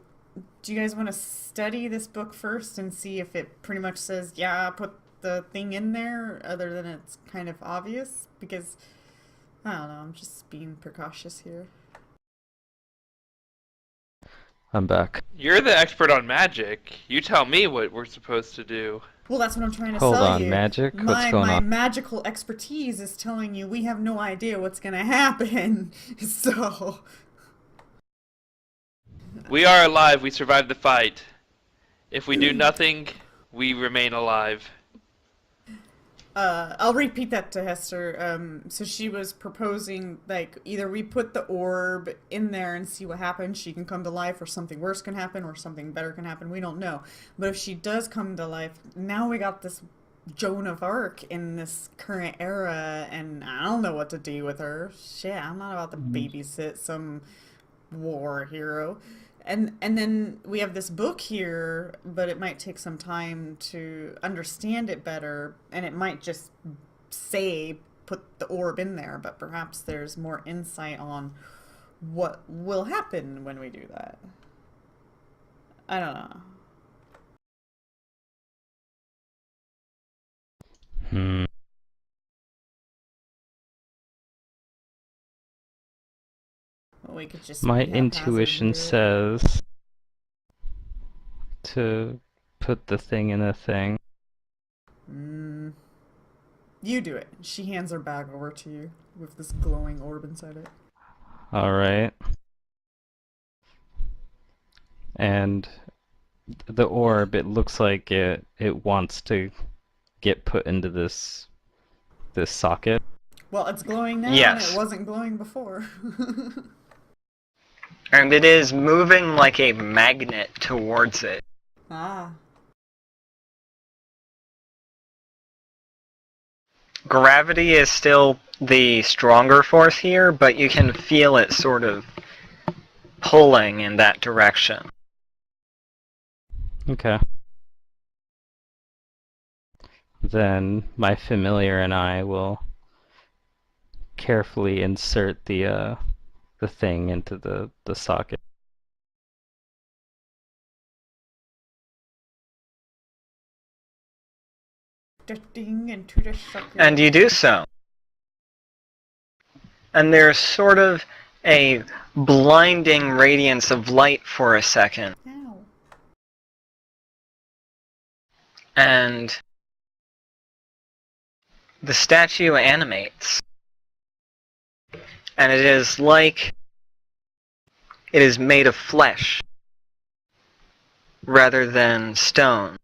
do you guys want to study this book first and see if it pretty much says, yeah, put the thing in there, other than it's kind of obvious? Because, I don't know, I'm just being precautious here. I'm back. You're the expert on magic. You tell me what we're supposed to do. Well, that's what I'm trying to Hold sell on, you. magic? What's My going my on? magical expertise is telling you we have no idea what's gonna happen. So, We are alive. We survived the fight. If we do nothing, we remain alive. I'll repeat that to Hester. So she was proposing, like, either we put the orb in there and see what happens, she can come to life, or something worse can happen, or something better can happen, we don't know. But if she does come to life, now we got this Joan of Arc in this current era, and I don't know what to do with her. Shit, I'm not about to babysit some war hero. And then we have this book here, but it might take some time to understand it better, and it might just say put the orb in there, but perhaps there's more insight on what will happen when we do that. I don't know. Hmm. Well, we could just My be haphazard intuition and do it. says to put the thing in a thing. Mm, you do it. She hands her bag over to you with this glowing orb inside it. Alright. And the orb, it looks like it wants to get put into this socket. Well, it's glowing now, and it Yes. wasn't glowing before. And it is moving like a magnet towards it. Ah. Gravity is still the stronger force here, but you can feel it sort of pulling in that direction. Okay. Then my familiar and I will carefully insert the thing into the socket. Into the socket. And you do so. And there's sort of a blinding radiance of light for a second. Ow. and the statue animates. And it is like it is made of flesh rather than stone,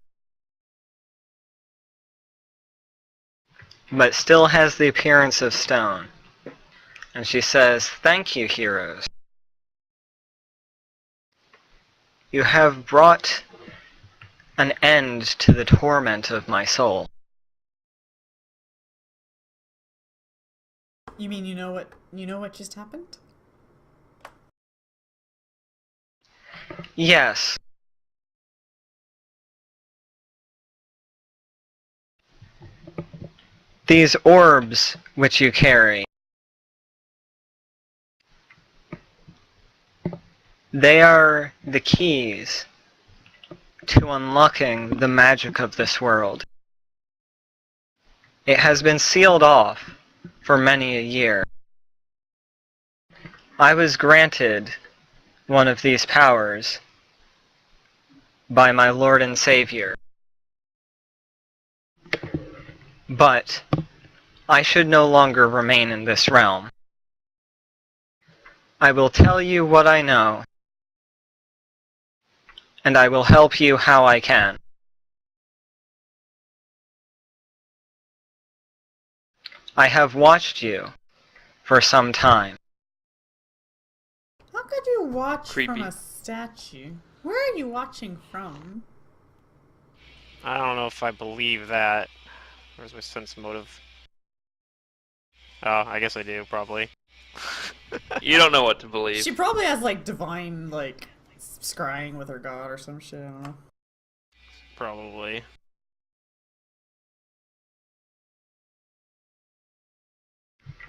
but still has the appearance of stone. And she says, "Thank you, heroes. You have brought an end to the torment of my soul." You mean you know what just happened? Yes. These orbs which you carry, they are the keys to unlocking the magic of this world. It has been sealed off for many a year. I was granted one of these powers by my Lord and Savior. But I should no longer remain in this realm. I will tell you what I know, and I will help you how I can. I have watched you for some time. How could you watch from Creepy. a statue? Where are you watching from? I don't know if I believe that. Where's my sense motive? Oh, I guess I do, probably. You don't know what to believe. She probably has like divine like scrying with her god or some shit. I don't know. Probably.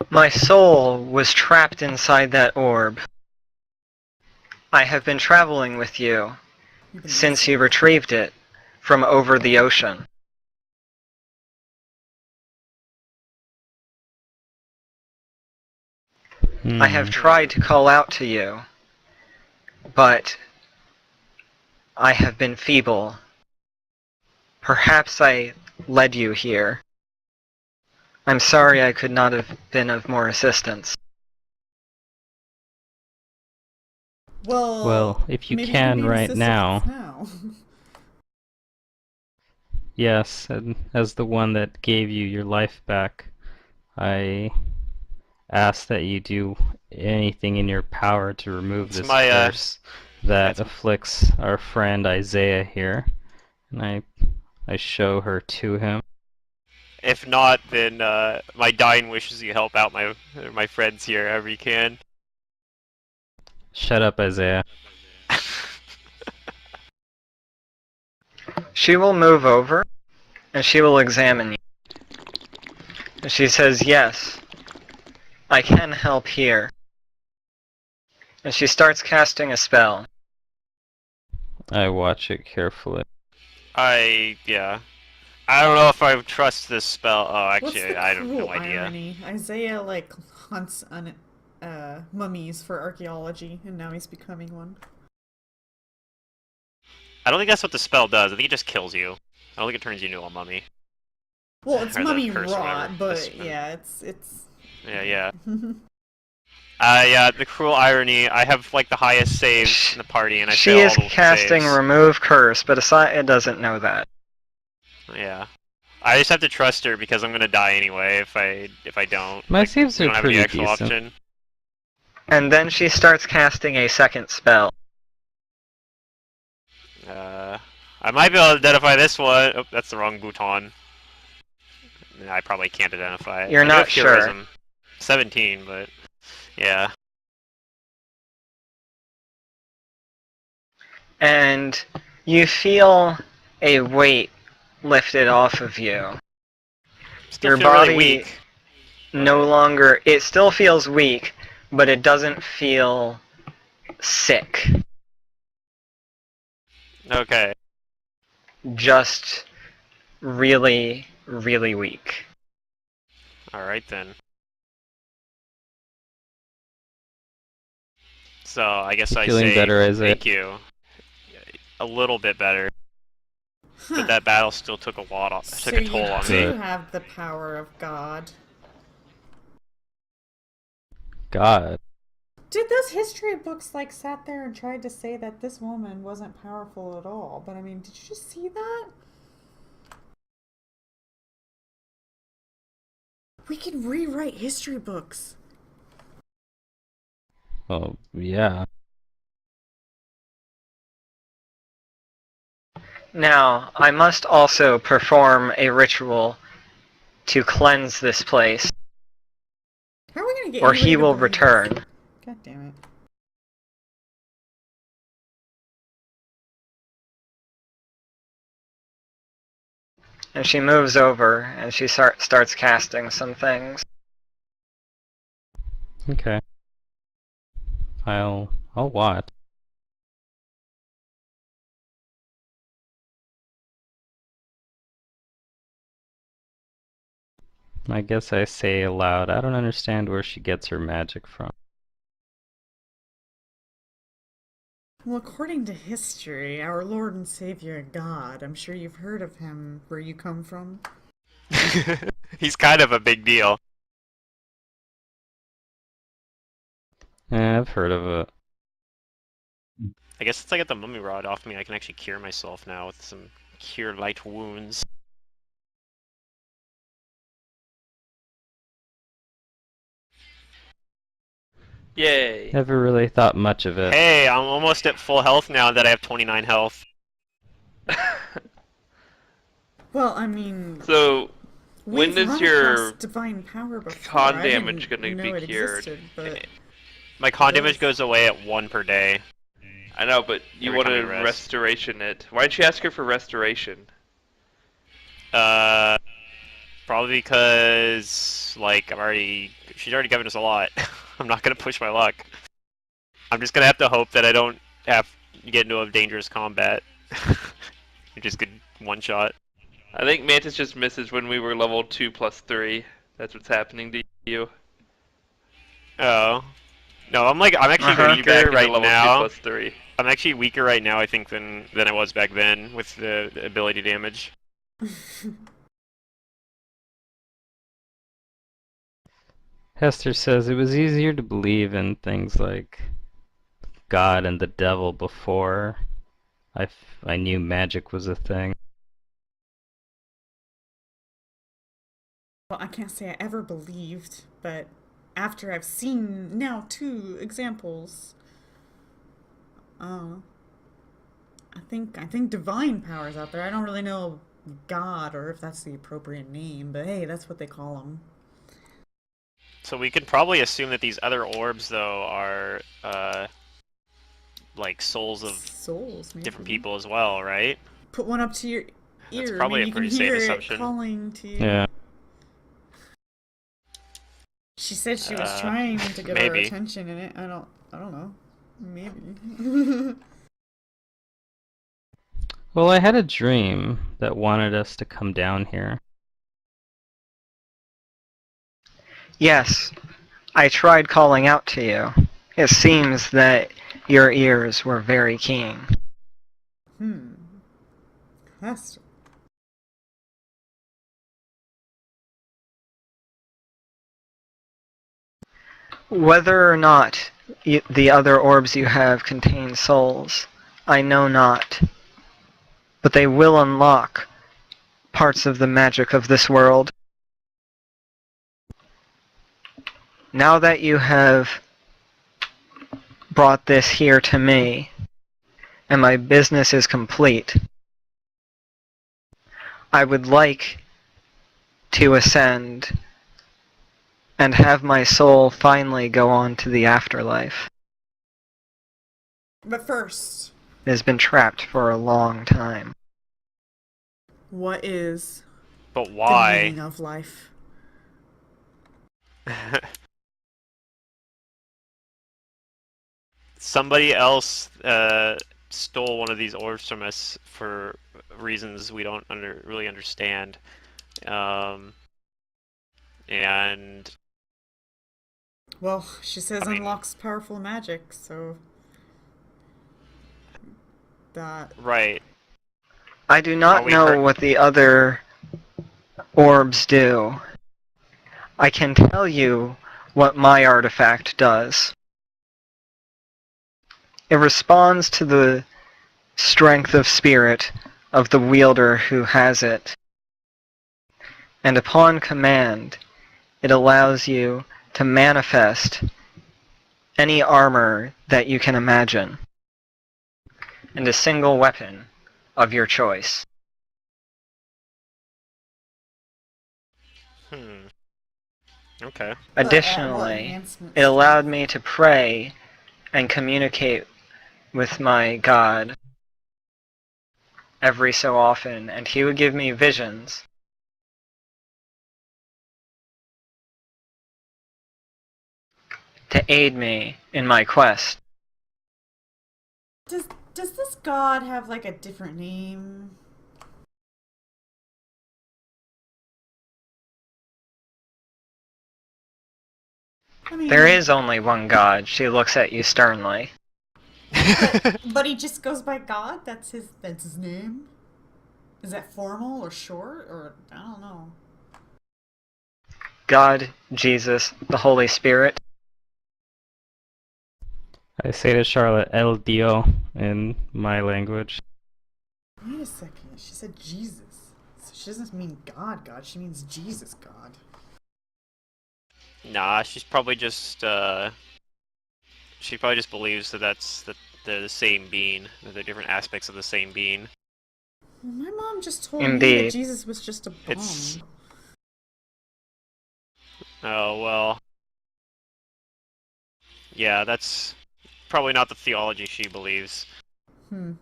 My soul was trapped inside that orb. I have been traveling with you You've been since you insane. retrieved it from over the ocean. I have tried to call out to you, but I have been feeble. Perhaps I led you here. I'm sorry I could not have been of more assistance. Well, if you maybe can be of right assistance now, now. yes, and as the one that gave you your life back, I ask that you do anything in your power to remove It's this my, curse that it's- afflicts our friend Isaiah here. And I show her to him. If not, then my dying wish is you help out my friends here however you can. Shut up, Isaiah. She will move over, and she will examine you. And she says, "Yes, I can help here." And she starts casting a spell. I watch it carefully. Yeah. I don't know if I trust this spell. Oh, What's actually, the I have cruel no idea. irony? Isaiah like hunts mummies for archaeology, and now he's becoming one. I don't think that's what the spell does. I think it just kills you. I don't think it turns you into a mummy. Well, it's Or the mummy curse or whatever. rot, but This one. yeah, it's. Yeah. Yeah, the cruel irony. I have like the highest saves in the party, and I She fail is all the casting saves. Remove Curse, but it doesn't know that. Yeah. I just have to trust her because I'm gonna die anyway if I don't. My Like, saves we are don't have any pretty actual decent. option. And then she starts casting a second spell. I might be able to identify this one. Oh, that's the wrong bouton. I probably can't identify it. You're I do not have sure. heroism. 17, but yeah. And you feel a weight lifted off of you. Still Your feel really body weak. no longer, it still feels weak, but it doesn't feel sick. Okay. Just really, really weak. Alright then. So I guess You I feeling say better, Isaiah? thank you. A little bit better. but that battle still took a So a you toll on do me. Good. have the power of God. God. Dude, those history books like sat there and tried to say that this woman wasn't powerful at all. But I mean, did you just see that? We can rewrite history books. Oh, yeah. Now, I must also perform a ritual to cleanse this place, How are we gonna get or anybody he to will believe us? return. God damn it. And she moves over, and she starts casting some things. Okay. I'll watch. I guess I say aloud, I don't understand where she gets her magic from. Well, according to history, our Lord and Savior God, I'm sure you've heard of him where you come from. He's kind of a big deal. I've heard of it. I guess since I got the mummy rod off me, I can actually cure myself now with some cure light wounds. Yay. Never really thought much of it. Hey, I'm almost at full health now that I have 29 health. Well, I mean, So, when we've is run your across divine power before. con I damage didn't gonna know be it cured? existed, but My con does. damage goes away at 1 per day. I know, but you Every time I wanted rest. restoration it. Why'd you ask her for restoration? Uh, Probably because, like, she's already given us a lot. I'm not gonna push my luck. I'm just gonna have to hope that I don't have to get into a dangerous combat. You just could one shot. I think Mantis just misses when we were level 2 plus 3. That's what's happening to you. Oh. No, I'm actually Turning you back weaker into right level 2 now. plus 3. I'm actually weaker right now, I think, than I was back then with the ability damage. Hester says it was easier to believe in things like God and the devil before I knew magic was a thing. Well, I can't say I ever believed, but after I've seen now 2 examples, uh, I think divine powers out there. I don't really know God or if that's the appropriate name, but hey, that's what they call them. So we could probably assume that these other orbs, though, are like souls of Souls, maybe. different people as well, right? Put one up to your That's ear. probably Maybe a you can pretty safe hear it assumption. calling to you. Yeah. She said she was trying to get our Maybe. attention in it. I don't know. Maybe. Well, I had a dream that wanted us to come down here. Yes, I tried calling out to you. It seems that your ears were very keen. That's Whether or not the other orbs you have contain souls, I know not. But they will unlock parts of the magic of this world. Now that you have brought this here to me, and my business is complete, I would like to ascend and have my soul finally go on to the afterlife. But first, It has been trapped for a long time. what is But the why? meaning of life? Somebody else stole one of these orbs from us for reasons we don't really understand. And Well, she says I mean, unlocks powerful magic, so that right. I do not we know heard. what the other orbs do. I can tell you what my artifact does. It responds to the strength of spirit of the wielder who has it. And upon command, it allows you to manifest any armor that you can imagine, and a single weapon of your choice. Hmm. Okay. But at what Additionally, it enhancements do allowed you... me to pray and communicate with my God every so often, and he would give me visions to aid me in my quest. Does does this god have like a different name? I There mean, is only one God, she looks at you sternly. but he just goes by God. That's his name. Is that formal or short or I don't know. God, Jesus, the Holy Spirit. I say to Charlotte, El Dio in my language. Wait a second. She said Jesus. So she doesn't mean God, God. She means Jesus, God. Nah, she's probably just she probably just believes that they're the same being, that they're different aspects of the same being. Well, my mom just told me that Indeed. Jesus was just a It's bum. oh well, yeah, that's probably not the theology she believes. Hmm.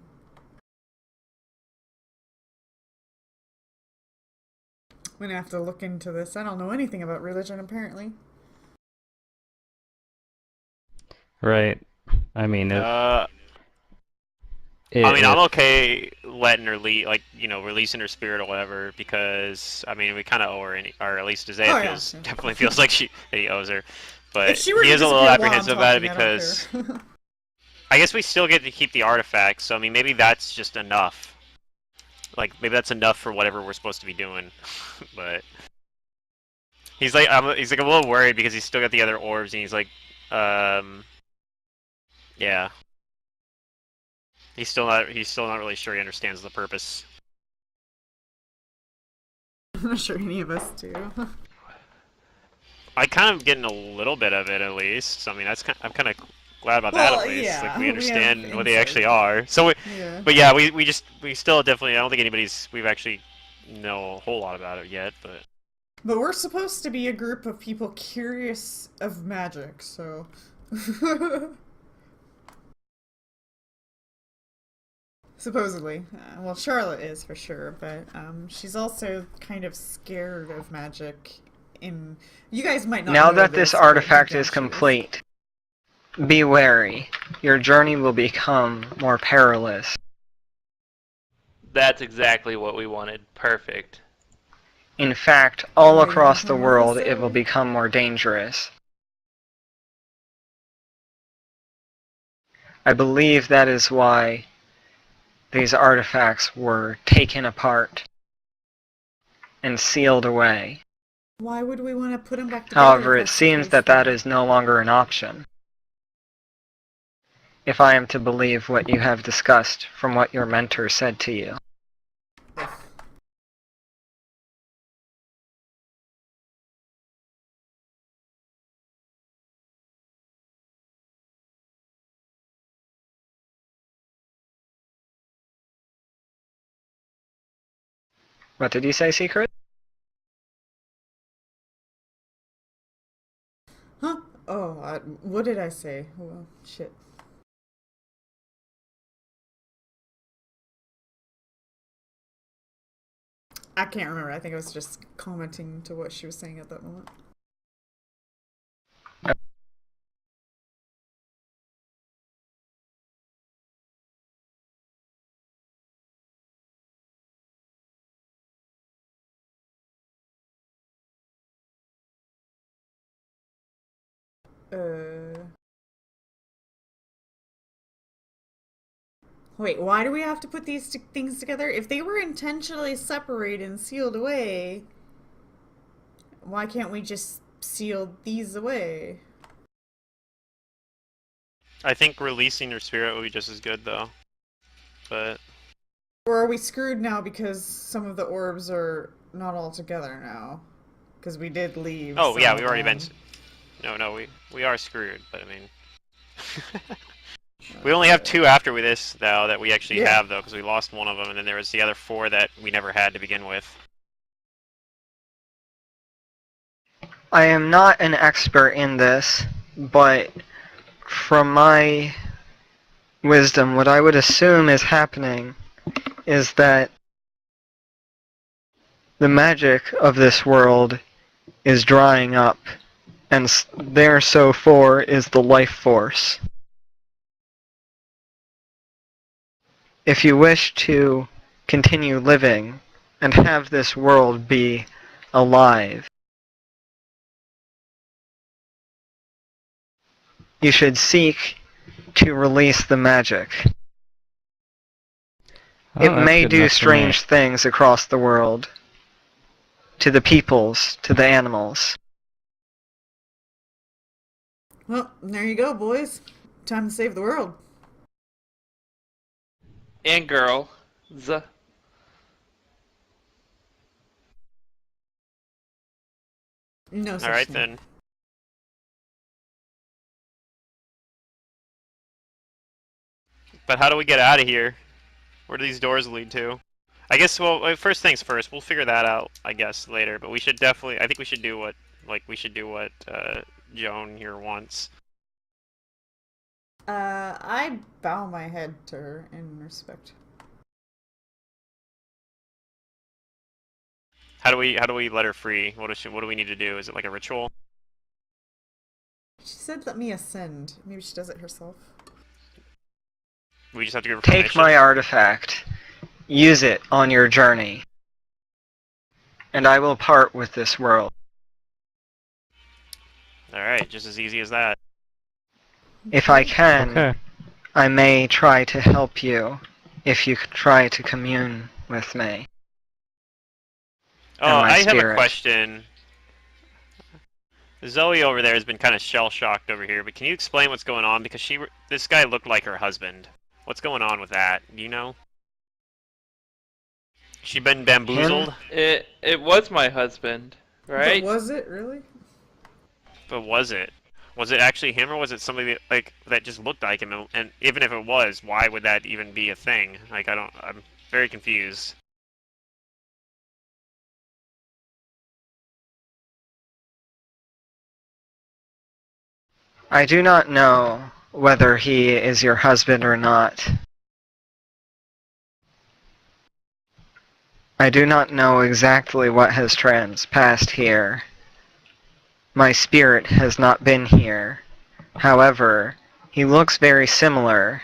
I'm gonna have to look into this. I don't know anything about religion, apparently. Right. I mean, I mean, I'm if okay letting her releasing her spirit or whatever, because I mean, we kind of owe her, or at least Isaiah Oh yeah. feels Yeah. definitely feels like that he owes her, If but she were he to is a little disappear while I'm apprehensive about it talking, I don't care. because I guess we still get to keep the artifacts, so I mean, maybe that's just enough. Like, maybe that's enough for whatever we're supposed to be doing, but he's like a little worried because he's still got the other orbs, and he's like, um, yeah. He's still not really sure he understands the purpose. I'm not sure any of us do. I kind of getting a little bit of it at least. So, I mean, I'm kind of glad about that at Well, least. Like we yeah, we have understand what they insight. actually are. So, Yeah. but yeah, we still definitely. I don't think we've actually know a whole lot about it yet. But But we're supposed to be a group of people curious of magic, so. Supposedly. Well, Charlotte is for sure, but she's also kind of scared of magic. In you guys might not Now know that this this, but deep artifact down is she is. complete, be wary. Your journey will become more perilous. That's exactly what we wanted. Perfect. In fact, all You want to across the come with us, world it will Zoe? become more dangerous. I believe that is why these artifacts were taken apart and sealed away. Why would we want to put them back together if However, it that's the seems case, that that though? is no longer an option, if I am to believe what you have discussed from what your mentor said to you. What did you say, Secret? Huh? Oh, what did I say? Well, shit. I can't remember. I think I was just commenting to what she was saying at that moment. Uh. Wait, why do we have to put these things together? If they were intentionally separated and sealed away, why can't we just seal these away? I think releasing your spirit would be just as good though. But Or are we screwed now because some of the orbs are not all together now? Because we did leave oh some yeah, of we've already been. them. No, we are screwed. But I mean, we only have two after we this though that we actually Yeah. have though, because we lost one of them, and then there was the other four that we never had to begin with. I am not an expert in this, but from my wisdom, what I would assume is happening is that the magic of this world is drying up, and there so for is the life force. If you wish to continue living and have this world be alive, you should seek to release the magic. Oh, It that's may good do enough for me. strange things across the world, to the peoples, to the animals. Well, there you go, boys. Time to save the world. And girl. No All such right thing. then. But how do we get out of here? Where do these doors lead to? I guess, well, first things first. We'll figure that out, I guess, later. But we should definitely, I think we should do what, Joan here wants. I bow my head to her in respect. How do we let her free? What do we need to do? Is it like a ritual? She said, let me ascend. Maybe she does it herself. We just have to give her Take permission? my artifact, use it on your journey, and I will part with this world. Alright, just as easy as that. If I can, Okay. I may try to help you if you try to commune with me Oh, and my I have a spirit. question. Zoe over there has been kind of shell-shocked over here, but can you explain what's going on? Because this guy looked like her husband. What's going on with that? Do you know? She been Him? bamboozled? It was my husband, But right? was it really? But was it? Was it actually him, or was it somebody that just looked like him? And even if it was, why would that even be a thing? Like, I'm very confused. I do not know whether he is your husband or not. I do not know exactly what has transpassed here. My spirit has not been here. However, he looks very similar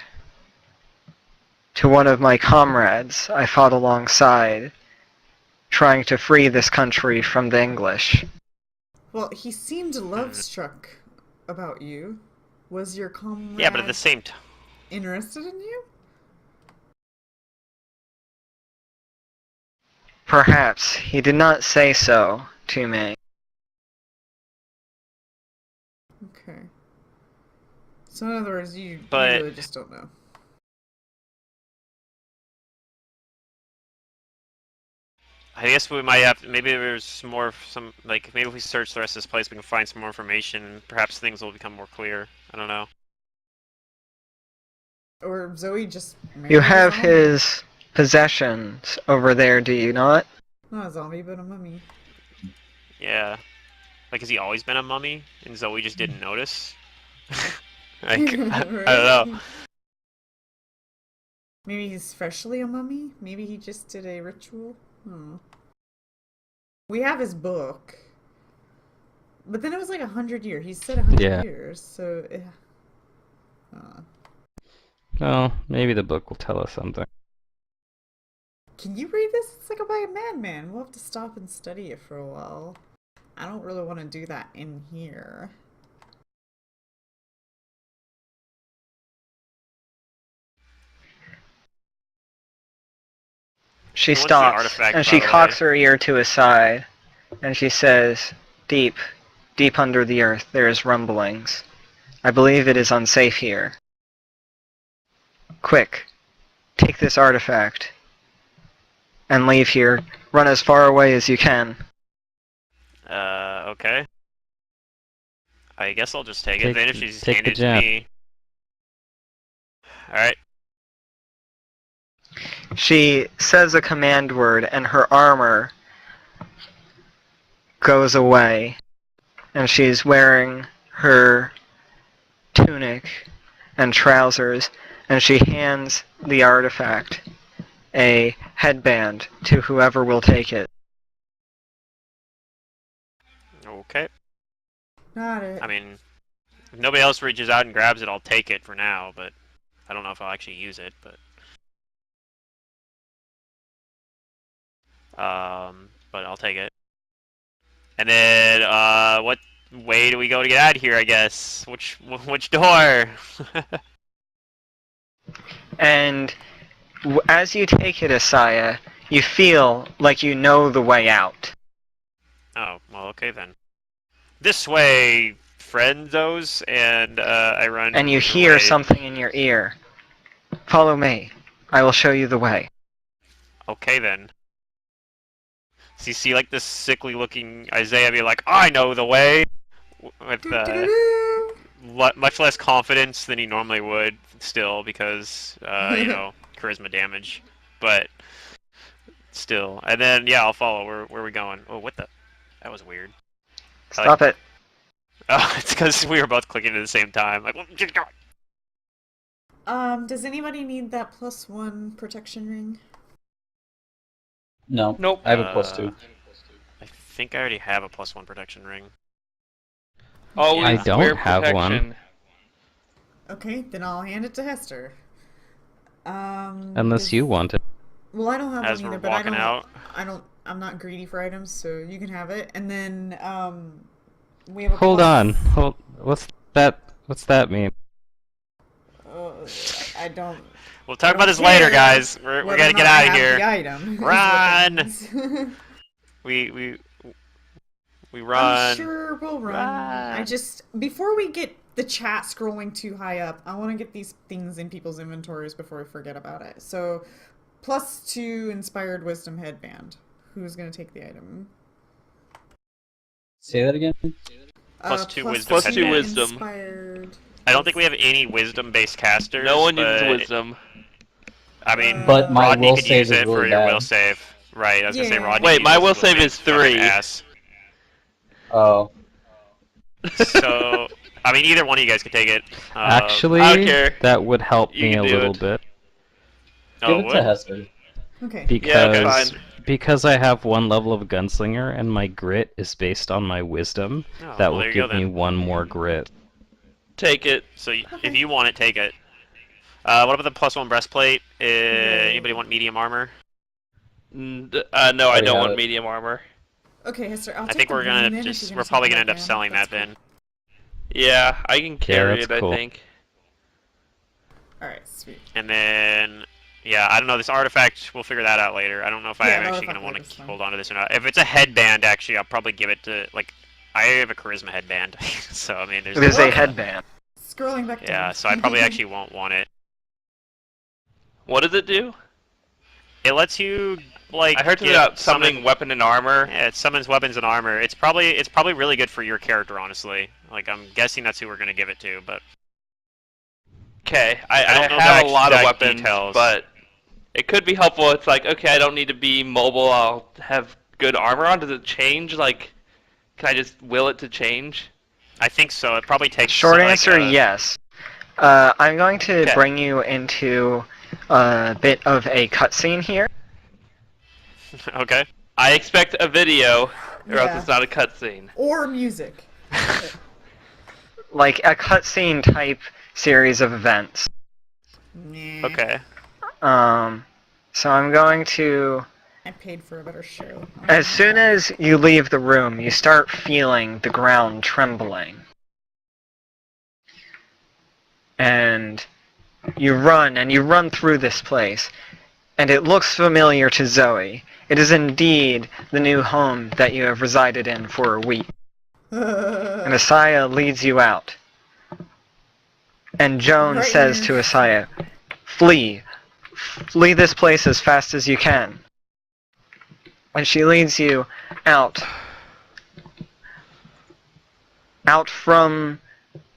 to one of my comrades I fought alongside, trying to free this country from the English. Well, he seemed love Hmm. struck about you. Was your Yeah, but at the comrade same time, interested in you? Perhaps he did not say so to me. Okay. So in other words, you but really just don't know. I guess we might have. Maybe there's more. Maybe if we search the rest of this place, we can find some more information. Perhaps things will become more clear. I don't know. Or Zoe just You married a have zombie. his possessions over there, do you not? Not a zombie, but a mummy. Yeah. Like, has he always been a mummy, and Zoe just didn't notice? Like, I don't know. Right? Maybe he's freshly a mummy? Maybe he just did a ritual? Hmm. We have his book. But then it was like 100 years. He said 100 Yeah. years, so... Well, maybe the book will tell us something. Can you read this? It's like by a madman. We'll have to stop and study it for a while. I don't really want to do that in here. She Who wants the stops, artifact, and by she the cocks way? her ear to his side, and she says, "Deep, deep under the earth, there is rumblings. I believe it is unsafe here. Quick, take this artifact, and leave here. Run as far away as you can." Okay. I guess I'll just take it then if she's take the handed it to gem. me. Alright. She says a command word, and her armor goes away, and she's wearing her tunic and trousers, and she hands the artifact, a headband, to whoever will take it. Okay. Got it. I mean, if nobody else reaches out and grabs it, I'll take it for now, but I don't know if I'll actually use it, but... but I'll take it. And then, what way do we go to get out of here, I guess? Which door? And as you take it, Asaya, you feel like you know the way out. Oh, well, okay then. This way, friendos, and, I run And you your hear way. something in your ear. "Follow me. I will show you the way." Okay then. So you see, like, this sickly-looking Isaiah be like, "I know the way!" With, Do-do-do-do. much less confidence than he normally would, still, because, you know, charisma damage. But, still. And then, yeah, I'll follow. Where are we going? Oh, what the? That was weird. Stop it. Oh, it's because we were both clicking at the same time. Like, get going! Does anybody need that +1 protection ring? No. Nope. I have a +2. I think I already have a +1 protection ring. Always I don't wear have one. protection. Okay, then I'll hand it to Hester. Unless you want it. Well, I don't have As one we're either, but I walking don't. out. I'm not greedy for items, so you can have it. And then we have a Hold plus- on. What's that? What's that mean? Uh, I don't. We'll talk I about don't this later, care guys. We're whether gonna or get not I out of have here. the item, is what Run! that means. We run. I'm sure we'll run. I just before we get the chat scrolling too high up, I want to get these things in people's inventories before we forget about it. So, +2 inspired wisdom headband. Who's gonna take the item? Say that again? +2 wisdom Plus two headband. wisdom. Inspired. I don't think we have any wisdom-based casters. No one uses but, wisdom. I mean, But my Rodney will could save use is it for really your bad. will save. Right, I was gonna say Yeah. Rodney. Wait, could my use will his save is fucking 3. ass. Oh. So, I mean, either one of you guys could take it. Actually, I don't care. that would help You me can a do little it. bit Give oh, it to would? Hester. Okay. because fine. because I have 1 level of gunslinger and my grit is based on my wisdom. Oh, That well, will there you go give me then. 1 more grit. Take it. So, if you want it, take it. What about the +1 breastplate? Anybody want medium armor? No, Already I don't have want it. medium armor. Okay, Hester. I'll I take think the we're green gonna then if just you're we're gonna probably take gonna that end up down. selling That's that cool. then. Yeah, I can carry that's it, cool. I think. All right, sweet. And then, yeah, I don't know, this artifact, we'll figure that out later. I don't know if Yeah, I'm the actually going artifact to want later's to fine. hold on to this or not. If it's a headband, actually, I'll probably give it to, like, I have a charisma headband. So, I mean, It is there's... a headband. Scrolling back down. Yeah, so I probably actually won't want it. What does it do? It lets you, like, I heard something get about summoning weapon and armor. Yeah, it summons weapons and armor. It's probably really good for your character, honestly. Like, I'm guessing that's who we're going to give it to, but... Okay, I I don't know have the a lot of exact weapons, details. but it could be helpful. It's like, okay, I don't need to be mobile. I'll have good armor on. Does it change? Like, can I just will it to change? I think so. It probably takes... Short like, answer, yes. I'm going to Okay. bring you into a bit of a cutscene here. Okay. I expect a video, or else Yeah. it's not a cutscene. Or music. Like a cutscene type series of events. Nah. Okay. So I'm going to... I paid for a better show. As soon as you leave the room, you start feeling the ground trembling. And you run through this place. and it looks familiar to Zoe. It is indeed the new home that you have resided in for a week. And Asaya leads you out. And Joan Right says here. to Asaya, "Flee. Flee this place as fast as you can." And she leads you out. Out from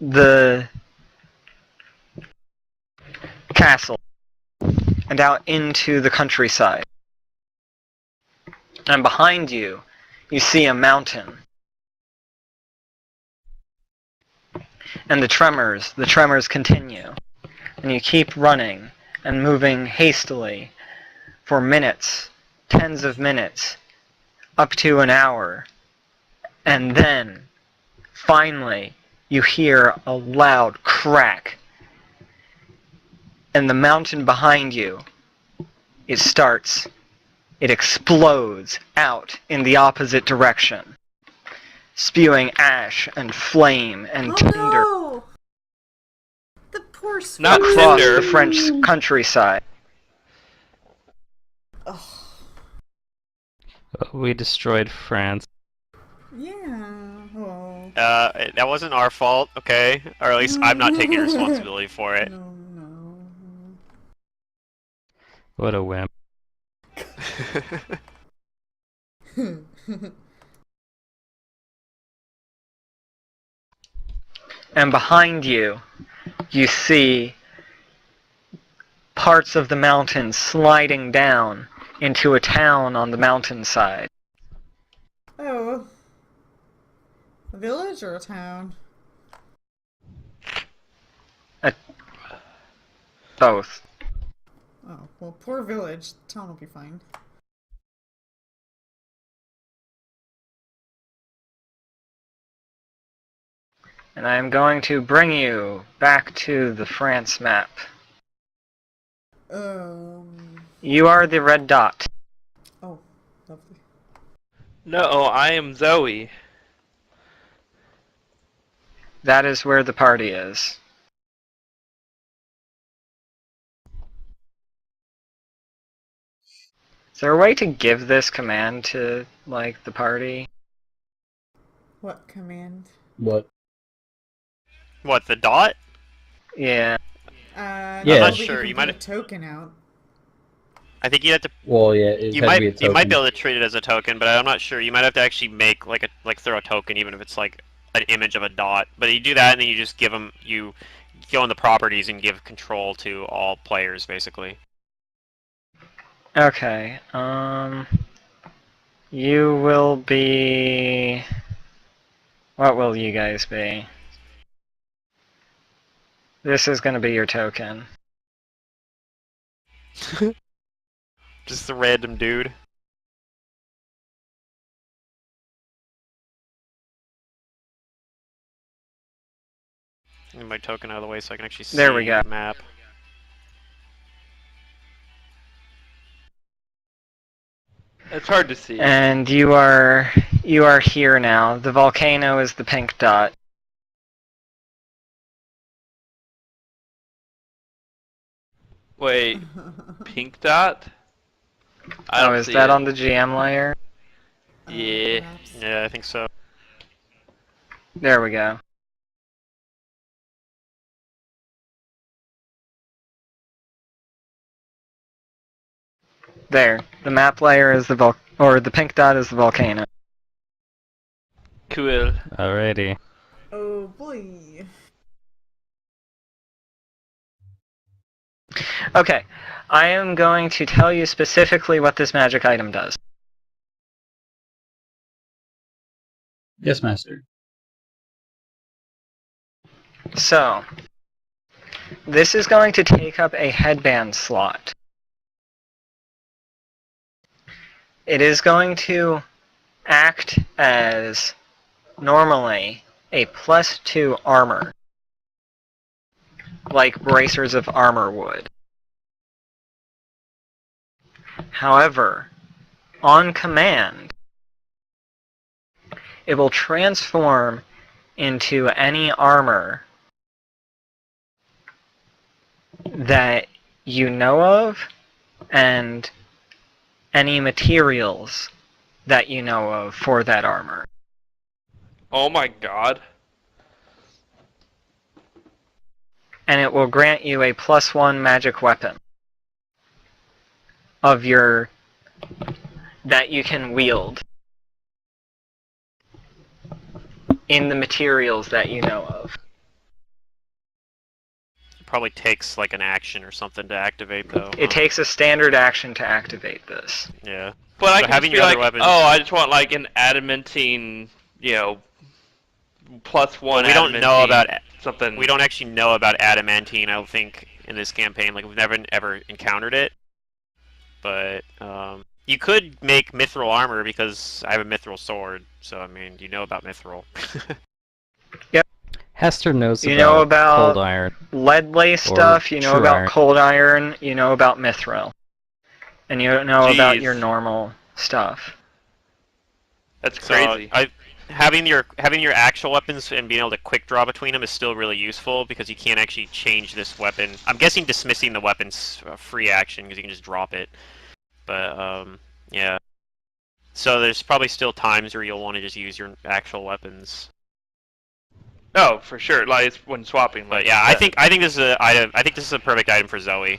the castle. And out into the countryside. And behind you, you see a mountain. And the tremors continue. And you keep running and moving hastily for minutes, tens of minutes, up to an hour. And then, finally, you hear a loud crack. And the mountain behind you, it explodes out in the opposite direction, spewing ash and flame and tinder no! The poor Not sweet. across tinder. the French countryside. Oh, We destroyed France. yeah. Oh. That wasn't our fault, okay? Or at least I'm not taking responsibility for it. No, no. What a wimp. And behind you, you see parts of the mountain sliding down into a town on the mountainside. Oh. A village or a town? Both. Oh, well, poor village. Town will be fine. And I am going to bring you back to the France map. You are the red dot. Oh, lovely. No, I am Zoe. That is where the party is. Is there a way to give this command to, like, the party? What command? What? What, the dot? Yeah. Yeah. I'm not nobody sure, can you put might- a token out. I think you have to. Well, yeah, it You had to might be a token. you might be able to treat it as a token, but I'm not sure. You might have to actually make throw a token, even if it's like an image of a dot. But you do that, and then you just give them you go in the properties and give control to all players, basically. Okay, you will be... What will you guys be? This is gonna be your token. Just a random dude. Get my token out of the way so I can actually see There we go. the map. It's hard to see. And you are here now. The volcano is the pink dot. Wait, pink dot? I Oh, don't is see that it. on the GM layer? Yeah. Perhaps. Yeah, I think so. There we go. There. The map layer is the the pink dot is the volcano. Cool. Alrighty. Oh boy. Okay, I am going to tell you specifically what this magic item does. Yes, master. So, this is going to take up a headband slot. It is going to act as, normally, a +2 armor, like bracers of armor would. However, on command, it will transform into any armor that you know of and any materials that you know of for that armor. Oh my god. And it will grant you a +1 magic weapon of your that you can wield in the materials that you know of. It probably takes like an action or something to activate though. It takes a standard action to activate this. Yeah. But I So can having just be your other like, weapons. oh, I just want like an adamantine, +1 Well, we don't know about something. we don't actually know about adamantine. I don't think in this campaign. Like we've never ever encountered it. But you could make mithril armor because I have a mithril sword. So I mean, you know about mithril. Hester knows You about, know about cold iron. lead-lace stuff, you know true about iron. cold iron, you know about mithril. And you know about Jeez. your normal stuff. That's So crazy. having your actual weapons and being able to quick draw between them is still really useful because you can't actually change this weapon. I'm guessing dismissing the weapon's a free action because you can just drop it. But yeah. So there's probably still times where you'll want to just use your actual weapons. Oh, for sure. Like it's when swapping. But Like yeah, you said. I think this is a item. I think this is a perfect item for Zoe.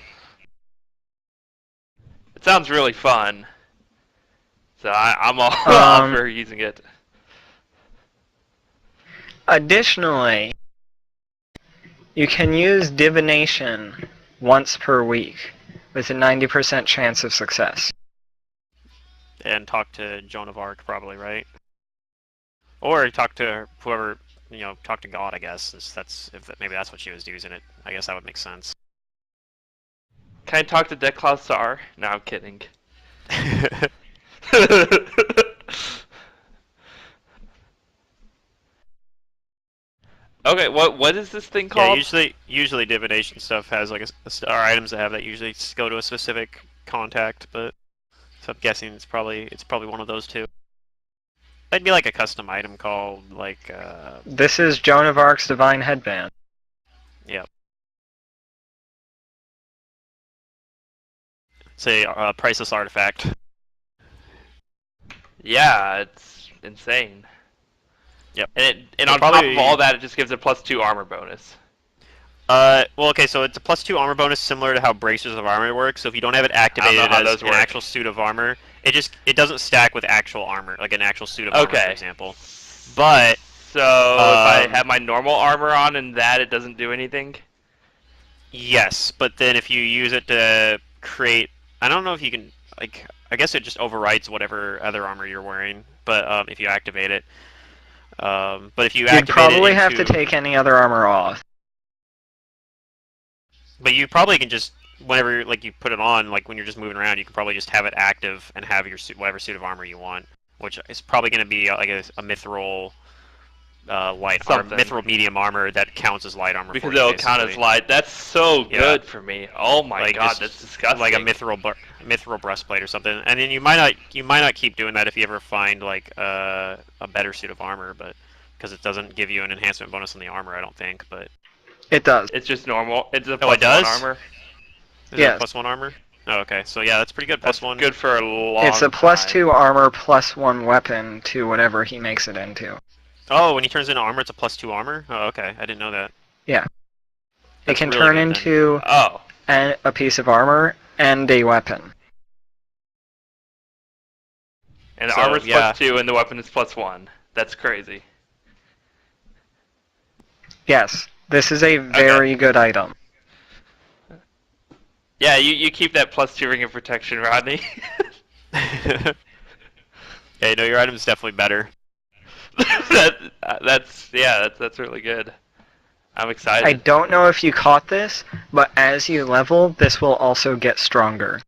It sounds really fun. So I'm all for using it. Additionally, you can use divination once per week with a 90% chance of success. And talk to Joan of Arc, probably, right? Or talk to whoever, talk to God, I guess. Maybe that's what she was using it. I guess that would make sense. Can I talk to Declaw Sar? No, I'm kidding. Okay, what is this thing Yeah, called? usually divination stuff has like or items that have that usually just go to a specific contact, but so I'm guessing it's probably one of those two. That'd be like a custom item called like This is Joan of Arc's Divine Headband. yeah. Say priceless artifact. Yeah, it's insane. Yep. And on top of all that, it just gives a +2 armor bonus. Well, okay, so it's a +2 armor bonus similar to how bracers of armor work. So if you don't have it activated how as those an work. actual suit of armor, it doesn't stack with actual armor, like an actual suit of armor, for example. But So if I have my normal armor on and that, it doesn't do anything? yes, but then if you use it to create, I don't know if you can, like, I guess it just overrides whatever other armor you're wearing. But if you activate it, but if you You'd activate probably it have to into- take any other armor off. But you probably can just, whenever like you put it on, like when you're just moving around, you can probably just have it active and have your suit, whatever suit of armor you want, which is probably going to be like a mithril light armor, Something. mithril medium armor that counts as light armor. Because for you, it'll count as basically. light. That's so Yeah. good for me. Oh my Like, god, just that's disgusting. like a mithril breastplate or something. And then you might not keep doing that if you ever find like a better suit of armor, but because it doesn't give you an enhancement bonus on the armor, I don't think. But It does. It's just normal. It's a Oh, it +1 does? armor. is Yes. it +1 armor? Oh, okay. So yeah, that's pretty good. That's +1. good for a long It's a time. +2 armor +1 weapon to whatever he makes it into. Oh, when he turns into armor, it's a +2 armor? Oh, okay. I didn't know that. Yeah. It That's can really turn good, then. into Oh. a piece of armor and a weapon. And the So, armor's yeah. +2 and the weapon is +1. That's crazy. Yes, this is a very good item. Yeah, you keep that +2 ring of protection, Rodney. Yeah, your item's definitely better. that's really good. I'm excited. I don't know if you caught this, but as you level, this will also get stronger.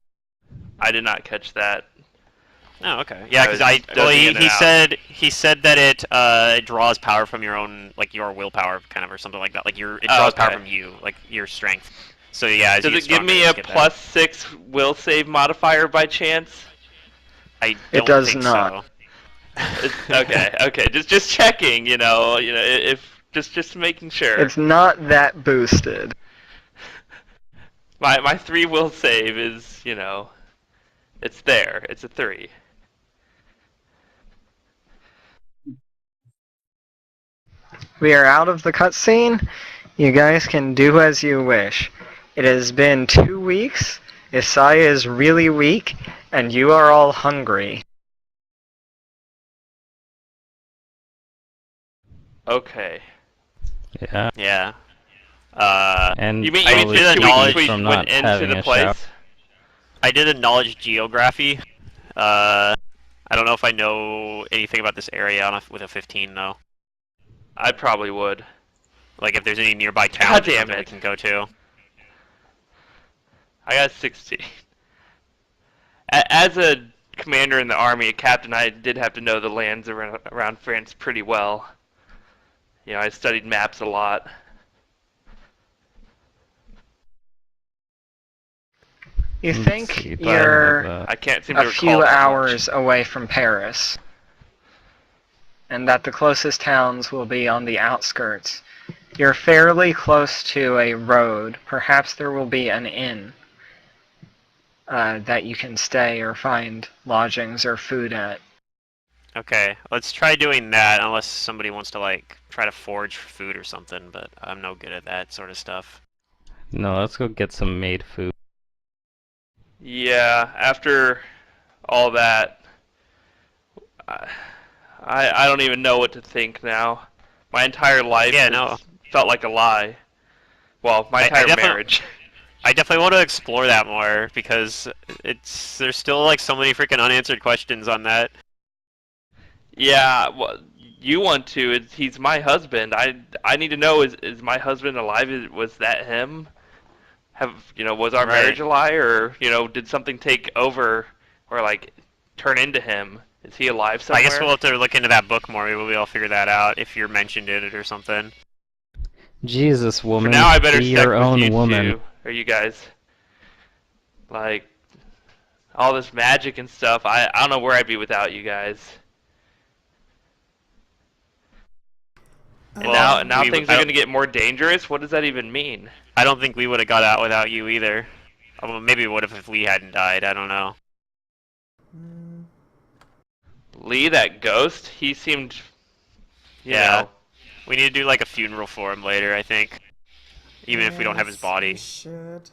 I did not catch that. Oh, okay. Yeah, because was dozing in and out. he said that it draws power from your own, like your willpower, kind of, or something like that. Like it draws power okay. from you, like your strength. So yeah, as Does you it get give stronger, me you a get that. +6 will save modifier by chance? I It don't does think not. so. Okay. Just checking. If just making sure. It's not that boosted. My 3 will save is, it's there. It's a 3. We are out of the cutscene. You guys can do as you wish. It has been 2 weeks. Isaiah is really weak, and you are all hungry. Okay. Yeah. Yeah. And You mean I probably did since 2 weeks acknowledge speaking we from went not into having the a shower. place? I did acknowledge geography. I don't know if I know anything about this area with a 15 though. I probably would. Like if there's any nearby God towns or damn something we it. can go to. I got 16. As a commander in the army, a captain, I did have to know the lands around France pretty well. I studied maps a lot. You Let's think see if I have you're I can't seem to a recall few that hours much. away from Paris, and that the closest towns will be on the outskirts. You're fairly close to a road. Perhaps there will be an inn that you can stay or find lodgings or food at. Okay, let's try doing that unless somebody wants to like try to forage food or something, but I'm no good at that sort of stuff. No, let's go get some made food. Yeah, after all that, I, I don't even know what to think now. My entire life Yeah, no. has felt like a lie. Well, my I entire definitely marriage. I definitely want to explore that more because there's still like so many freaking unanswered questions on that. Yeah, well, you want to. He's my husband. I need to know, is my husband alive? Was that him? Was our Right. marriage a lie, or, did something take over or, like, turn into him? Is he alive I guess we'll somewhere? have to look into that book more. Maybe we'll figure that out if you're mentioned in it or something. Jesus, For woman, now, I better be your stick with own you woman. two, or you guys. Like, all this magic and stuff, I don't know where I'd be without you guys. And Well, now things are going to get more dangerous? What does that even mean? I don't think we would have got out without you either. Well, maybe we would have if Lee hadn't died. I don't know. Mm, Lee, that ghost, he seemed, you Yeah. know, We need to do like a funeral for him later, I think. Even if we don't have his yes, we body. should.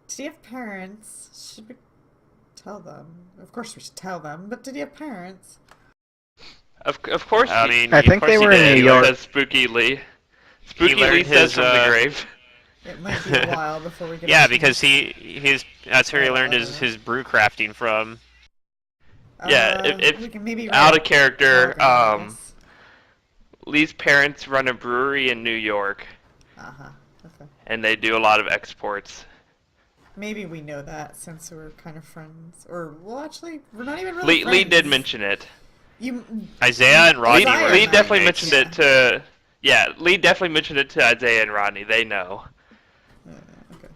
Did he have parents? Should we tell them? Of course we should tell them, but did he have parents? of course I he, mean, I of think course they he were in did. New He York. learned, says Spooky Lee. he Spooky Lee learned says his, from the grave. It might be a while before we get. yeah, a because that's where he learned Uh, his brew crafting from. Yeah, We if can maybe write out a of character, paragraph, I guess. Lee's parents run a brewery in New York, Uh huh. Okay. and they do a lot of exports. Maybe we know that since we're kind of friends. Or, well, actually, we're not even really Lee did friends. mention it. You. Isaiah and Rodney Isaiah were Lee and I- definitely roommates. mentioned it to. Yeah, Lee definitely mentioned it to Isaiah and Rodney. They know. Okay.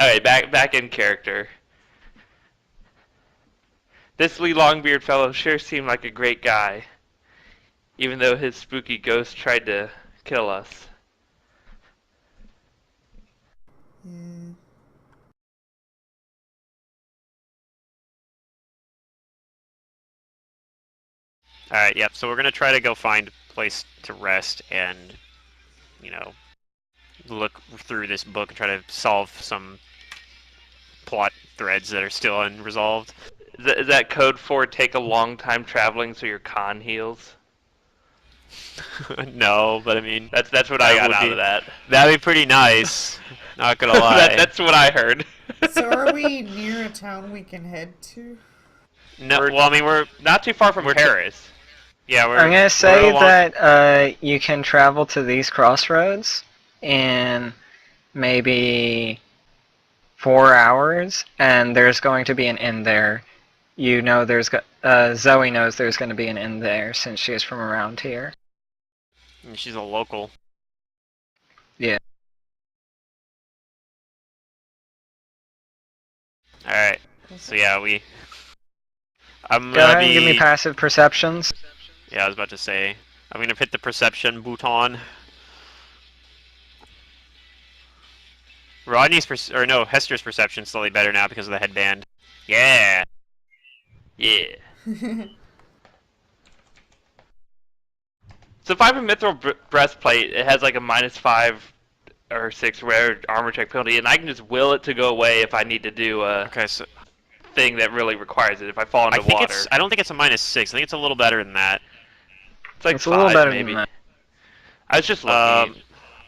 Okay, back in character. This Lee Longbeard fellow sure seemed like a great guy, even though his spooky ghost tried to kill us. Yeah. Alright, yep, so we're gonna try to go find a place to rest and, you know, look through this book and try to solve some plot threads that are still unresolved. Is that code for take a long time traveling so your con heals? No, but I mean, That's what I that got would out be of that. that'd be pretty nice. Not gonna lie. That's what I heard. So, are we near a town we can head to? No, We're- well, I mean, we're Not too far from We're- Paris. yeah, I'm gonna we're say along- that you can travel to these crossroads in maybe 4 hours, and there's going to be an inn there. You know, Zoe knows there's going to be an inn there since she is from around here. she's a local. Yeah. All right. So yeah, I'm Go gonna ahead and give me be. passive perceptions. Yeah, I was about to say. I'm gonna hit the perception button. Hester's perception's slightly better now because of the headband. Yeah. Yeah. So if I have a mithril breastplate, it has like a -5 or 6 rare armor check penalty, and I can just will it to go away if I need to do a Okay, so thing that really requires it. If I fall into water, I don't think it's a -6. I think it's a little better than that. it's like It's a little 5 better maybe. than that. I was just looking.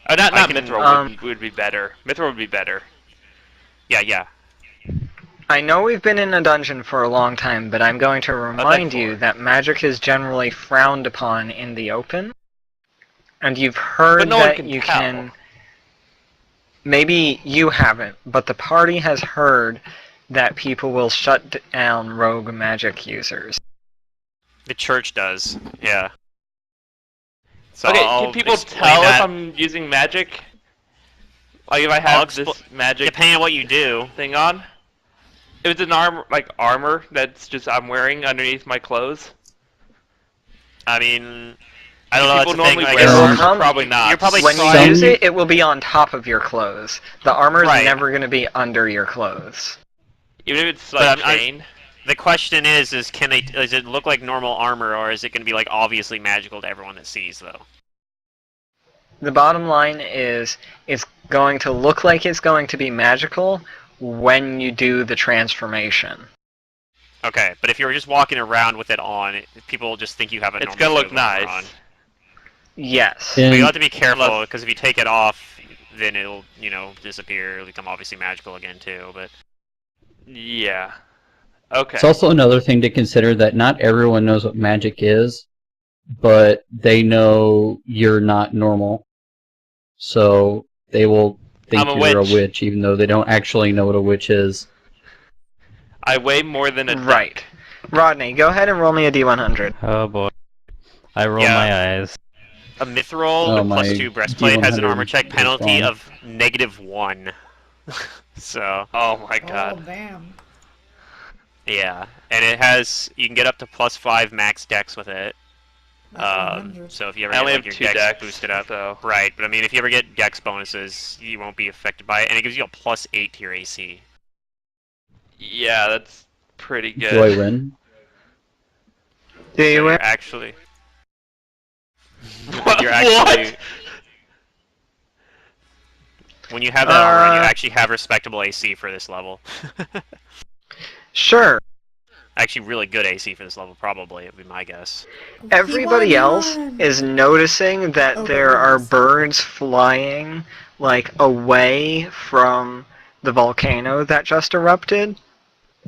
Not I can- mithril would be better. Mithril would be better. Yeah. I know we've been in a dungeon for a long time, but I'm going to remind you four. that magic is generally frowned upon in the open. And you've heard But no one that can you tell. can... Maybe you haven't, but the party has heard that people will shut down rogue magic users. The church does. Yeah. So Okay, I'll can people explain tell that. if I'm using magic? Like if I I'll have this magic Depending on what you do. thing on? If it's an armor that's just I'm wearing underneath my clothes. I mean, I don't know. That's People the thing. normally I wear guess armor, probably not. You're probably When you trying- use it, it will be on top of your clothes. The armor is Right. never going to be under your clothes. Even if it's But like I'm- chain. The question is does it look like normal armor, or is it going to be like obviously magical to everyone that sees, though? The bottom line is, it's going to look like it's going to be magical when you do the transformation. Okay, but if you're just walking around with it on, people will just think you have a It's normal gonna look suit of armor nice. on. Yes. But And you have to be careful, Unless- because if you take it off, then it'll, disappear. It'll become obviously magical again, too, but... Yeah. Okay. it's also another thing to consider that not everyone knows what magic is, but they know you're not normal. So they will think I'm a you're witch. a witch, even though they don't actually know what a witch is. I weigh more than a Right. duck. Rodney, go ahead and roll me a d100. Oh boy. I roll Yeah. my eyes. A mithril Oh, with my +2 breastplate has an D100 armor check is penalty gone. of -1. So, Oh my Oh, god. damn. yeah. And you can get up to +5 max dex with it. That's 100. So if you ever I get only like, have your 2 dex decks, boosted up. so Right, but I mean, if you ever get dex bonuses, you won't be affected by it, and it gives you a +8 to your AC. yeah, that's pretty good. Do I win? Do So you you're win? actually... What? You're actually... What? When you have that armor, you actually have respectable AC for this level. Sure. Actually, really good AC for this level, probably, would be my guess. Everybody else is noticing that Oh, there are goodness. birds flying, like, away from the volcano that just erupted.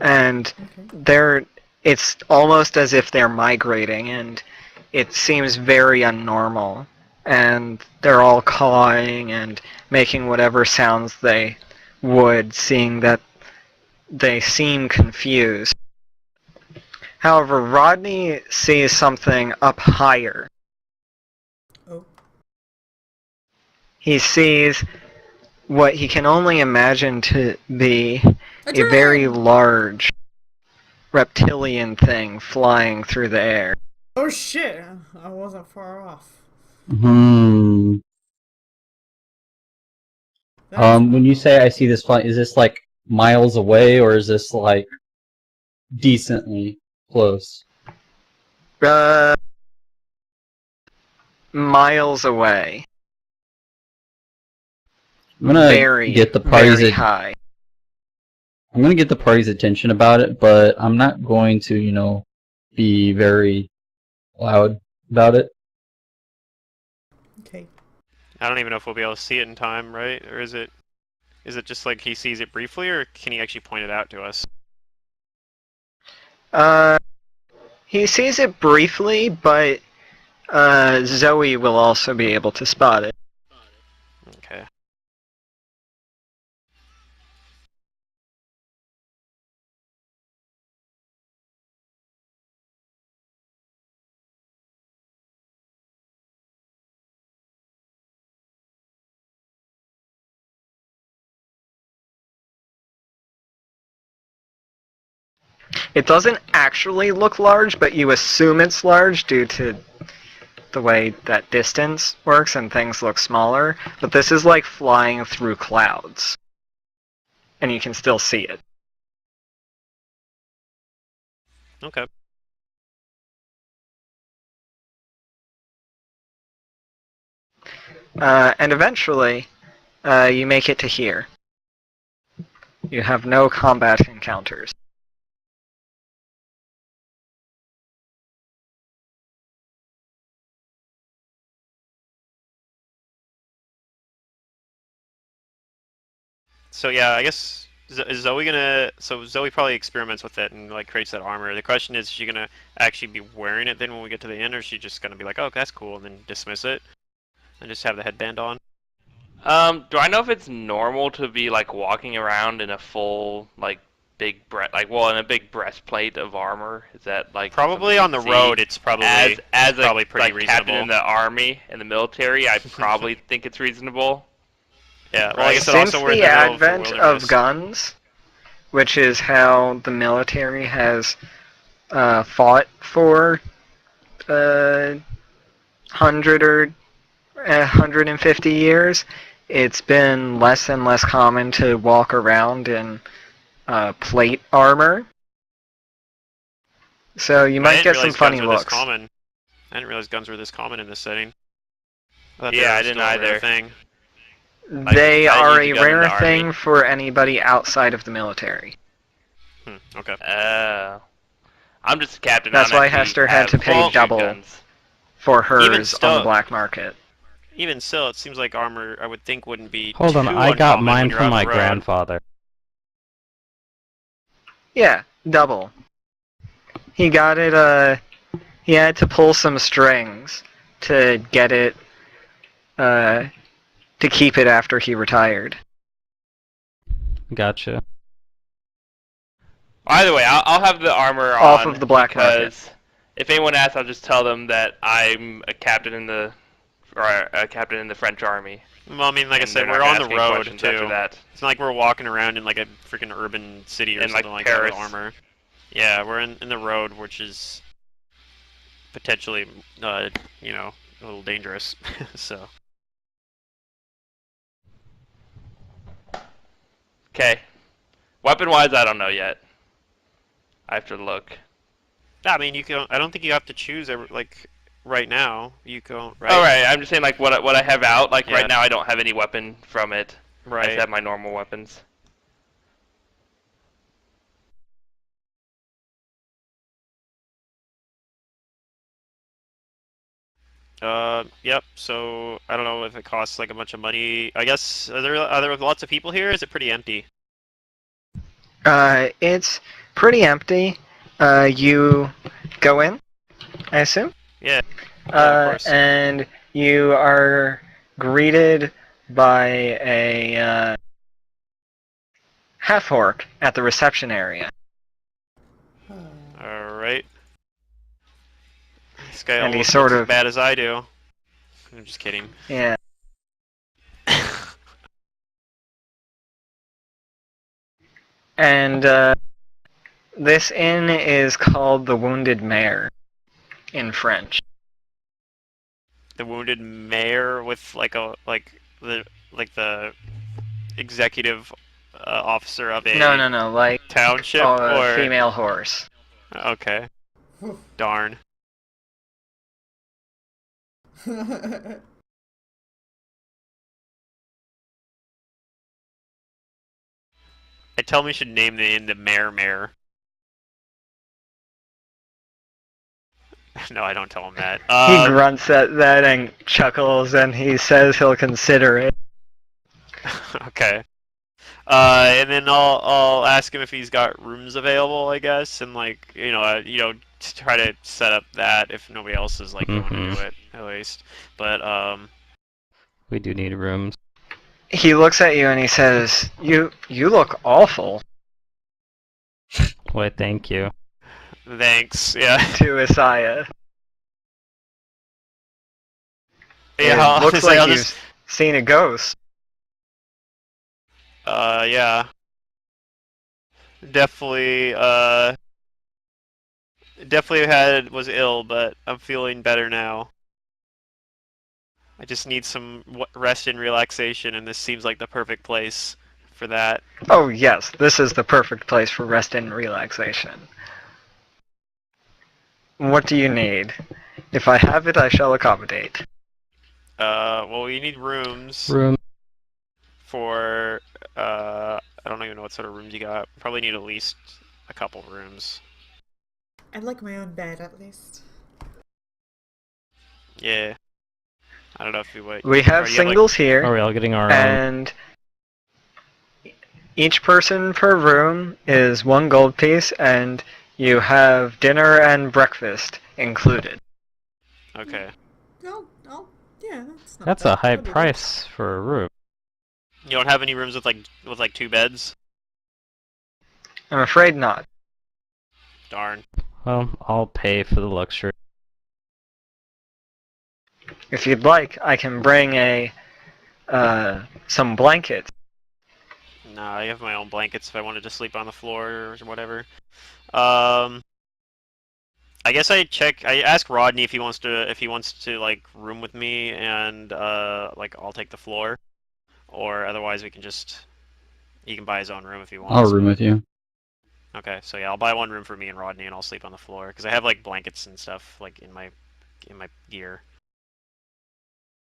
And it's almost as if they're migrating, and it seems very unnormal. And they're all cawing and making whatever sounds they would, seeing that they seem confused. However, Rodney sees something up higher. Oh. He sees what he can only imagine to be A a very dragon! large reptilian thing flying through the air. Oh shit! I wasn't far off. Hmm. That's When you say I see this flying, is this like miles away, or is this like decently close? Miles away. I'm gonna Very, get the party's very high. I'm gonna get the party's attention about it, but I'm not going to, be very loud about it. okay. I don't even know if we'll be able to see it in time, right? Or is it just like he sees it briefly, or can he actually point it out to us? He sees it briefly, but Zoe will also be able to spot it. Okay. It doesn't actually look large, but you assume it's large due to the way that distance works and things look smaller. But this is like flying through clouds. and you can still see it. Okay. And eventually, you make it to here. You have no combat encounters. So yeah, I guess is Zoe gonna? So Zoe probably experiments with it and like creates that armor. The question is she gonna actually be wearing it then when we get to the end, or is she just gonna be like, oh, that's cool, and then dismiss it and just have the headband on? Do I know if it's normal to be like walking around in a full like in a big breastplate of armor? Is that like something Probably you on the see? road, it's probably As a probably pretty like captain reasonable. in the army in the military, I probably think it's reasonable. Yeah. Well, I Right. guess Since also we're in the the middle of the advent of wilderness. guns, which is how the military has fought for 100 or 150 years, it's been less and less common to walk around in plate armor. So you I might didn't get some realize guns funny were this looks. common. I didn't realize guns were this common in this setting. I thought they Yeah, were I didn't still a rare either. thing. They I are used a a gun in the rare army. thing for anybody outside of the military. Okay. I'm just a captain. That's I don't why actually Hester had have to pay shoot double guns. for Even hers on the still, black market. even still, it seems like armor I would think wouldn't be Hold too on, I got uncommon when mine you're from out on my the road. grandfather. Yeah, double. He got it, he had to pull some strings to get it, to keep it after he retired. Gotcha. Either way, I'll have the armor Off on of the black market. because if anyone asks, I'll just tell them that I'm a captain in the French army. Well, I mean, like I And they're said, not we're gonna on the ask any road questions after too. that. It's not like we're walking around in like a freaking urban city or In, something like, like that Paris. with armor. Yeah, we're in the road, which is potentially, you know, a little dangerous. So. Okay. Weapon-wise, I don't know yet. I have to look. Yeah, I mean, you can. I don't think you have to choose like right now. You can, right? All right, I'm just saying like what I have out. Like Yeah. right now, I don't have any weapon from it. I Right. just have my normal weapons. Yep. So I don't know if it costs like a bunch of money. I guess are there lots of people here? Is it pretty empty? It's pretty empty. You go in, I assume? Yeah. Yeah, of course. And you are greeted by a half-orc at the reception area. All right. This guy And he almost sort looks of- as bad as I do. I'm just kidding. Yeah. And this inn is called the Wounded Mare in French. The wounded mayor with the executive officer of a No, like township a or female horse. okay. Darn. I tell him we should name the inn the Mare. No, I don't tell him that. He grunts at that and chuckles, and he says he'll consider it. Okay. And then I'll ask him if he's got rooms available, I guess, and like try to set up that if nobody else is like going to do it at least. But We do need rooms. He looks at you and he says, "You look awful." Why, thank you. thanks. Yeah. To Isaiah. Yeah. It looks I'll like you've just seen a ghost. yeah. Definitely was ill, but I'm feeling better now. I just need some rest and relaxation, and this seems like the perfect place for that. Oh yes, this is the perfect place for rest and relaxation. What do you need? If I have it, I shall accommodate. Well, we need rooms Room. for, I don't even know what sort of rooms you got. Probably need at least a couple rooms. I'd like my own bed at least. Yeah. I don't know if you wait. We have Or you singles Are here, we all getting our own? and each person per room is 1 gold piece, and you have dinner and breakfast included. Okay. Yeah, that's not That's bad. a high I'll do that. price for a room. You don't have any rooms with like 2 beds? I'm afraid not. Darn. Well, I'll pay for the luxury. If you'd like, I can bring some blankets. Nah, I have my own blankets if I wanted to sleep on the floor or whatever. I guess I ask Rodney if he wants to like room with me and like I'll take the floor, or otherwise he can buy his own room if he I'll wants. room with you. Okay, so yeah, I'll buy one room for me and Rodney, and I'll sleep on the floor because I have like blankets and stuff like in my gear.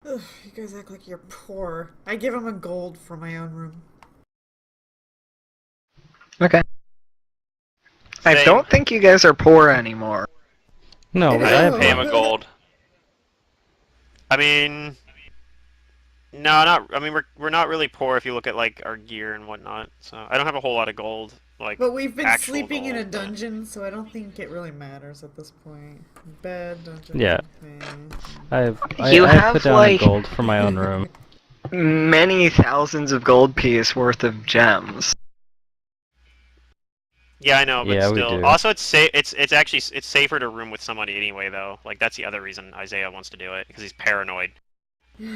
Ugh, you guys act like you're poor. I give him a gold for my own room. Okay. I Same. don't think you guys are poor anymore. No, I I have Pay him one. a gold. I mean, no, not. I mean, we're not really poor if you look at like our gear and whatnot. So I don't have a whole lot of gold, like But we've been actual sleeping in a gold, but- dungeon, so I don't think it really matters at this point. Bed, dungeon. Yeah. eh. You I have, put down like- a gold for my own room. Many thousands of gold piece worth of gems. Yeah, I know, but Yeah, we still. do. Also, it's actually it's safer to room with somebody anyway, though. Like that's the other reason Isaiah wants to do it because he's paranoid.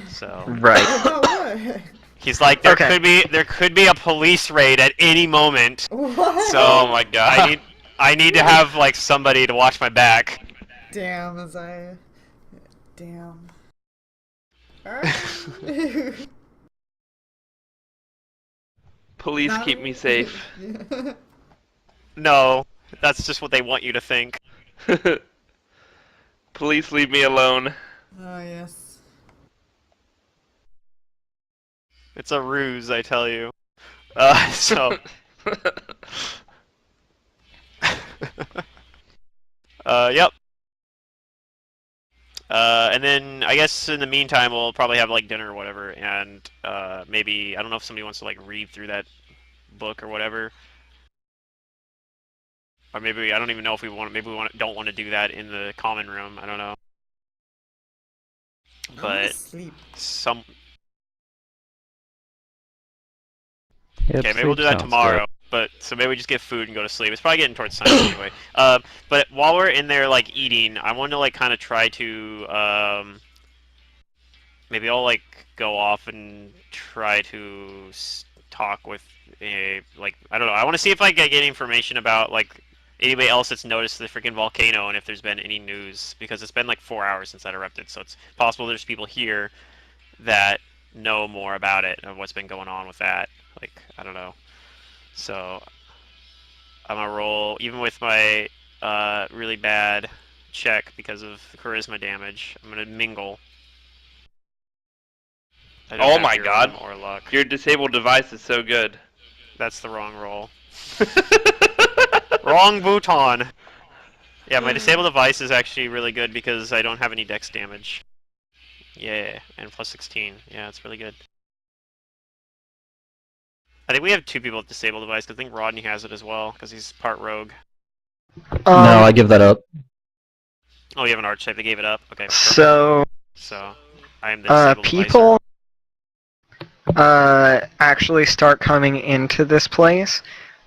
So Right. About what? he's like, Okay. there could be a police raid at any moment. What? So Oh my god. I need to have like somebody to watch my back. Damn, Isaiah. Damn. Alright. Please Not- keep me safe. Yeah. No, that's just what they want you to think. Please leave me alone. Oh, yes. It's a ruse, I tell you. So. Yep. And then I guess in the meantime we'll probably have like dinner or whatever, and maybe I don't know if somebody wants to like read through that book or whatever, or maybe I don't even know if we want. Maybe don't want to do that in the common room. I don't know. I wanna But sleep. some Yep, okay, maybe we'll sleep do that sounds tomorrow. good. But so maybe we just get food and go to sleep. It's probably getting towards sunset anyway. But while we're in there like eating, I want to like kind of try to maybe I'll like go off and try to talk with a like I don't know. I want to see if I can get information about like anybody else that's noticed the freaking volcano and if there's been any news because it's been like 4 hours since that erupted. So it's possible there's people here that know more about it and what's been going on with that. Like I don't know. So I'm gonna roll even with my really bad check because of charisma damage. I'm gonna mingle. I don't Oh have my your god. or luck. Your disabled device is so good. That's the wrong roll. Wrong bouton. Yeah, my disabled device is actually really good because I don't have any dex damage. Yeah, and plus 16. Yeah, it's really good. I think we have 2 people with disabled device because I think Rodney has it as well because he's part rogue. No, I give that up. Oh, you have an archetype. They gave it up. Okay. Perfect. So, So I am the disabled people actually start coming into this place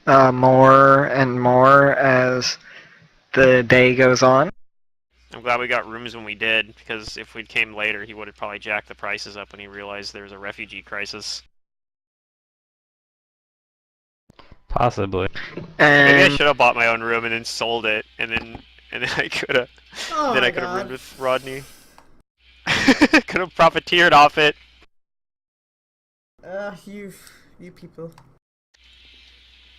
more and more as the day goes on. I'm glad we got rooms when we did because if we'd came later, he would have probably jacked the prices up when he realized there was a refugee crisis. Possibly. Maybe I And should have bought my own room and then sold it, and then I could have. Oh Then my I could have god. roomed with Rodney. Could have profiteered off it. You people.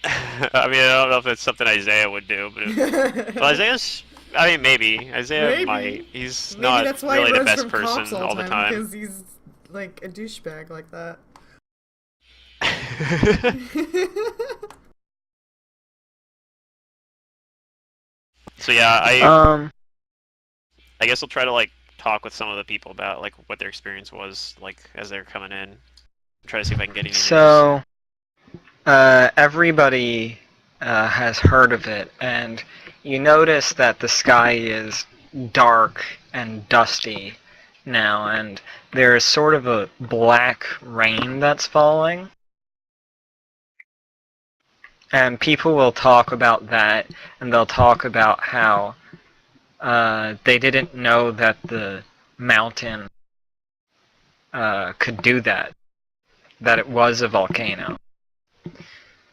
I mean, I don't know if it's something Isaiah would do, but Isaiah's. I mean, maybe Isaiah might. Maybe. He's Maybe not that's why really he the runs best from cops person all all the the time, time. because he's like a douchebag like that. So yeah, Um, I guess I'll try to like talk with some of the people about like what their experience was like as they're coming in. Try to see if I can get any news. so, everybody has heard of it, and you notice that the sky is dark and dusty now, and there is sort of a black rain that's falling. And people will talk about that, and they'll talk about how they didn't know that the mountain could do that, that it was a volcano,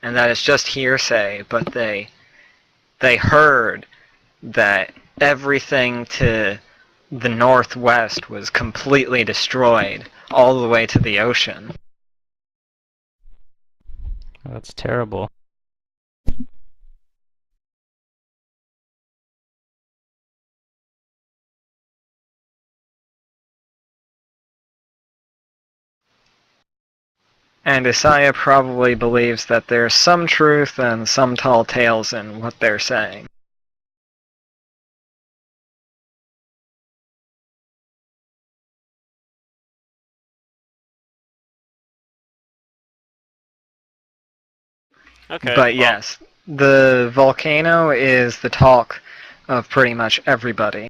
and that it's just hearsay, but they heard that everything to the northwest was completely destroyed, all the way to the ocean. That's terrible. And Isaiah probably believes that there's some truth and some tall tales in what they're saying. Okay. But Well, yes, the volcano is the talk of pretty much everybody.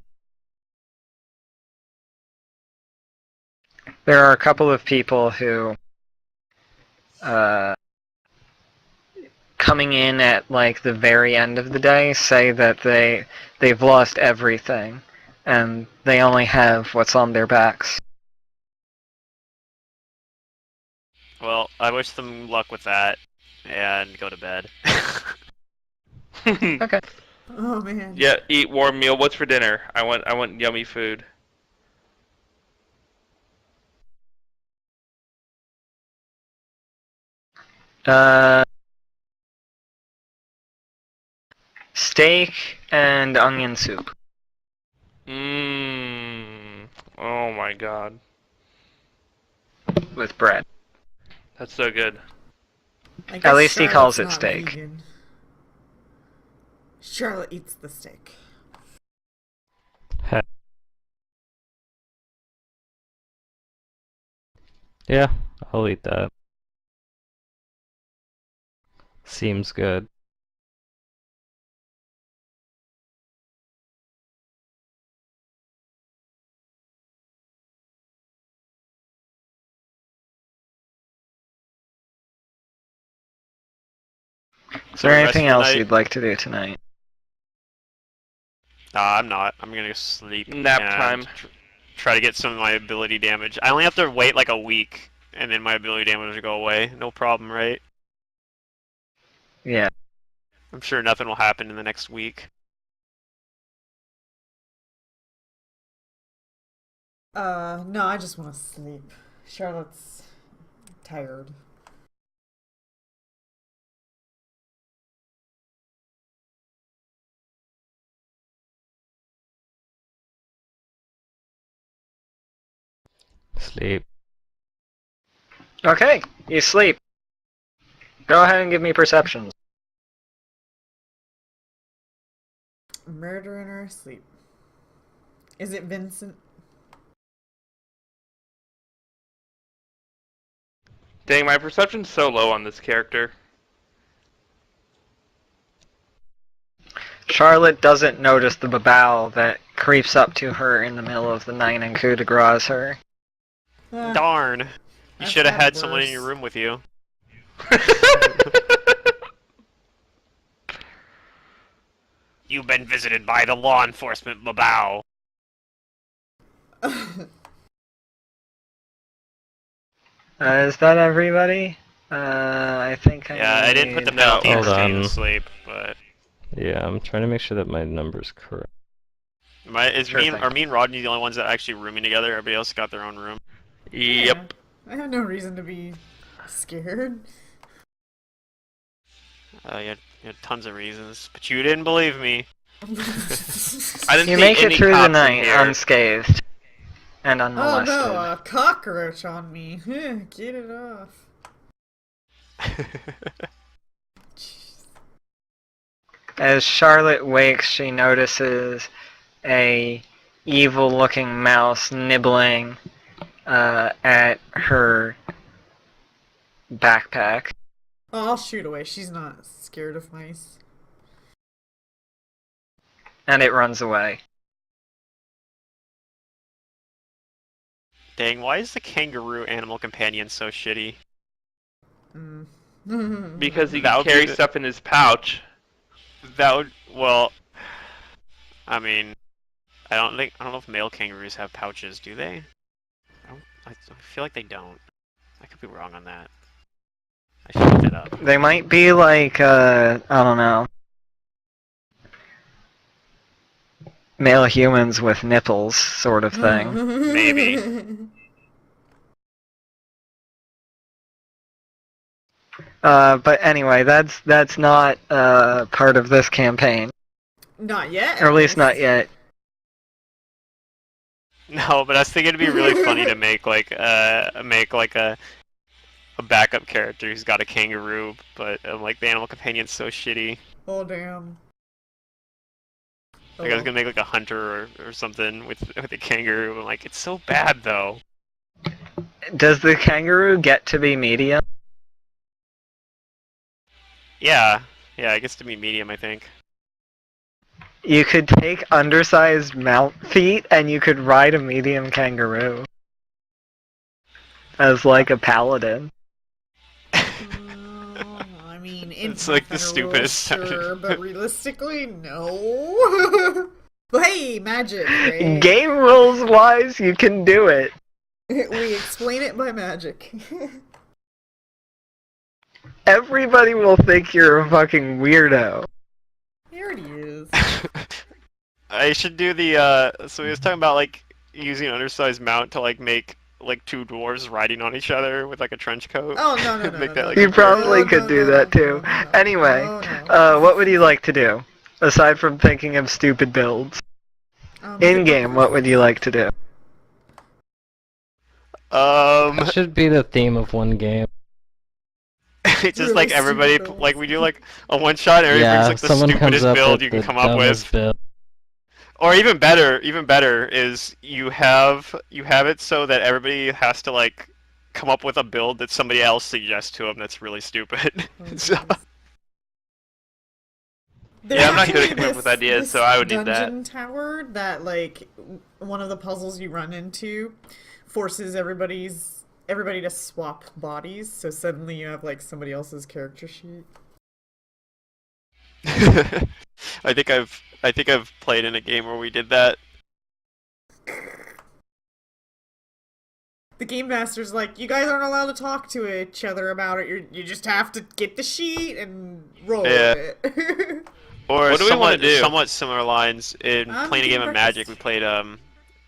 There are a couple of people who, uh, coming in at like the very end of the day, say that they've lost everything, and they only have what's on their backs. well, I wish them luck with that, and go to bed. Okay. Oh man. Yeah, eat warm meal. What's for dinner? I want yummy food. Uh, steak and onion soup Mmm. Oh my god. with bread. That's so good. I guess At least he calls Charlotte's it not steak. vegan. Charlotte eats the steak. Yeah, I'll eat that. Seems good. Is So there we rest anything for the else night? you'd like to do tonight? I'm not. I'm gonna go sleep. Nap and time. Try to get some of my ability damage. I only have to wait like a week, and then my ability damage will go away. No problem, right? Yeah. I'm sure nothing will happen in the next week. No, I just want to sleep. Charlotte's tired. Sleep. Okay, you sleep. Go ahead and give me perceptions. Murder in her sleep. Is it Vincent? Dang, my perception's so low on this character. Charlotte doesn't notice the babao that creeps up to her in the middle of the night and coup de grace her. Darn! You I've should have had had someone in your worse. room with you. You've been visited by the law enforcement, Babao. Is that everybody? I think I Yeah, I didn't put the need- penalty for Hold staying on. asleep, but Yeah, I'm trying to make sure that my number's correct. Sure thing. are me and Rodney the only ones that are actually rooming together? Everybody else got their own room. Yep. I have no reason to be scared. You had tons of reasons, but you didn't believe me. I didn't You see make it any through the cops in night here. unscathed and Oh unmolested. no, a cockroach on me. Get it off. As Charlotte wakes, she notices a evil-looking mouse nibbling at her backpack. Oh, I'll shoot away. She's not scared of mice. And it runs away. Dang, why is the kangaroo animal companion so shitty? Because he That can would be carry the- stuff in his pouch. That would, well, I mean, I don't know if male kangaroos have pouches, do they? I feel like they don't. I could be wrong on that. I should look that up. They might be like, I don't know, male humans with nipples sort of thing. Maybe. But anyway, that's not part of this campaign. Not yet. Or at least not yet. No, but I was thinking it'd be really funny to make like a backup character who's got a kangaroo, but like the animal companion's so shitty. Oh damn. Like I was gonna make like a hunter or something with a kangaroo, and like it's so bad though. Does the kangaroo get to be medium? Yeah, it gets to be medium, I think. You could take undersized mount feet and you could ride a medium kangaroo. As like a paladin. I mean, in It's like the Pathfinder stupidest rules, sure, but realistically, no. But hey, magic, right? Game rules wise, you can do it. We explain it by magic. Everybody will think you're a fucking weirdo. He already is. I should do the so he was talking about like using an undersized mount to like make like two dwarves riding on each other with like a trench coat. Oh no Make no that, no! like, You a probably no, could no, do no, that no, too. no, no, Anyway, no. what would you like to do? Aside from thinking of stupid builds. In game, what would you like to do? That should be the theme of one game. It's just like Really everybody stupid like we do like a one shot and everybody Yeah, brings like the someone comes stupidest up build with you can the come up with. dumbest build. Or even better is you have it so that everybody has to like come up with a build that somebody else suggests to them that's really stupid. So, Yeah, I'm not good at There's coming up with this- ideas, this so I would need that. Dungeon tower that like one of the puzzles you run into forces everybody to swap bodies, so suddenly you have like somebody else's character sheet. I think I've played in a game where we did that. The game master's like, you guys aren't allowed to talk to each other about it. You just have to get the sheet and roll Yeah. with it. Or What do we wanna do? somewhat similar lines in I'm playing a game eating of Magic. breakfast.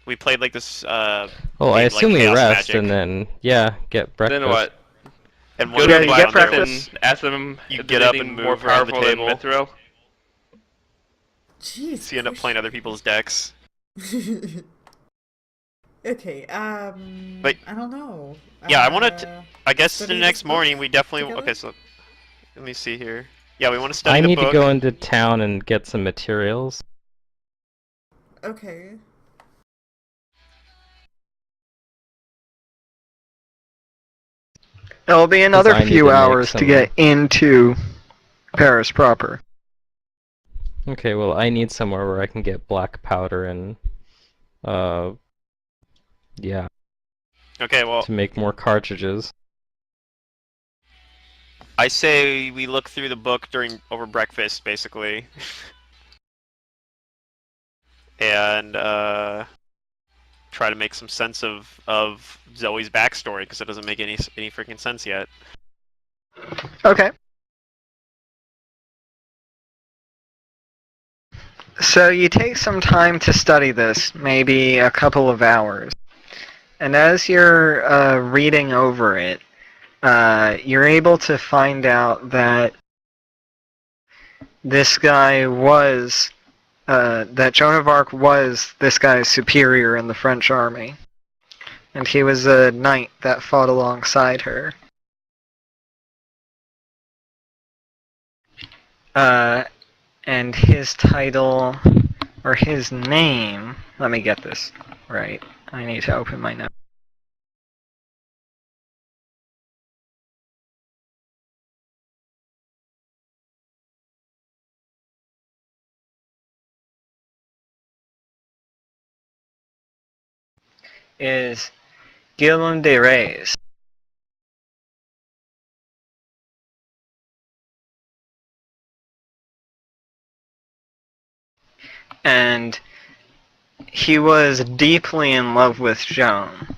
We played like this Oh, I game, like assume we Chaos rest Magic. and then, yeah, get breakfast. Then what? and Go one to Yeah, the you guy get on there breakfast. and ask them You if get there's up anything and more move around the powerful than table. Mithril. Jeez. so you end up playing other people's decks. Okay, But- I don't know. Yeah, I wanna t- I guess the Study next this morning book we definitely together? okay. So let me see here. Yeah, we want to study I the need book. to go into town and get some materials. Okay. It'll be another I need few to make hours to some- get into Paris proper. Okay, well, I need somewhere where I can get black powder and, yeah, Okay, well, to make more cartridges. I say we look through the book over breakfast, basically, and try to make some sense of Zoe's backstory because it doesn't make any freaking sense yet. Okay. So you take some time to study this, maybe a couple of hours. And as you're reading over it, you're able to find out that this guy was, that Joan of Arc was this guy's superior in the French army. And he was a knight that fought alongside her. And his title, or his name, let me get this right. I need to open my notes. Is Guillaume de Reyes. And he was deeply in love with Joan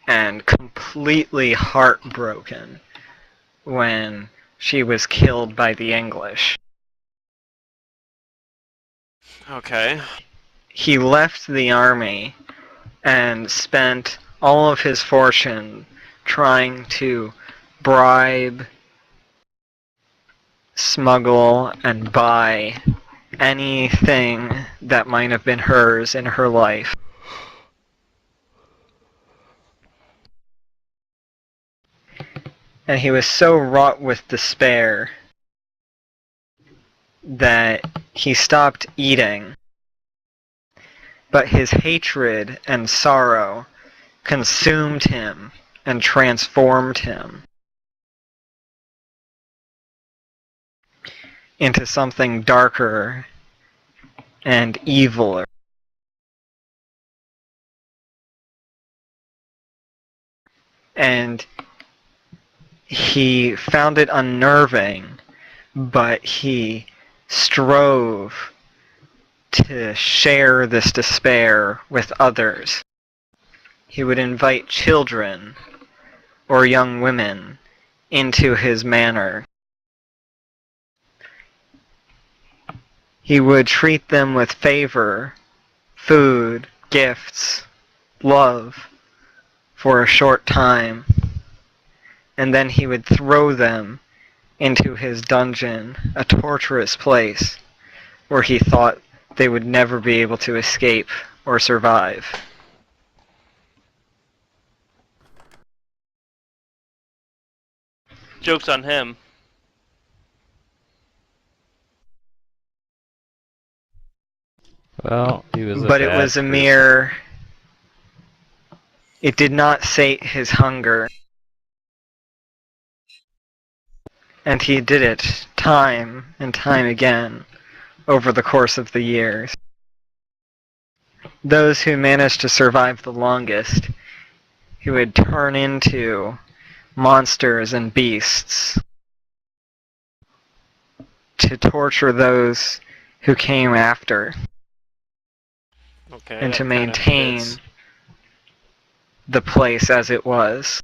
and completely heartbroken when she was killed by the English. Okay. He left the army and spent all of his fortune trying to bribe, smuggle, and buy anything that might have been hers in her life. And he was so wrought with despair that he stopped eating. But his hatred and sorrow consumed him and transformed him into something darker and eviler. And he found it unnerving, but he strove to share this despair with others. He would invite children or young women into his manor. He would treat them with favor, food, gifts, love for a short time, and then he would throw them into his dungeon, a torturous place where he thought they would never be able to escape or survive. Joke's on him. Well, he was a But it bad was a person. mere... It did not sate his hunger. And he did it time and time again over the course of the years. Those who managed to survive the longest, he would turn into monsters and beasts to torture those who came after, Okay. and to that kinda maintain fits. the place as it was.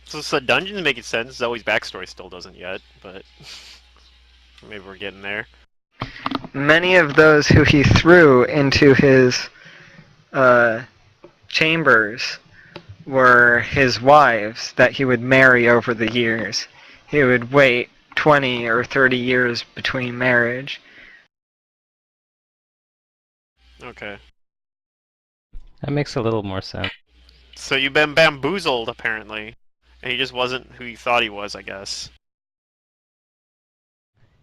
So dungeons making sense. Zoe's backstory still doesn't yet, but maybe we're getting there. Many of those who he threw into his chambers were his wives that he would marry over the years. He would wait 20 or 30 years between marriage. Okay. That makes a little more sense. So you've been bamboozled, apparently. And he just wasn't who you thought he was, I guess.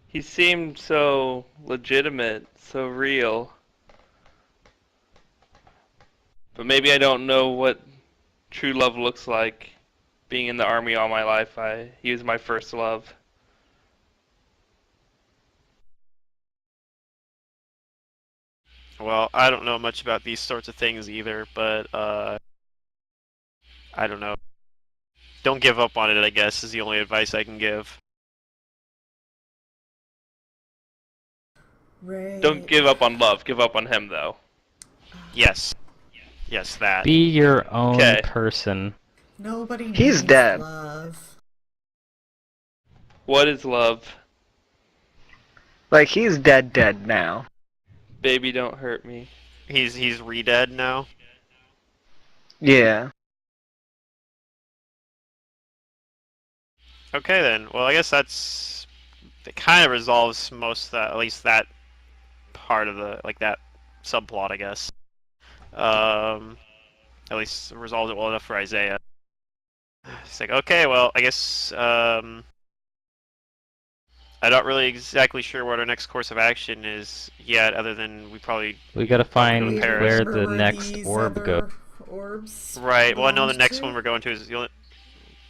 He seemed so legitimate, so real. But maybe I don't know what true love looks like. Being in the army all my life, he was my first love. Well, I don't know much about these sorts of things either, but, I don't know. Don't give up on it, I guess, is the only advice I can give. Right. Don't give up on love. Give up on him, though. Yes. Yes, that. Be your own Okay. person. Nobody He's needs dead. love. What is love? Like, he's dead now. Baby, don't hurt me. He's re-dead now. Yeah. Okay then. Well, I guess it kind of resolves most of that, at least that part of the like that subplot, I guess. Um, at least resolves it well enough for Isaiah. It's like, okay, well, I guess I'm not really exactly sure what our next course of action is yet, other than We gotta probably go to find We Paris. where remember the where next these orb goes. other orbs Right. Well, I know the belonged next one to. we're going to is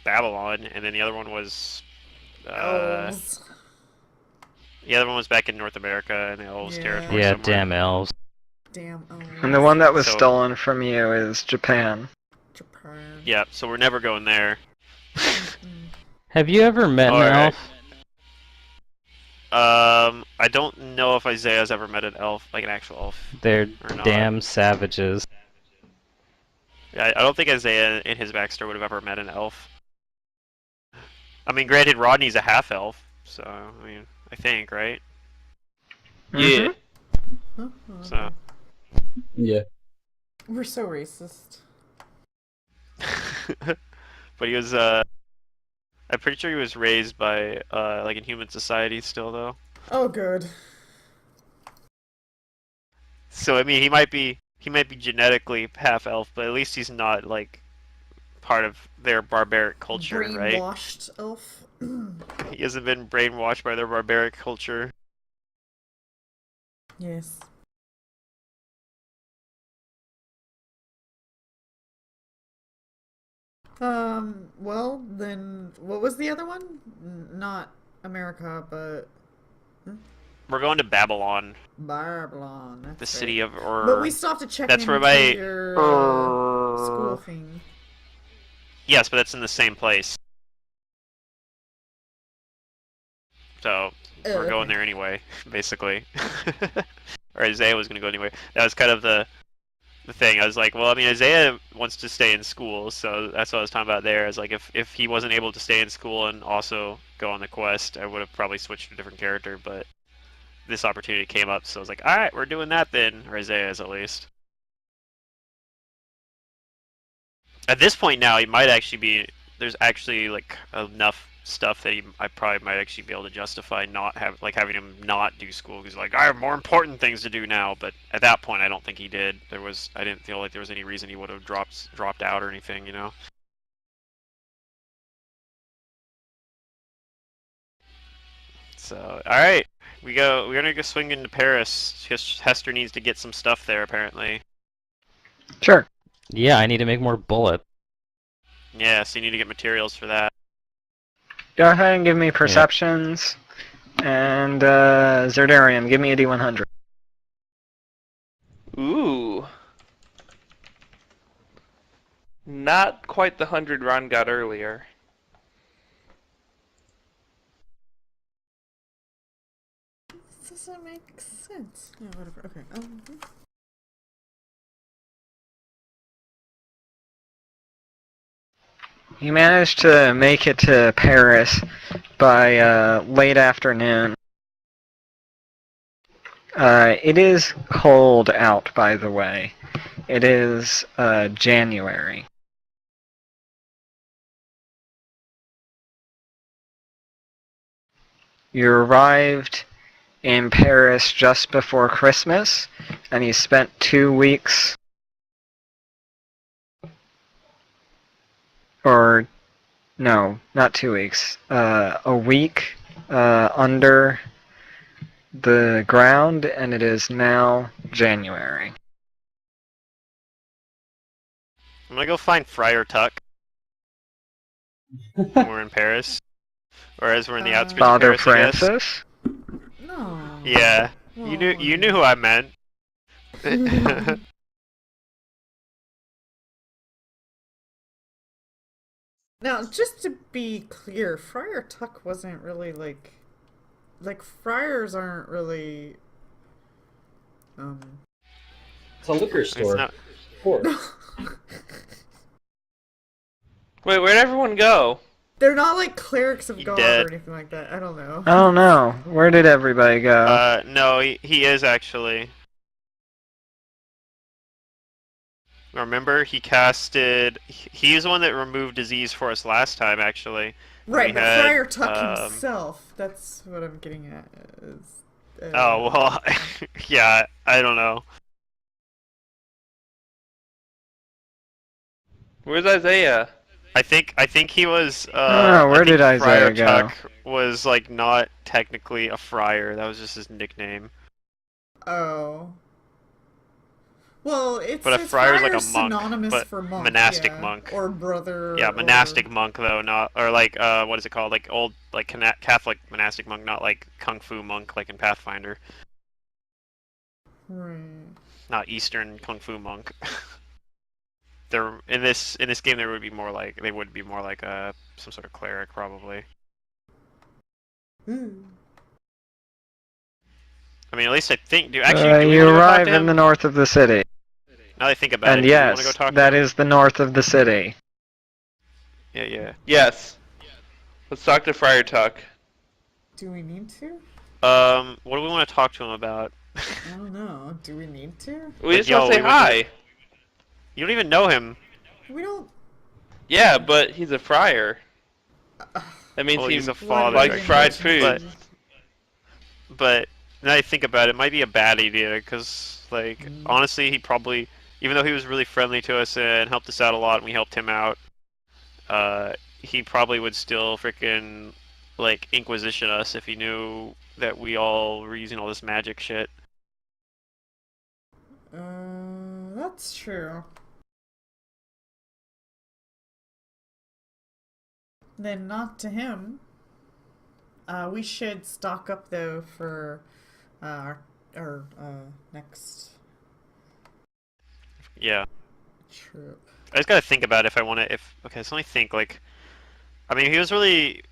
Babylon, and then the other one was Elves. the other one was back in North America in the Elves Yeah. territory Yeah, somewhere. damn elves. Damn And the elves. one that was So stolen from you is Japan. Japan. yeah, so we're never going there. Mm. Have you ever met an Alright. elf? I don't know if Isaiah's ever met an elf, like an actual elf, They're or not. damn savages. Yeah, I don't think Isaiah in his backstory would have ever met an elf. I mean, granted, Rodney's a half elf, so I mean, I think, right? Yeah. Huh? So. Yeah. We're so racist. But he was, I'm pretty sure he was raised by, like in human society still, though. Oh, good. So I mean, he might be genetically half elf, but at least he's not like part of their barbaric culture, right? Brainwashed elf. He hasn't been brainwashed by their barbaric culture. Yes. Well, then, what was the other one? Not America, but We're going to Babylon, Babylon. That's the right. city of But we still have to check That's in where for my your school thing. Yes, but that's in the same place. So Oh, we're going okay. there anyway, basically. Or Isaiah was going to go anyway. That was kind of the thing. I was like, well, I mean, Isaiah wants to stay in school, so that's what I was talking about there. I was like, if he wasn't able to stay in school and also go on the quest, I would have probably switched to a different character, but this opportunity came up, so I was like, alright, we're doing that then, or Isaiah is at least. At this point now, he might actually be, there's actually like enough stuff that I probably might actually be able to justify not having him not do school, because like I have more important things to do now. But at that point, I don't think he did. I didn't feel like there was any reason he would have dropped out or anything, you know. So all right, we're gonna go swing into Paris. Hester needs to get some stuff there apparently. Sure. Yeah, I need to make more bullets. Yeah, so you need to get materials for that. Go ahead and give me perceptions. And Zerdarium, give me a D100. Ooh. Not quite the 100 Ron got earlier. This doesn't make sense. Yeah, whatever. Okay. You managed to make it to Paris by late afternoon. It is cold out, by the way. It is January. You arrived in Paris just before Christmas, and you spent 2 weeks, or no, not 2 weeks, a week under the ground, and it is now January. I'm gonna go find Friar Tuck. When we're in Paris, or as we're in the outskirts of Father Paris, I guess. Francis? No. Yeah, Well, you knew who I meant. Now, just to be clear, Friar Tuck wasn't really like friars aren't really It's a liquor It's store. not. Sure. Wait, where'd everyone go? they're not like clerics of He God dead. or anything like that. I don't know. I don't know. Where did everybody go? No, he is actually. Remember, he casted. He's the one that removed disease for us last time, actually. Right, We but had, Friar Tuck himself. That's what I'm getting at. Is, Oh well, yeah. I don't know. Where's Isaiah? I think he was. Oh, I where think did Friar Isaiah go? Tuck was like not technically a friar. That was just his nickname. Oh. Well, But a it's friar's like friar a monk, synonymous but for monk, monastic yeah, monk. or brother, Yeah, or monastic monk though, not or like what is it called? Like old like Catholic monastic monk, not like kung fu monk like in Pathfinder. right. Not Eastern kung fu monk. There in this game there would be more like they would be more like some sort of cleric probably. Ooh. I mean, at least I think. Do actually do we You want to go talk to arrive in the him? north of the city. Now that I think about And it, do we want to go yes, talk to that him? is the north of the city. Yeah, yeah. Yes. Let's talk to Friar Tuck. Do we need to? What do we want to talk to him about? I don't know. Do we need to? We Like, just want yo, to say we went to the- hi. You don't even know him. We don't. Yeah, but he's a friar. That means Well, he he's a Why father. likes did we fried mention food. Jesus? But now I think about it, it might be a bad idea because, like, honestly, he probably, even though he was really friendly to us and helped us out a lot, and we helped him out, he probably would still freaking like Inquisition us if he knew that we all were using all this magic shit. That's true. Then not to him. We should stock up though for our next Yeah, trip. I just gotta think about if I want to. If okay, so let me think. Like, I mean, he was really.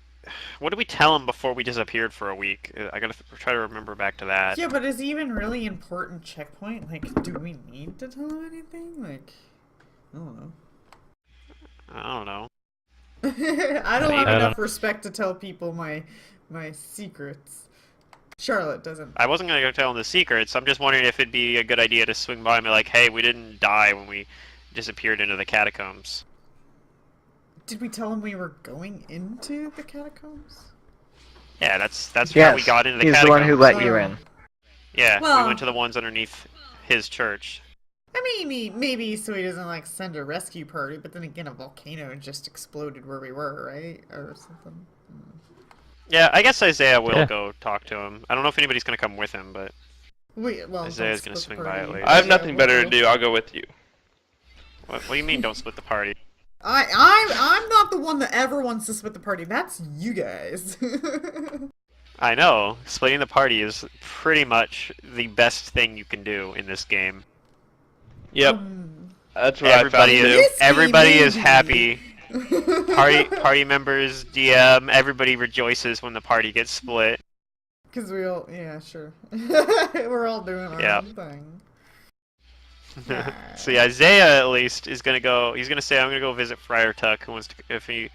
What did we tell him before we disappeared for a week? I gotta try to remember back to that. Yeah, but is he even really important checkpoint? Like, do we need to tell him anything? Like, I don't know. I don't know. I don't have I enough don't- respect to tell people my secrets. Charlotte doesn't. I wasn't gonna go tell him the secrets. I'm just wondering if it'd be a good idea to swing by and be like, "Hey, we didn't die when we disappeared into the catacombs." Did we tell him we were going into the catacombs? Yeah, that's Yes, how we got into the he's the catacombs. one who let you Oh. in. Yeah, Well- we went to the ones underneath his church. I mean, maybe so he doesn't like send a rescue party, but then again, a volcano just exploded where we were, right, or something. Yeah, I guess Isaiah will Yeah. go talk to him. I don't know if anybody's gonna come with him, but Well, Isaiah's don't gonna split the swing by it party. later. I have Yeah, nothing we'll better to go. do. I'll go with you. what do you mean don't split the party? I'm not the one that ever wants to split the party. That's you guys. I know, splitting the party is pretty much the best thing you can do in this game. Yep. That's what Everybody I found is too. Risky, everybody is maybe. happy. Party members, DM, everybody rejoices when the party gets split. Because we all, yeah, sure. We're all doing our Yeah. own thing. See, Isaiah at least is gonna go. He's gonna say, "I'm gonna go visit Friar Tuck." Who wants to? If he,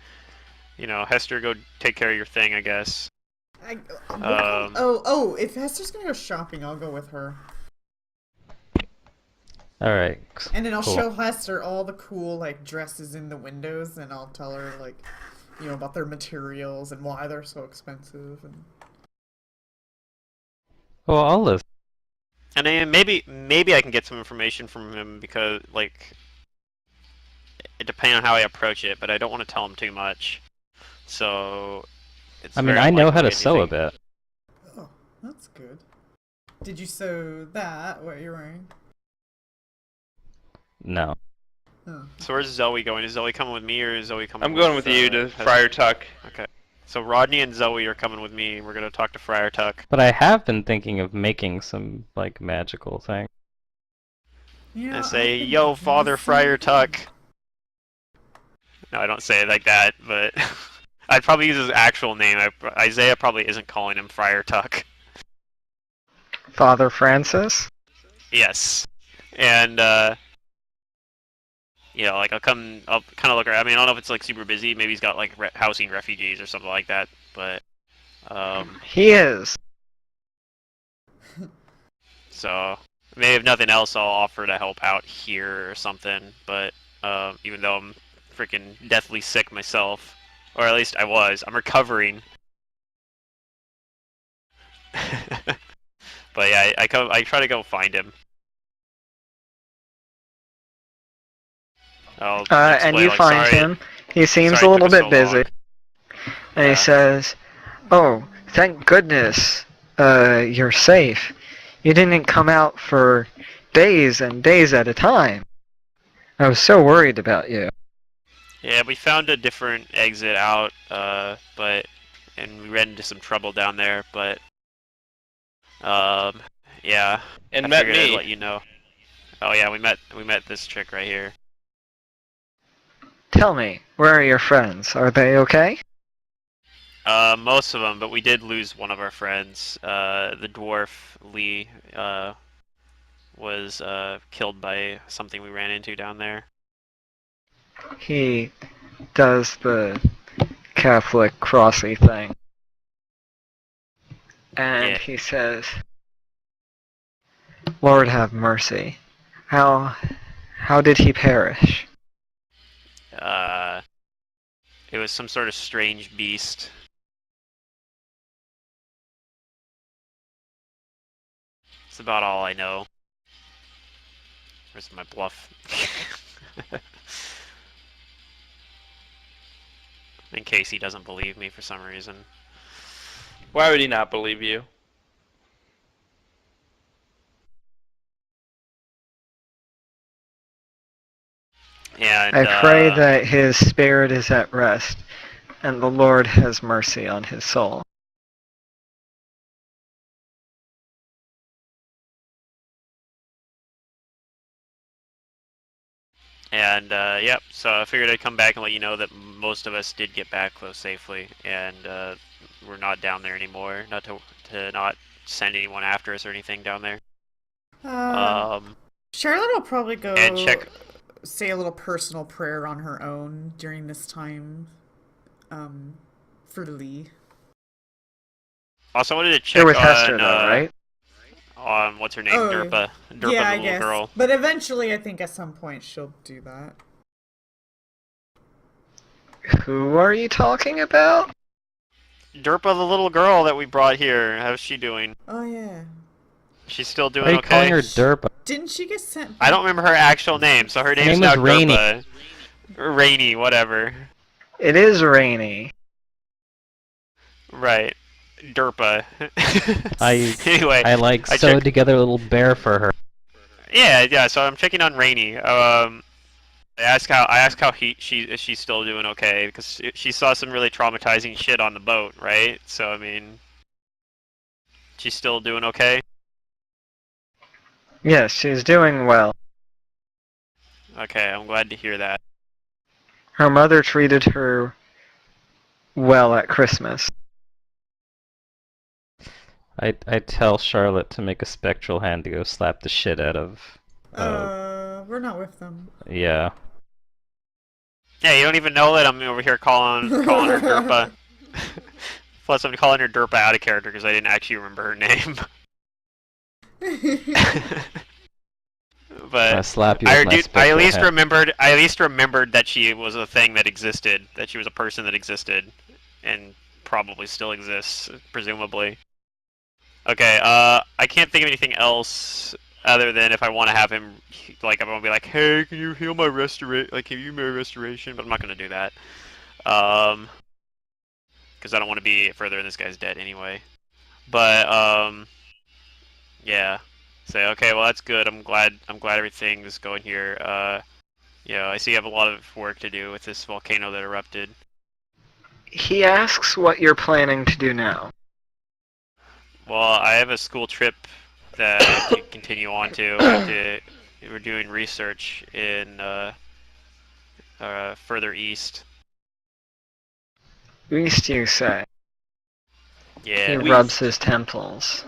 Hester, go take care of your thing, I guess. If Hester's gonna go shopping, I'll go with her. All right. And then I'll Cool. show Hester all the cool, like, dresses in the windows, and I'll tell her, like, about their materials and why they're so expensive. And Well, I'll listen. And then maybe I can get some information from him because like it depends on how I approach it, but I don't want to tell him too much. So it's I mean, very I know how unlikely to sew a anything- bit. oh, that's good. Did you sew that? What you're wearing? No. Oh. So where's Zoe going? Is Zoe coming with me or is Zoe coming? I'm going with you to Hester? Friar Tuck. Okay. So Rodney and Zoe are coming with me. We're gonna talk to Friar Tuck. But I have been thinking of making some, like, magical thing. Yeah, And say, I've been "Yo, thinking Father the Friar same Tuck." thing. No, I don't say it like that, but I'd probably use his actual name. Isaiah probably isn't calling him Friar Tuck. Father Francis? Yes. And like I'll kind of look around. I mean, I don't know if it's like super busy. Maybe he's got like housing refugees or something like that. But He is. so maybe if nothing else, I'll offer to help out here or something. But even though I'm freaking deathly sick myself, Or at least I was. I'm recovering. But yeah, I try to go find him. I'll And explain, you like, find sorry, him. He seems sorry a it took little us so bit busy. long. And he Yeah. says, "Oh, thank goodness, you're safe. You didn't come out for days and days at a time. I was so worried about you." Yeah, we found a different exit out, and we ran into some trouble down there, but, um, yeah, I And met figured I'd me. let you know. Oh yeah, we met this chick right here. Tell me, where are your friends? Are they okay? Most of them, but we did lose one of our friends. The dwarf Lee, was killed by something we ran into down there. He does the Catholic crossy thing. And Yeah. he says, "Lord have mercy. How did he perish?" Uh, it was some sort of strange beast. That's about all I know. Where's my bluff? In case he doesn't believe me for some reason. Why would he not believe you? And I pray that his spirit is at rest, and the Lord has mercy on his soul. yep. So I figured I'd come back and let you know that most of us did get back close safely, and we're not down there anymore. Not to not send anyone after us or anything down there. Um, Charlotte will probably and go check. say a little personal prayer on her own during this time um, for Lee. Also, wanted to You're check with Hester, though, right? on what's her name, Oh, Derpa, yeah, the I little guess. girl. But eventually, I think at some point she'll do that. Who are you talking about? Derpa, the little girl that we brought here. How's she doing? Oh, yeah. She's still Why are doing you calling okay? her Derpa? Didn't she get sent I back? don't remember her actual name, so her Her name's name now is Rainy. Derpa. Rainy, whatever. It is rainy. Right. Derpa. I Anyway, I like I sewed checked. together a little bear for her. Yeah. So I'm checking on Rainy. I asked how she's still doing okay because she saw some really traumatizing shit on the boat, right? So I mean, she's still doing okay. Yes, she's doing well. Okay, I'm glad to hear that. Her mother treated her well at Christmas. I tell Charlotte to make a spectral hand to go slap the shit out of. We're not with them. Yeah. Yeah, you don't even know that I'm over here calling her Derpa. Plus, I'm calling her Derpa out of character because I didn't actually remember her name. I But slap you with my I at spectral least hand. remembered. I at least remembered that she was a thing that existed. That she was a person that existed, and probably still exists, presumably. Okay. I can't think of anything else other than if I want to have him, like, I want to be like, hey, can you heal my like, can you heal my restoration? But I'm not gonna do that. Because I don't want to be further in this guy's dead anyway. But yeah. Say, okay, well that's good. I'm glad everything's going here. Yeah, I see you have a lot of work to do with this volcano that erupted. He asks what you're planning to do now. Well, I have a school trip that I have to continue on to. We're doing research in further east. East, you say. He Yeah, rubs east. his temples.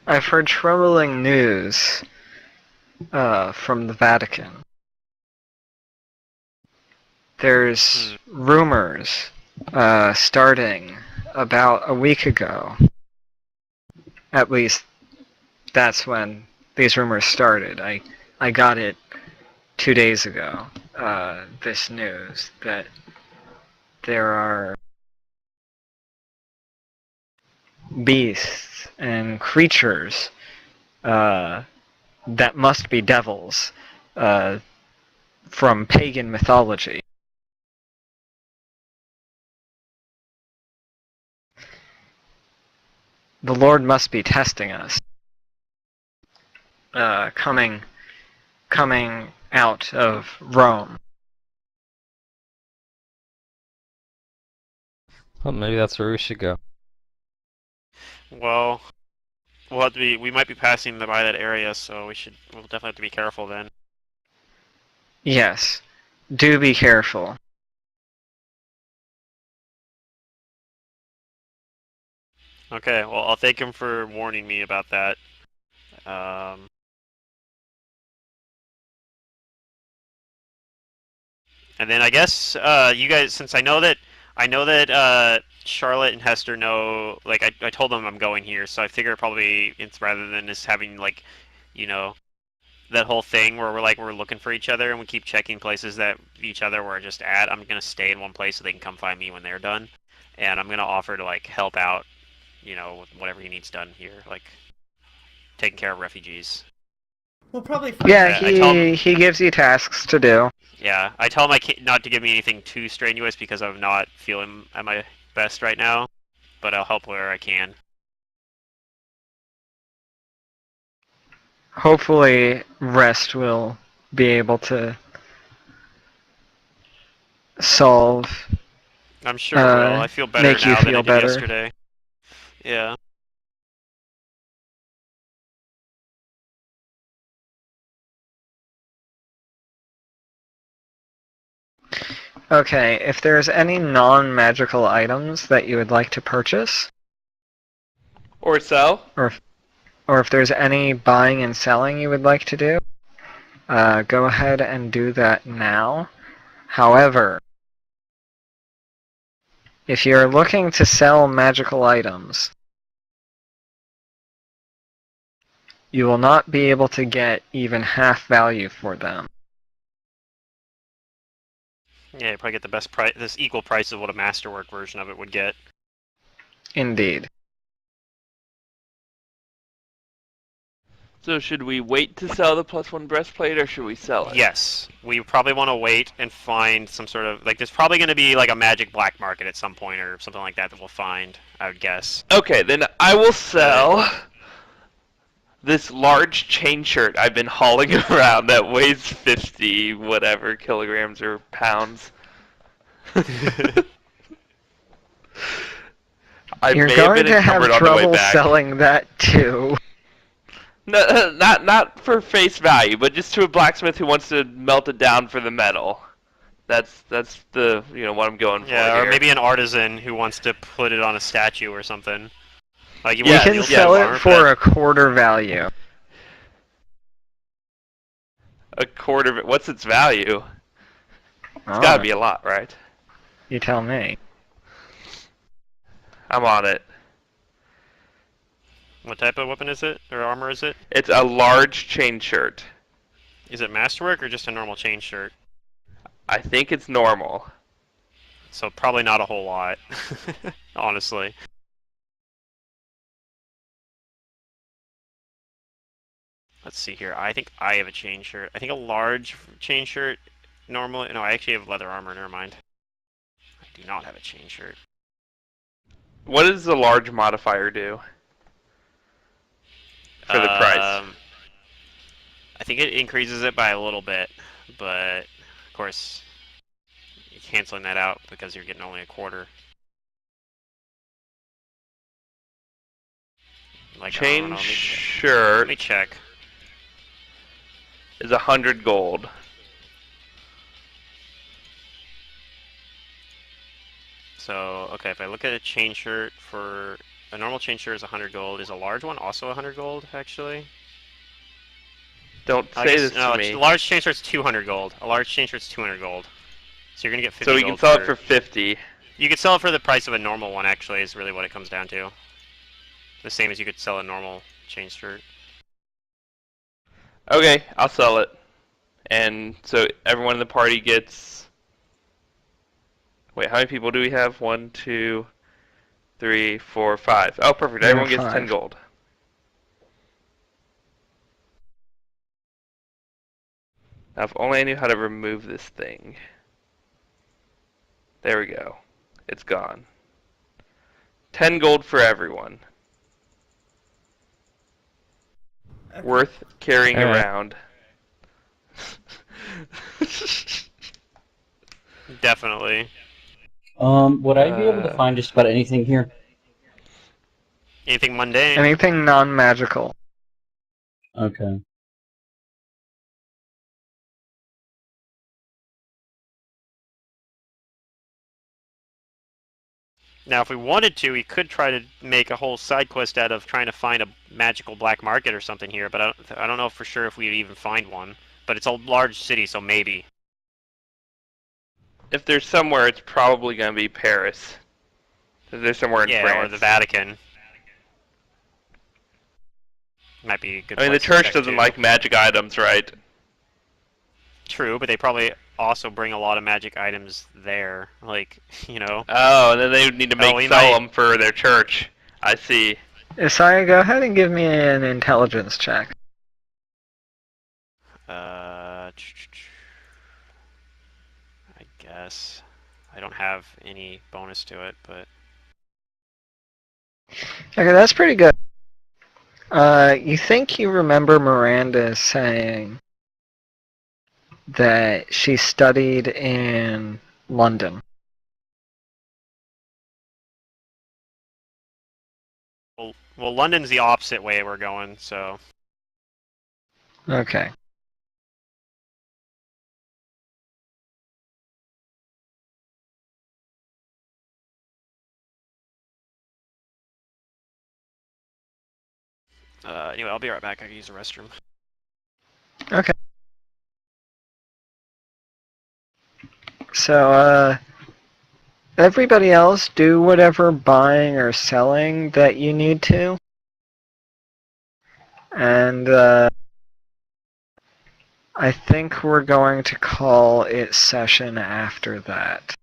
I've heard troubling news from the Vatican. There's rumors starting about a week ago. At least that's when these rumors started. I got it 2 days ago. This news that there are beasts and creatures that must be devils from pagan mythology. The Lord must be testing us. Coming out of Rome. Well, maybe that's where we should go. Well, we might be passing by that area, so we'll definitely have to be careful then. Yes, do be careful. Okay, well, I'll thank him for warning me about that. And then I guess you guys, since I know that Charlotte and Hester know, like I told them I'm going here, so I figure probably it's rather than just having like, you know, that whole thing where we're looking for each other and we keep checking places that each other were just at. I'm gonna stay in one place so they can come find me when they're done, and I'm gonna offer to like help out, you know, with whatever he needs done here, like taking care of refugees. We'll probably find Yeah, I tell him, he gives you tasks to do. yeah, I tell him I can't, not to give me anything too strenuous because I'm not feeling at my best right now, but I'll help where I can. Hopefully, rest will be able to solve, I'm sure it will. I feel better make you now than I feel did better. yesterday. Yeah. Okay, if there's any non-magical items that you would like to purchase, Or sell? or if there's any buying and selling you would like to do, go ahead and do that now. However, if you're looking to sell magical items, you will not be able to get even half value for them. Yeah, you probably get the best price, this equal price of what a masterwork version of it would get. Indeed. So should we wait to sell the +1 breastplate, or should we sell it? Yes, we probably want to wait and find some sort of, like, there's probably going to be like a magic black market at some point or something like that that we'll find, I would guess. Okay, then I will sell this large chain shirt I've been hauling around that weighs 50 whatever kilograms or pounds. I You're may have going been to have encumbered on the way trouble back. selling that too. No, not for face value, but just to a blacksmith who wants to melt it down for the metal. That's the what I'm going for Yeah, or here. maybe an artisan who wants to put it on a statue or something. Like you You want Yes, can steel sell armor, it for but a quarter value. a quarter. What's its value? It's got to be a lot, right? You tell me. I'm on it. what type of weapon is it or armor is it? It's a large chain shirt. Is it masterwork or just a normal chain shirt? I think it's normal. So probably not a whole lot, honestly. Let's see here. I think I have a chain shirt. I think a large chain shirt normally. No, I actually have leather armor. Never mind. I do not have a chain shirt. What does the large modifier do for the price? I think it increases it by a little bit, but of course, you're canceling that out because you're getting only a quarter. Like, I don't Chain know, let shirt me check. is 100 gold. So, okay, if I look at a chain shirt for a normal chain shirt is 100 gold. Is a large one also 100 gold, actually? Don't I say guess, this no, to me. a large chain shirt's 200 gold. A large chain shirt's 200 gold. So you're gonna get 50 So we gold can sell it for 50. You could sell it for the price of a normal one, actually, is really what it comes down to. The same as you could sell a normal chain shirt. Okay, I'll sell it. And so everyone in the party gets Wait, how many people do we have? 1, 2, 3, 4, 5. Oh, perfect. There are Everyone gets 10 5. gold. Now, if only I knew how to remove this thing. There we go. It's gone. 10 gold for everyone. Okay. Worth carrying Alright. around. Definitely. Would I be able to find just about anything here? Anything mundane? Anything non-magical. Okay. Now, if we wanted to, we could try to make a whole side quest out of trying to find a magical black market or something here, but I don't know for sure if we'd even find one. But it's a large city, so maybe. If there's somewhere, it's probably going to be Paris. If there's somewhere in Yeah, France. or the Vatican. Might be a good I mean, the place to church check, doesn't too. like magic items, right? True, but they probably also bring a lot of magic items there. Like, you know. Oh, and then they would need to we sell might- them for their church. I see. Isaiah, go ahead and give me an intelligence check. I guess. I don't have any bonus to it, but... Okay, that's pretty good. You think you remember Miranda saying that she studied in London. Well, London's the opposite way we're going, so... Okay. Anyway, I'll be right back. I can use the restroom. Okay. So, everybody else do whatever buying or selling that you need to. And, I think we're going to call it session after that.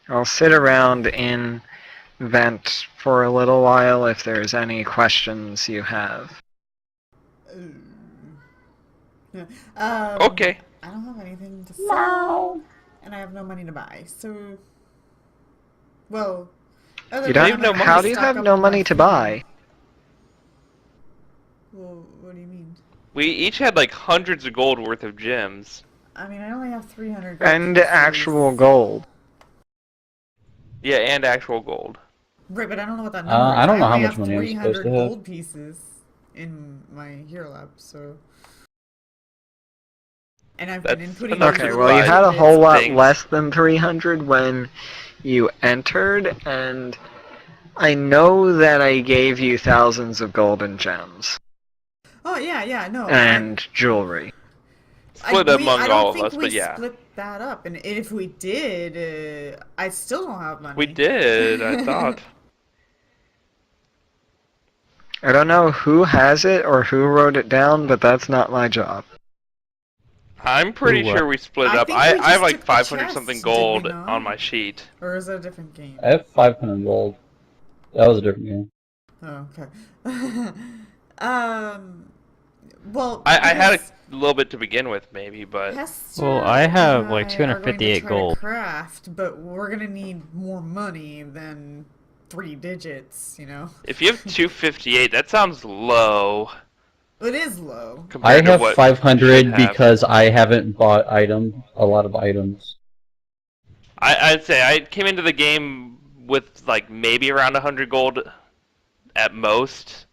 I'll sit around in Vent for a little while if there's any questions you have. Okay. I don't have anything to sell, and I have no money to buy. So, well, other You than don't. that, I'm How gonna do you stock have up no on my money to food. buy? Well, what do you mean? We each had like hundreds of gold worth of gems. I mean, I only have 300 gold And pieces. actual gold. Yeah, and actual gold. Right, but I don't know what that number is. I don't know how only much have money I'm supposed 300 to have. gold pieces in my hero lab, so. And I've been That's inputting enough Okay, to well you buy had a digits. whole lot things. less than 300 when you entered, and I know that I gave you thousands of golden gems Oh yeah, no. and jewelry. Split among I all don't of think us, we but yeah. split that up, and if we did, I still don't have money. We did, I thought. I don't know who has it or who wrote it down, but that's not my job. I'm pretty Who, sure we split I up. think I we have just like took the 500 chest, something did we gold not? on my sheet. Or is that a different game? I have 500 gold. That was a different game. Oh, okay. Well, I had because a little bit to begin with, maybe, but Hester Well, I have and like I are going to 258 try gold. to craft, but we're gonna need more money than 3 digits, you know? if you have 258, that sounds low It is low. I compared to have what you 500 should have. because I haven't bought a lot of items. I'd say I came into the game with like maybe around 100 gold at most,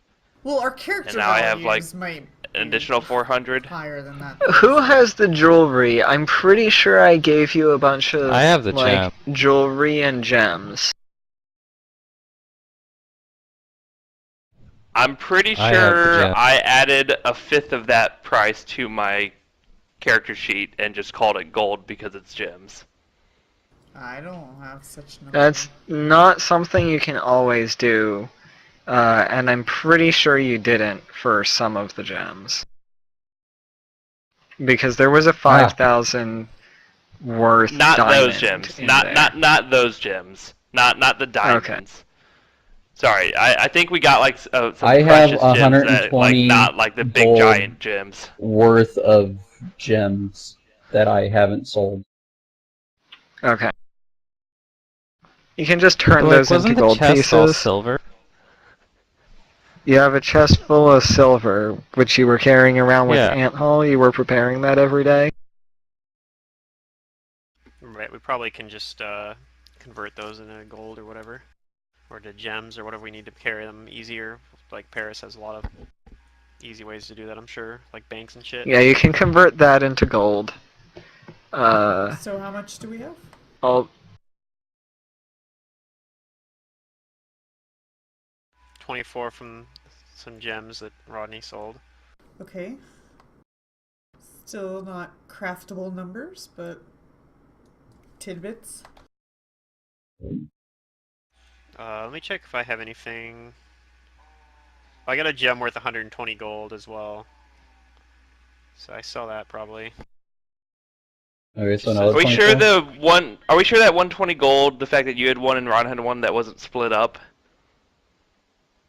Well, our character and now I have like values might an be additional 400. higher than that. Who has the jewelry? I'm pretty sure I gave you a bunch of I have the like gem. jewelry and gems. I'm pretty I have the sure gem. I added a fifth of that price to my character sheet and just called it gold because it's gems. I don't have such numbers. That's not something you can always do, and I'm pretty sure you didn't for some of the gems. Because there was a 5,000 worth Not diamond those gems. in Not there. not those gems. Not the diamonds. Sorry, I think we got like some I have precious gems that like 120 not like the big gold giant gems. worth of gems that I haven't sold. Okay. You can just turn But, like, those into wasn't the gold chest all pieces. silver? You have a chest full of silver, which you were carrying around with Yeah. ant hull. You were preparing that every day. Right, we probably can just convert those into gold or whatever, or to gems or whatever we need to carry them easier. Like Paris has a lot of easy ways to do that, I'm sure, like banks and shit. Yeah, you can convert that into gold. So how much do we have? I'll 24 from some gems that Rodney sold. Okay. Still not craftable numbers, but tidbits. Let me check if I have anything. I got a gem worth 120 gold as well. So I sell that probably. Okay, so Just another Are we sure 24? Are we sure that 120 gold? The fact that you had one and Ron had one that wasn't split up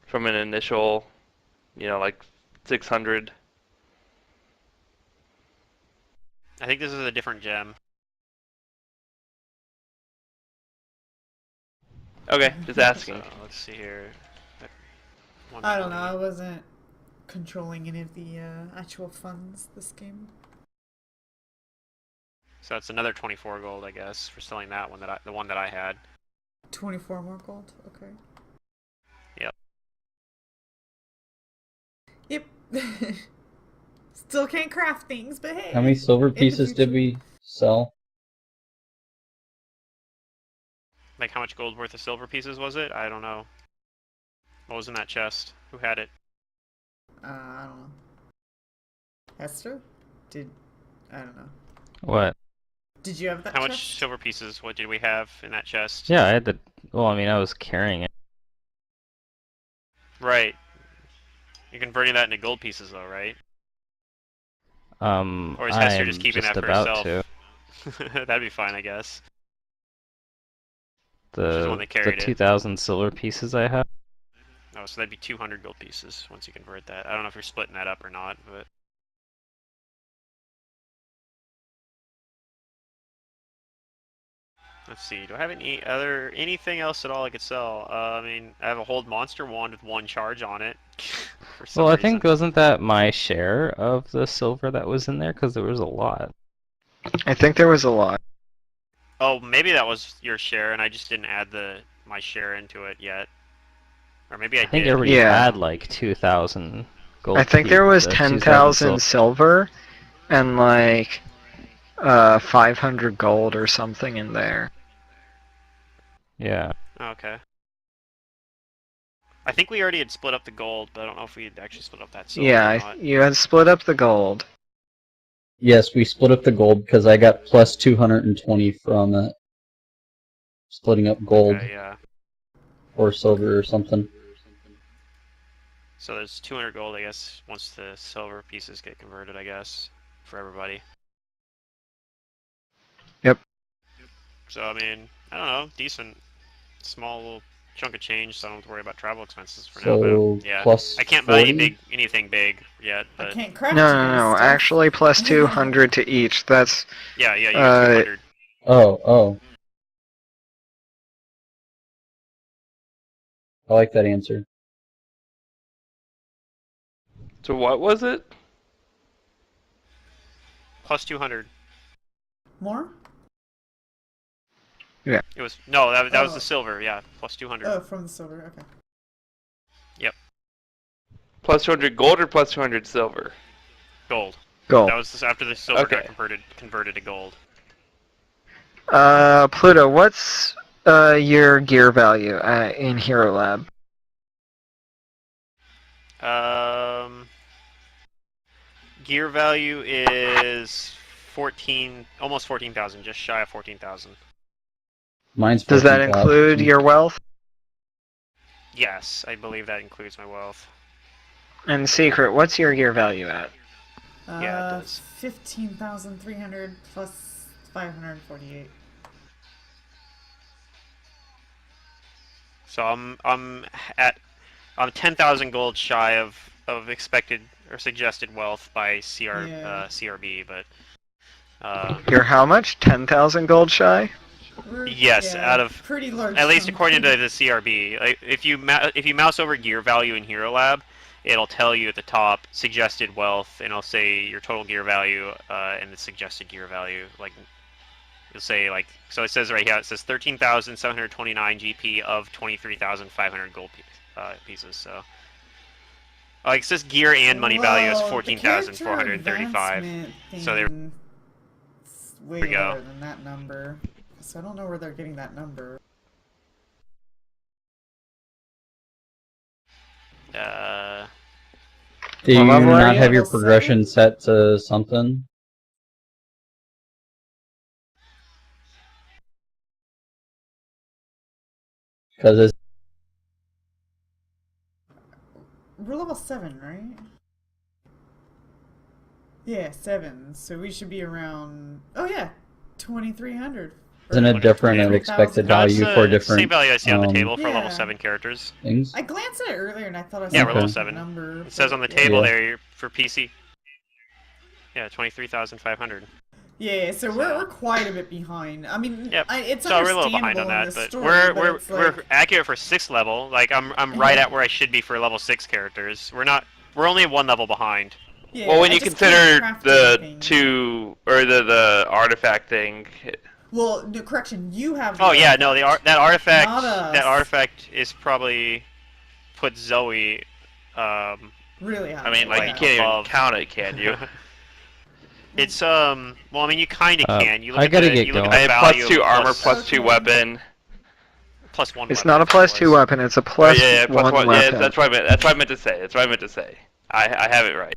from an initial, like 600. I think this is a different gem. Okay, just asking. So let's see here. I don't know. 120. I wasn't controlling any of the actual funds this game. So it's another 24 gold, I guess, for selling that one the one that I had. 24 more gold. Okay. Yep. Yep. Still can't craft things, but hey. How many silver in the pieces did future. we sell? Like how much gold worth of silver pieces was it? I don't know. What was in that chest? Who had it? I don't know. Hester? I don't know. What? Did you have that How chest? much silver pieces? What did we have in that chest? Yeah, I had the. Well, I mean, I was carrying it. Right. You're converting that into gold pieces, though, right? Or is Hester just I'm keeping just that for about herself? to. That'd be fine, I guess. She's the one The that carried it. 2,000 silver pieces I have. Oh, so that'd be 200 gold pieces once you convert that. I don't know if you're splitting that up or not, but... Let's see, do I have anything else at all I could sell? I mean, I have a hold monster wand with 1 charge on it. For some Well, I reason. think wasn't that my share of the silver that was in there? Because there was a lot. I think there was a lot. Oh, maybe that was your share and I just didn't add my share into it yet. Or maybe I I think did. everybody Yeah. had like 2,000 gold. I think there was 2,000 10,000 silver and like 500 gold or something in there. Yeah. Okay. I think we already had split up the gold, but I don't know if we had actually split up that silver or Yeah, not. you had split up the gold. Yes, we split up the gold because I got plus 220 from it. Splitting up gold Okay, yeah. or silver or something. So there's 200 gold, I guess, once the silver pieces get converted, I guess, for everybody. Yep. So, I mean, I don't know, decent, small little chunk of change, so I don't have to worry about travel expenses for now. So But, yeah, plus I can't buy 40? anything big yet, I but can't craft No, you no, guys no. stuff. Actually, plus 200 to each. That's yeah, you get 200. Oh. I like that answer. So what was it? Plus 200. More? It was, no, that was Oh. the silver, yeah, plus 200. Oh, from the silver. Okay. Plus 200 gold or plus 200 silver? Gold. gold. That was after the silver got Okay. converted to gold. Pluto, what's your gear value in Hero Lab? Gear value is 14, almost 14,000, just shy of 14,000. Mine's Does that 14,000. include your wealth? Yes, I believe that includes my wealth. And Secret, what's your gear value at? Yeah, it does. 15,300 plus 548. So I'm 10,000 gold shy of expected or suggested wealth by Yeah. CRB, but You're how much? 10,000 gold shy? yes, Yeah, out of pretty large. at least chunk. according to the CRB. Like if you mouse over gear value in Hero Lab, it'll tell you at the top suggested wealth, and it'll say your total gear value and the suggested gear value. Like you'll say like so it says right here it says 13,729 GP of 23,500 gold pieces. So like it says gear and money value is Whoa, the 14,435. character So there advancement thing's way we go. lower than that number. So I don't know where they're getting that number. Do you What level are not you? have your Level progression 7? set to something? Because it's We're level 7, right? Yeah, 7. So we should be around. Oh yeah, 2,300. isn't it different and 23,000. expected No, it's value the for same different value I see on the table for Yeah. level 7 characters. things? I glanced at it earlier and I thought I saw Yeah, a we're level Okay. 7. number. It says but on the yeah. table Yeah. there for PC. Yeah, 23,500. Yeah, so we're quite a bit behind. I mean, Yep. it's So we're a little understandable behind on in that, the but story, we're but we're it's we're like, accurate for 6th level. Like I'm right Yeah. at where I should be for level 6 characters. We're only 1 level behind. yeah, Well, when I you just consider can't craft the anything. the artifact thing, Well, no, correction, you have. The Oh yeah, no, that artifact Not us. is probably put Zoe Really high. I mean, like yeah. you can't even above. count it, can you? It's well, I mean you kind of can. You look I at gotta the get you look going. at I the have value +2 of armor, +2 Okay. weapon. +1 It's weapon, not I a think it +2 was. weapon, it's a Oh, yeah, +1 +1. Yeah, weapon. that's what I meant. That's what I meant to say. That's what I meant to say. I have it right.